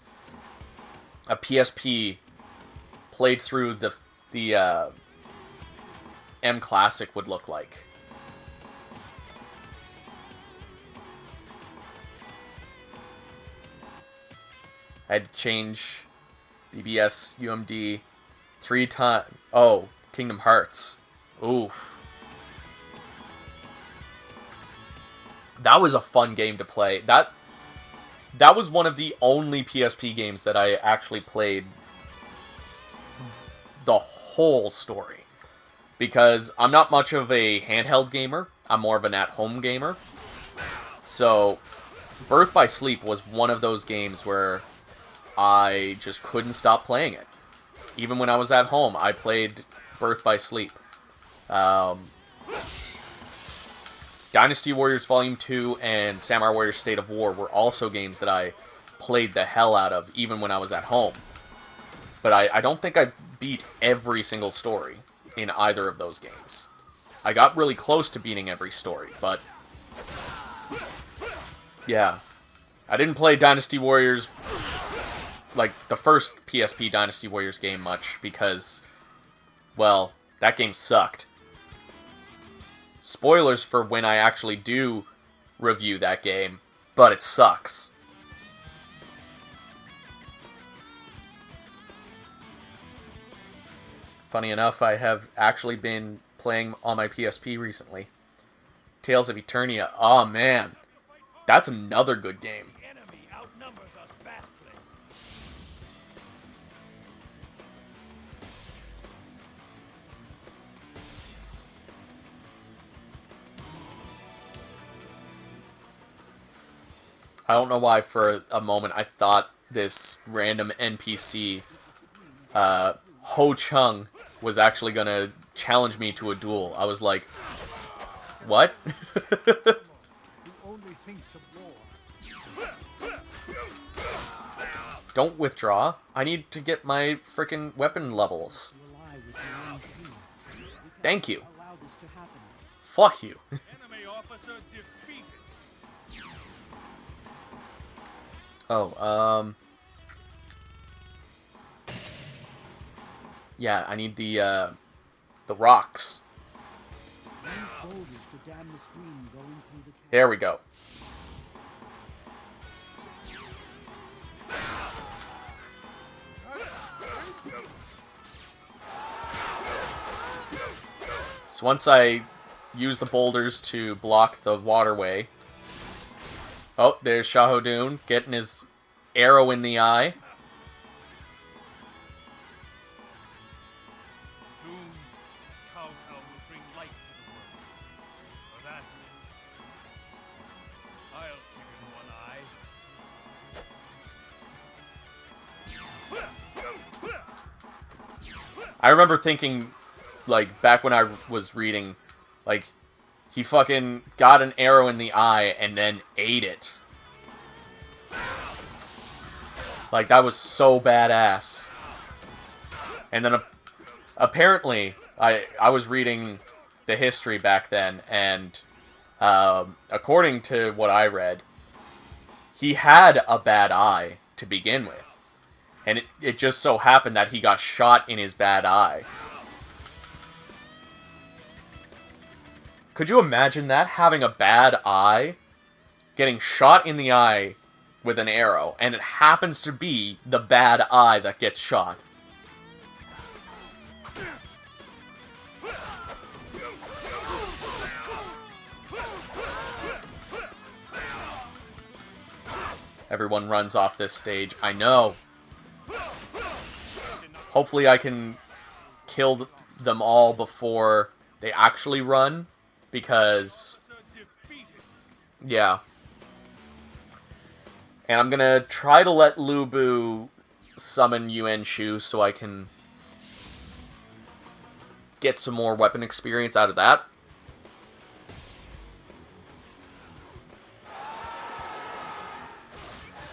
A: a PSP played through the M Classic would look like. I had to change BBS UMD 3 times. Oh, Kingdom Hearts. Oof. That was a fun game to play. That was one of the only PSP games that I actually played the whole story. Because I'm not much of a handheld gamer. I'm more of an at-home gamer. So, Birth by Sleep was one of those games where I just couldn't stop playing it. Even when I was at home, I played Birth by Sleep. Dynasty Warriors Volume 2 and Samurai Warriors State of War were also games that I played the hell out of, even when I was at home. But I don't think I beat every single story in either of those games. I got really close to beating every story, but... yeah. I didn't play Dynasty Warriors, like, the first PSP Dynasty Warriors game much, because, well, that game sucked. Spoilers for when I actually do review that game, but it sucks. Funny enough, I have actually been playing on my PSP recently. Tales of Eternia. Oh man, that's another good game.
C: The enemy outnumbers us vastly.
A: I don't know why for a moment I thought this random NPC, Ho Chung, was actually gonna challenge me to a duel. I was like, what?
B: Who only thinks of war.
A: Don't withdraw. I need to get my frickin' weapon levels. Thank you. Fuck you.
C: Enemy officer defeated.
A: Oh, yeah, I need the rocks. There we go. So once I use the boulders to block the waterway... Oh, there's Shahodun getting his arrow in the eye.
C: Soon, Cao Cao will bring light to the world. For that, I'll give him one eye.
A: I remember thinking, like, back when I was reading, like, he fucking got an arrow in the eye and then ate it. Like, that was so badass. And then, apparently, I was reading the history back then, and according to what I read, he had a bad eye to begin with. And it just so happened that he got shot in his bad eye. Could you imagine that? Having a bad eye, getting shot in the eye with an arrow, and it happens to be the bad eye that gets shot. Everyone runs off this stage. I know. Hopefully I can kill them all before they actually run. Because, yeah. And I'm gonna try to let Lu Bu summon Yuan Shu so I can get some more weapon experience out of that.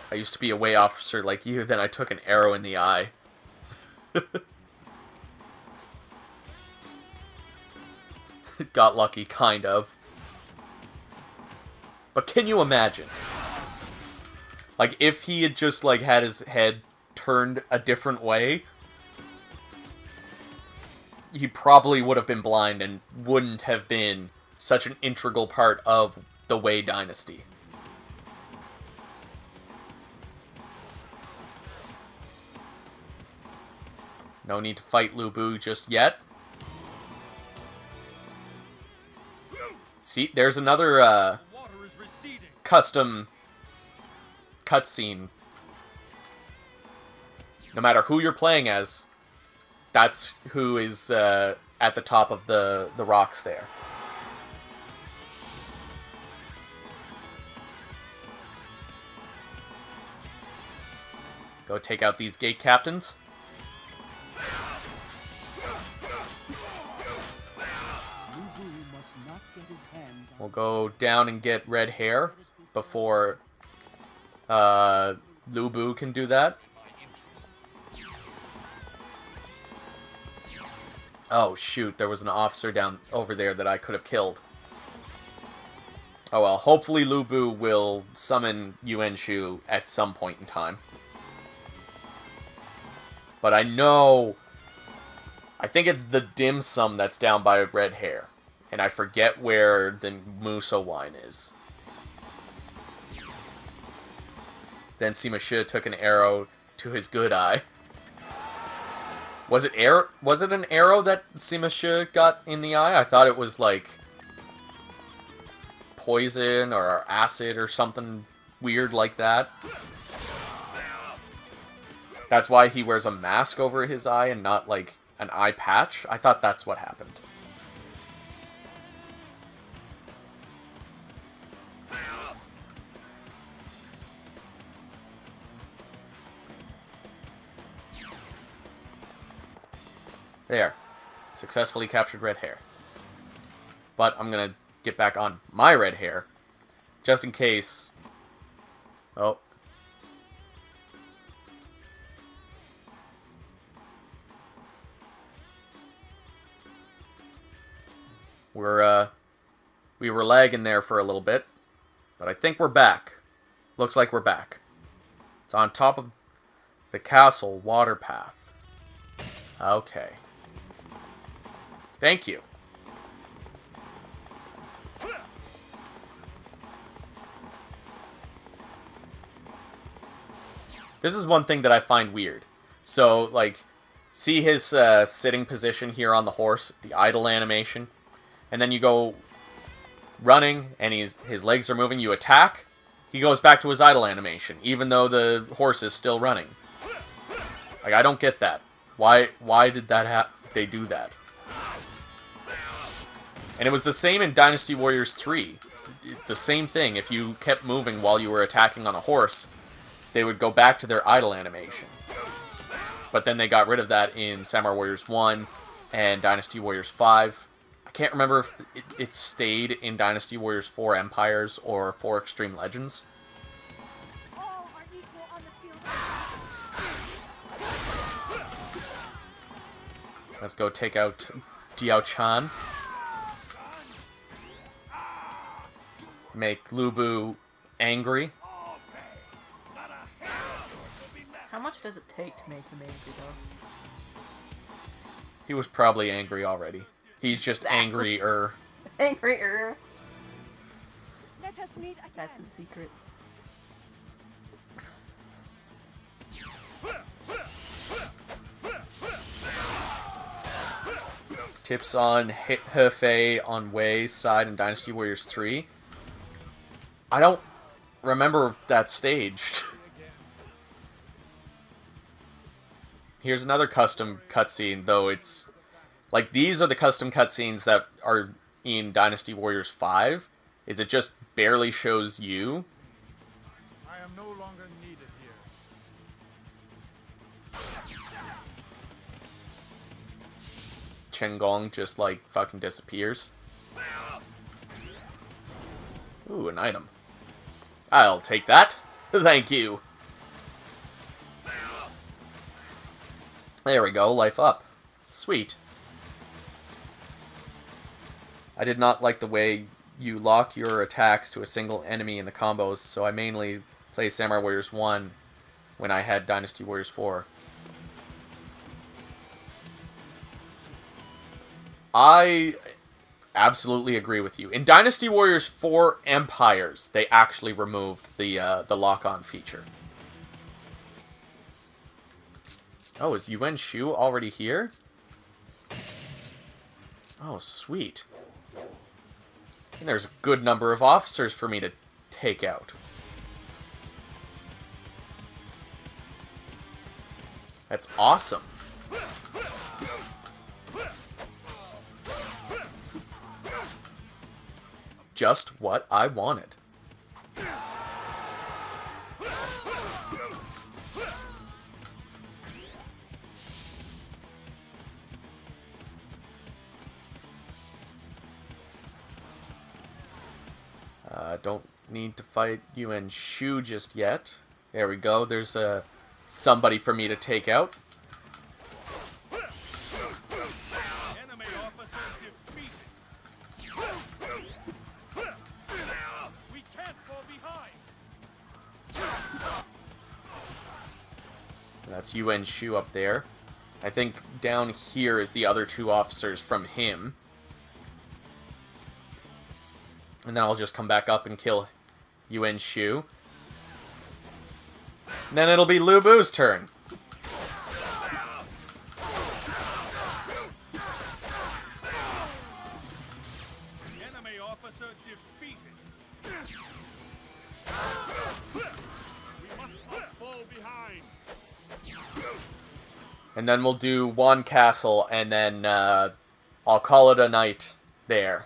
A: I used to be a way officer like you, then I took an arrow in the eye. Got lucky, kind of. But can you imagine? Like, if he had just, like, had his head turned a different way, he probably would have been blind and wouldn't have been such an integral part of the Wei Dynasty. No need to fight Lu Bu just yet. See, there's another
C: Water is receding.
A: custom cutscene. No matter who you're playing as, that's who is at the top of the rocks there. Go take out these gate captains. We'll go down and get red hair before Lu Bu can do that. Oh shoot, there was an officer down over there that I could have killed. Oh well, hopefully Lu Bu will summon Yuan Shu at some point in time. But I think it's the dim sum that's down by red hair. And I forget where the Muso wine is. Then Sima Shi took an arrow to his good eye. Was it an arrow that Sima Shi got in the eye? I thought it was like poison or acid or something weird like that. That's why he wears a mask over his eye and not like an eye patch. I thought that's what happened. There. Successfully captured red hair. But I'm gonna get back on my red hair. Just in case... Oh. We were lagging there for a little bit. But I think we're back. Looks like we're back. It's on top of the castle water path. Okay. Thank you. This is one thing that I find weird. So, like, see his sitting position here on the horse, the idle animation, and then you go running, and his legs are moving, you attack, he goes back to his idle animation, even though the horse is still running. Like, I don't get that. Why did they do that? And it was the same in Dynasty Warriors 3. The same thing. If you kept moving while you were attacking on a horse, they would go back to their idle animation. But then they got rid of that in Samurai Warriors 1 and Dynasty Warriors 5. I can't remember if it stayed in Dynasty Warriors 4 Empires or 4 Extreme Legends.
E: All are equal on the field.
A: Let's go take out Diao Chan. Make Lu Bu angry.
D: How much does it take to make him angry, though?
A: He was probably angry already. He's just angrier.
D: Angrier.
E: Let us meet again.
D: That's a secret.
A: Tips on Hefei on Wei's side in Dynasty Warriors 3. I don't remember that stage. Here's another custom cutscene, though it's... Like, these are the custom cutscenes that are in Dynasty Warriors 5. Is it just barely shows you?
B: I am no longer needed here.
A: Chen Gong just, like, fucking disappears. Ooh, an item. I'll take that. Thank you. There we go, life up. Sweet. I did not like the way you lock your attacks to a single enemy in the combos, so I mainly play Samurai Warriors 1 when I had Dynasty Warriors 4. I absolutely agree with you. In Dynasty Warriors 4 Empires, they actually removed the lock-on feature. Oh, is Yuan Shu already here? Oh, sweet. And there's a good number of officers for me to take out. That's awesome. Just what I wanted. Don't need to fight Yuan Shu just yet. There we go. There's somebody for me to take out.
C: Enemy officer defeated. We can't fall behind.
A: That's Yuan Shu up there. I think down here is the other two officers from him. And then I'll just come back up and kill Yuan Shu. And then it'll be Lu Bu's turn.
C: Enemy officer defeated. We must not fall behind.
A: And then we'll do one castle, and then I'll call it a night there.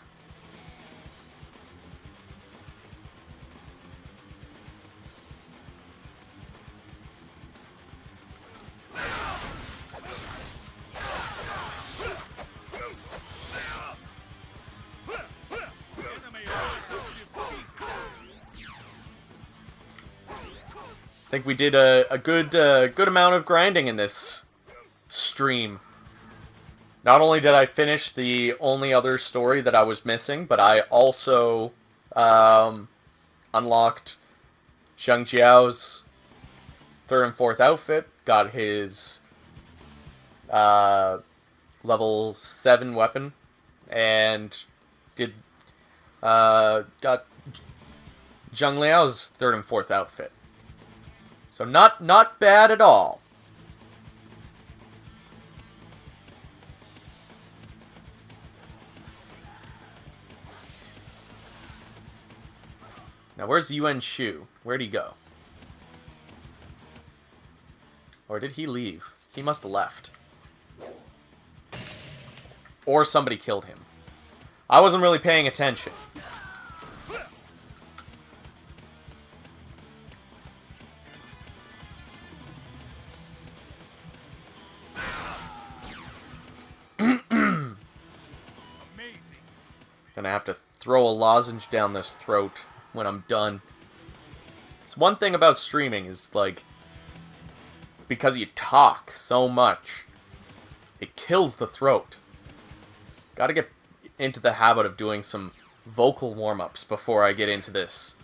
A: I think we did a good amount of grinding in this stream. Not only did I finish the only other story that I was missing, but I also unlocked Zheng Jiao's 3rd and 4th outfit, got his level 7 weapon, and did got Zheng Liao's 3rd and 4th outfit. So not bad at all. Now where's Yuan Shu? Where'd he go? Or did he leave? He must have left. Or somebody killed him. I wasn't really paying attention. Gonna have to throw a lozenge down this throat when I'm done. It's one thing about streaming is, like, because you talk so much, it kills the throat. Gotta get into the habit of doing some vocal warm-ups before I get into this.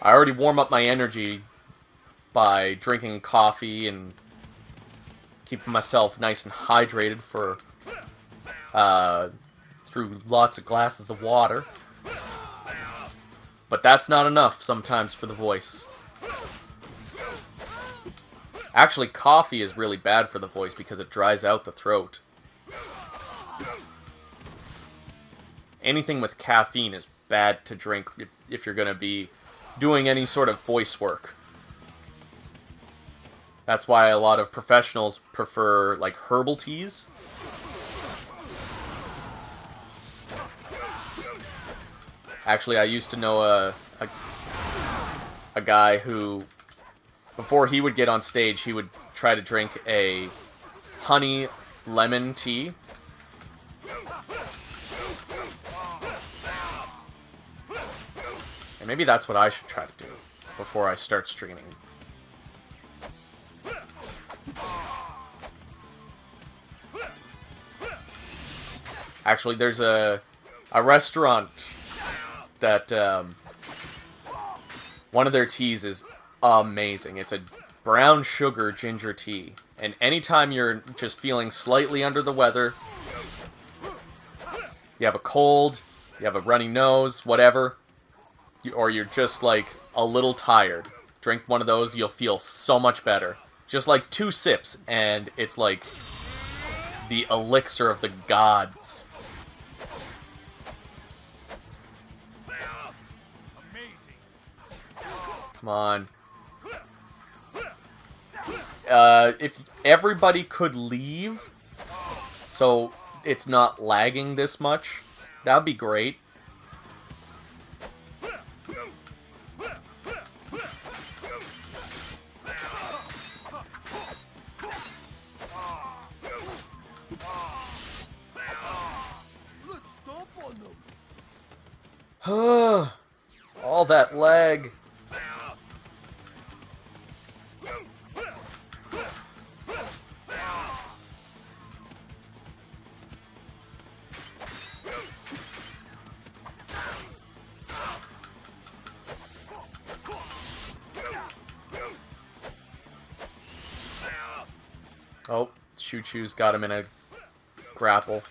A: I already warm up my energy by drinking coffee and keeping myself nice and hydrated for through lots of glasses of water. But that's not enough sometimes for the voice. Actually, coffee is really bad for the voice because it dries out the throat. Anything with caffeine is bad to drink if you're going to be doing any sort of voice work. That's why a lot of professionals prefer, like, herbal teas. Actually, I used to know a guy who, before he would get on stage, he would try to drink a honey lemon tea. And maybe that's what I should try to do before I start streaming. Actually, there's a restaurant that one of their teas is amazing. It's a brown sugar ginger tea. And anytime you're just feeling slightly under the weather, you have a cold, you have a runny nose, whatever, or you're just like a little tired, drink one of those, you'll feel so much better. Just like 2 sips, and it's like the elixir of the gods. Come on. If everybody could leave, so it's not lagging this much, that'd be great.
B: Let's stomp on them.
A: All that lag. Oh, Choo Choo's got him in a grapple.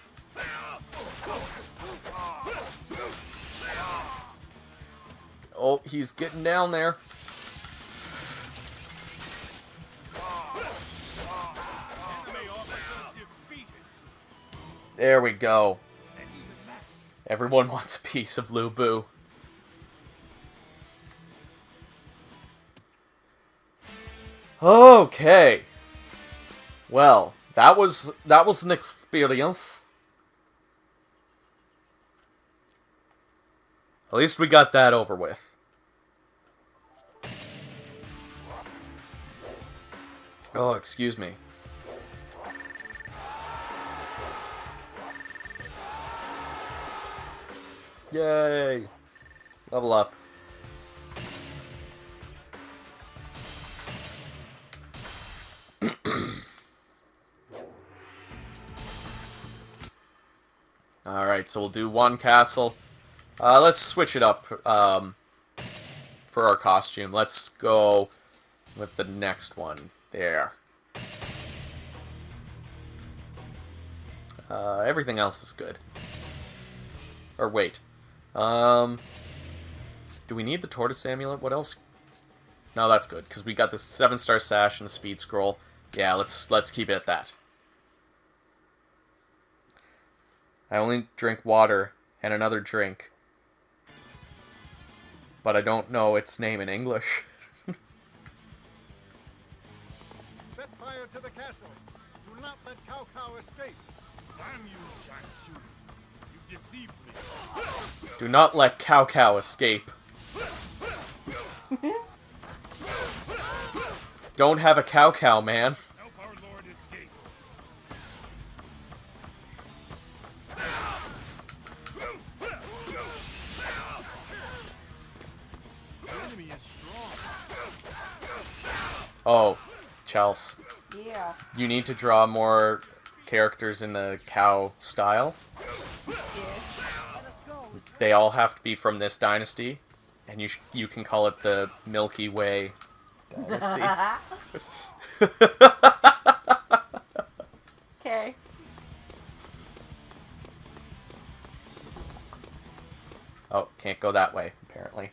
A: Oh, he's getting down there. There we go. Everyone wants a piece of Lu Bu. Okay. Well, that was an experience. At least we got that over with. Oh, excuse me. Yay! Level up. Alright, so we'll do one castle. Let's switch it up for our costume. Let's go with the next one. There. Everything else is good. Or wait. Do we need the tortoise amulet? What else? No, that's good, because we got the 7-star sash and the speed scroll. Yeah, let's keep it at that. I only drink water and another drink. But I don't know its name in English.
B: Set fire to the castle. Do not let Cao Cao escape.
C: Damn you, Shanshu. You deceived me.
A: Do not let Cao Cao escape. Don't have a Cao Cao, man.
C: Help our lord escape.
B: The enemy is strong.
A: Oh, Chels.
D: Yeah.
A: You need to draw more characters in the cow style.
D: Yeah.
A: They all have to be from this dynasty, and you can call it the Milky Way dynasty.
D: Okay.
A: Oh, can't go that way, apparently.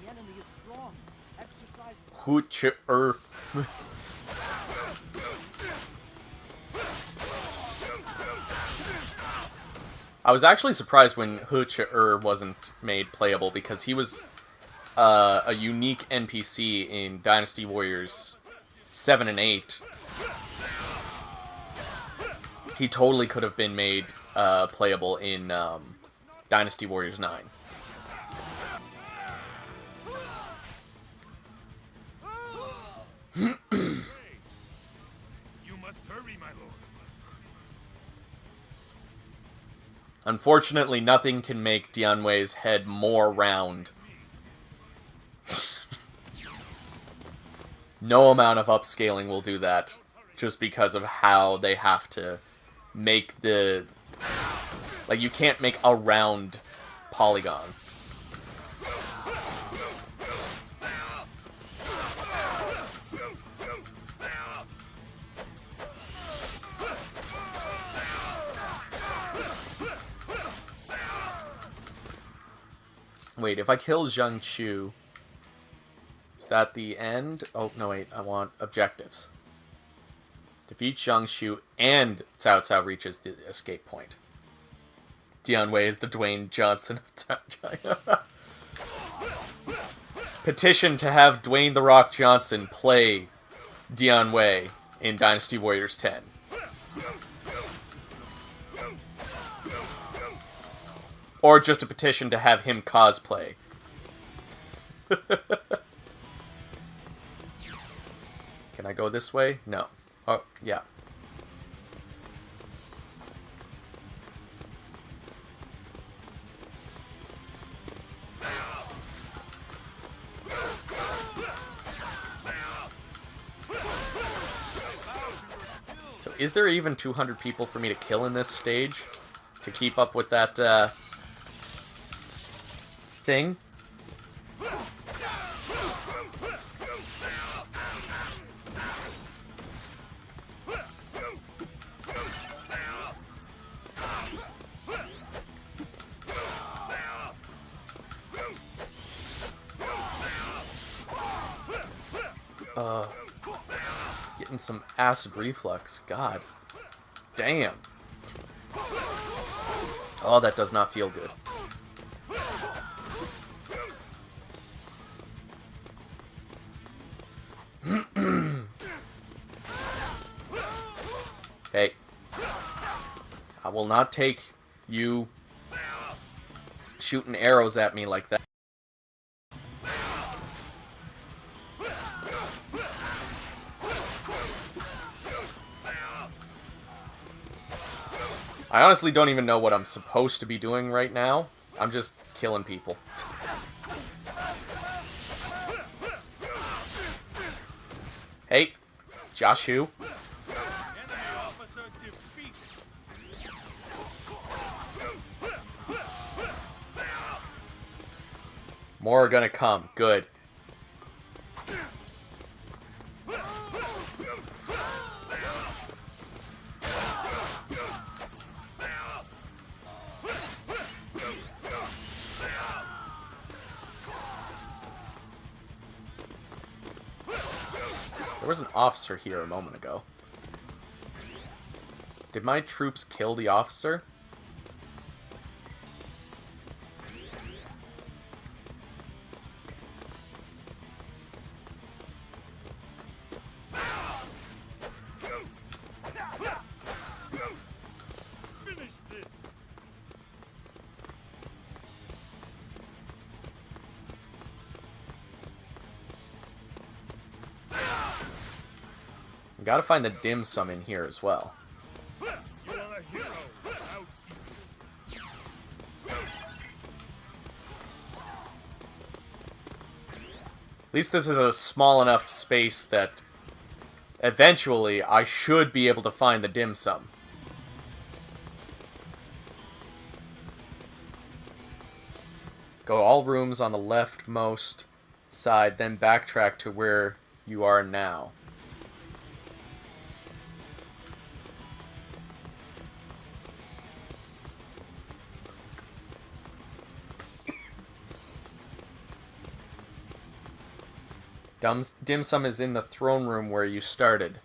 E: The enemy is strong. Exercise.
A: Hoocher. I was actually surprised when Hoocher wasn't made playable, because he was a unique NPC in Dynasty Warriors 7 and 8. He totally could have been made playable in Dynasty Warriors 9.
C: You must hurry, my lord.
A: Unfortunately, nothing can make Dianwei's head more round. No amount of upscaling will do that, just because of how they have to make the... Like, you can't make a round polygon. Wait, if I kill Zheng Chu, is that the end? Oh, no, wait, I want objectives. Defeat Zheng Chu and Cao Cao reaches the escape point. Dianwei is the Dwayne Johnson of China. Petition to have Dwayne The Rock Johnson play Dianwei in Dynasty Warriors 10. Or just a petition to have him cosplay. Can I go this way? No. Oh, yeah. So is there even 200 people for me to kill in this stage? To keep up with that, thing? Getting some acid reflux. God. Damn. Oh, that does not feel good. Hey. I will not take you shooting arrows at me like that. I honestly don't even know what I'm supposed to be doing right now. I'm just killing people. Hey, Josh Hu. More are gonna come. Good. There was an officer here a moment ago. Did my troops kill the officer? Gotta find the dim sum in here as well. At least this is a small enough space that eventually I should be able to find the dim sum. Go all rooms on the leftmost side, then backtrack to where you are now. Dim sum is in the throne room where you started.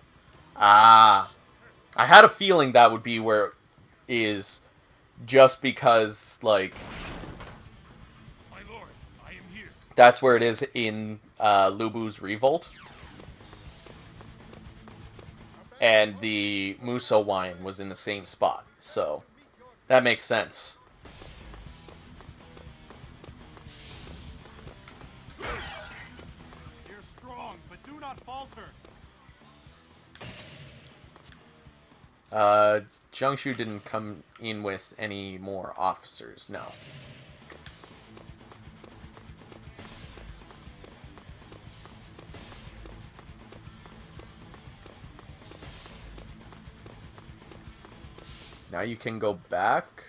A: Ah. I had a feeling that would be where it is, just because, like...
C: My lord, I am here.
A: That's where it is in Lubu's Revolt. And the Muso wine was in the same spot, so that makes sense.
C: Falter.
A: Jiangshu didn't come in with any more officers, no. Now you can go back.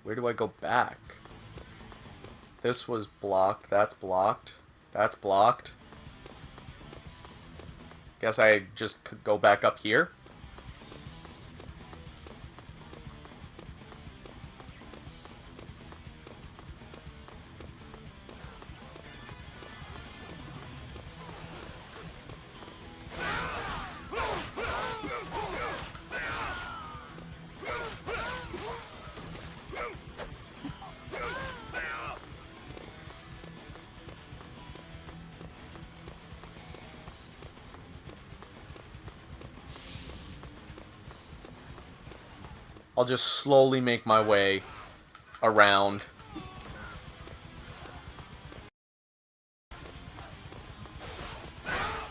A: Where do I go back? This was blocked. That's blocked. That's blocked. Guess I just could go back up here. I'll just slowly make my way around.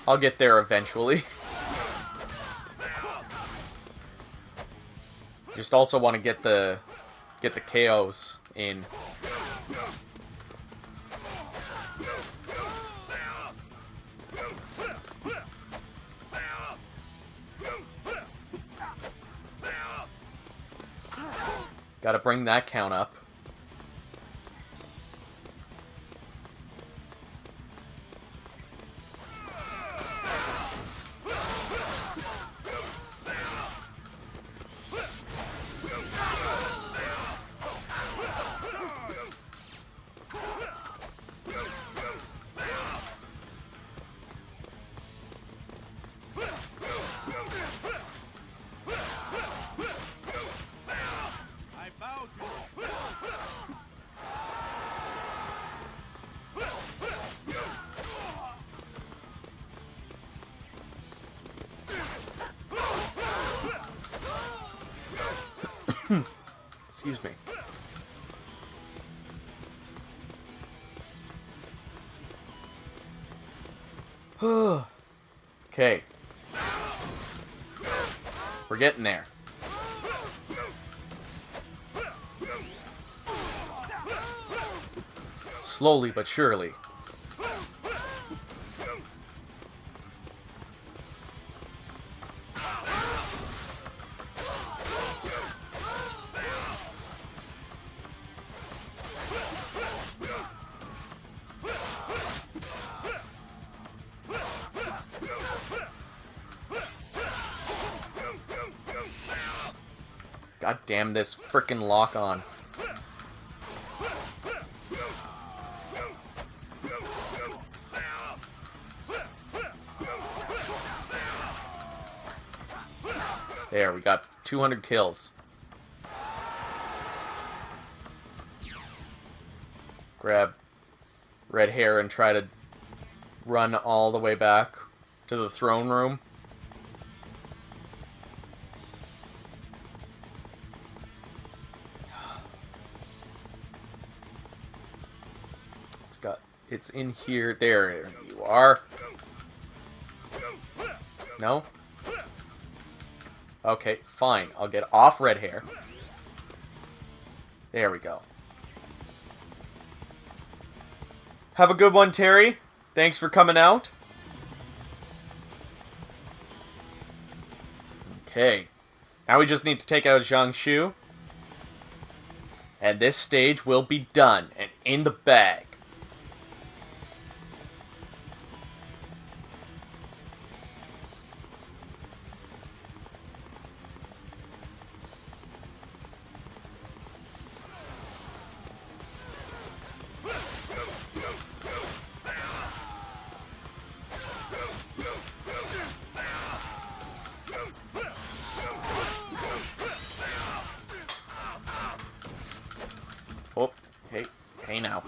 A: I'll get there eventually. Just also want to get the KOs in. Gotta bring that count up. Excuse me. Okay. We're getting there. Slowly but surely. God damn this frickin' lock on. There, we got 200 kills. Grab red hair and try to run all the way back to the throne room. It's in here. There you are. No? Okay, fine. I'll get off red hair. There we go. Have a good one, Terry. Thanks for coming out. Okay. Now we just need to take out Jiangshu. And this stage will be done and in the bag. Oh, hey now.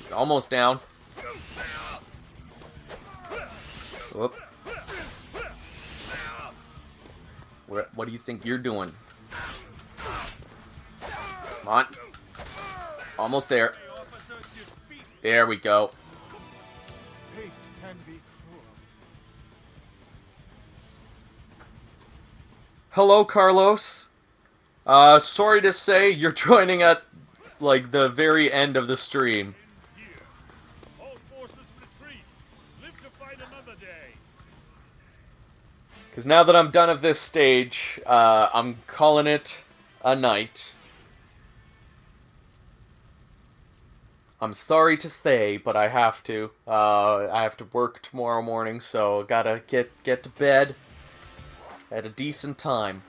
A: It's almost down. Whoop. What do you think you're doing? Come on. Almost there. There we go.
B: Hate can be cruel.
A: Hello, Carlos. Sorry to say, you're joining at, like, the very end of the stream.
C: All forces retreat. Live to fight another day.
A: Because now that I'm done of this stage, I'm calling it a night. I'm sorry to say, but I have to. I have to work tomorrow morning, so gotta get to bed at a decent time.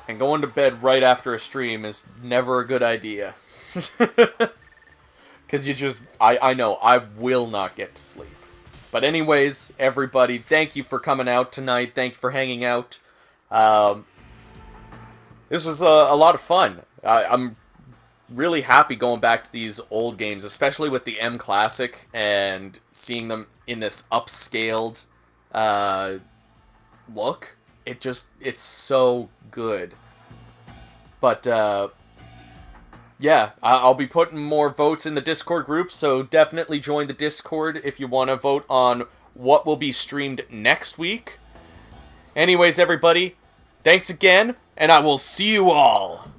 A: And going to bed right after a stream is never a good idea. Because you just... I know, I will not get to sleep. But anyways, everybody, thank you for coming out tonight. Thank you for hanging out. This was a lot of fun. I'm really happy going back to these old games, especially with the M Classic and seeing them in this upscaled look. It's so good. But yeah, I'll be putting more votes in the Discord group, so definitely join the Discord if you want to vote on what will be streamed next week. Anyways, everybody, thanks again, and I will see you all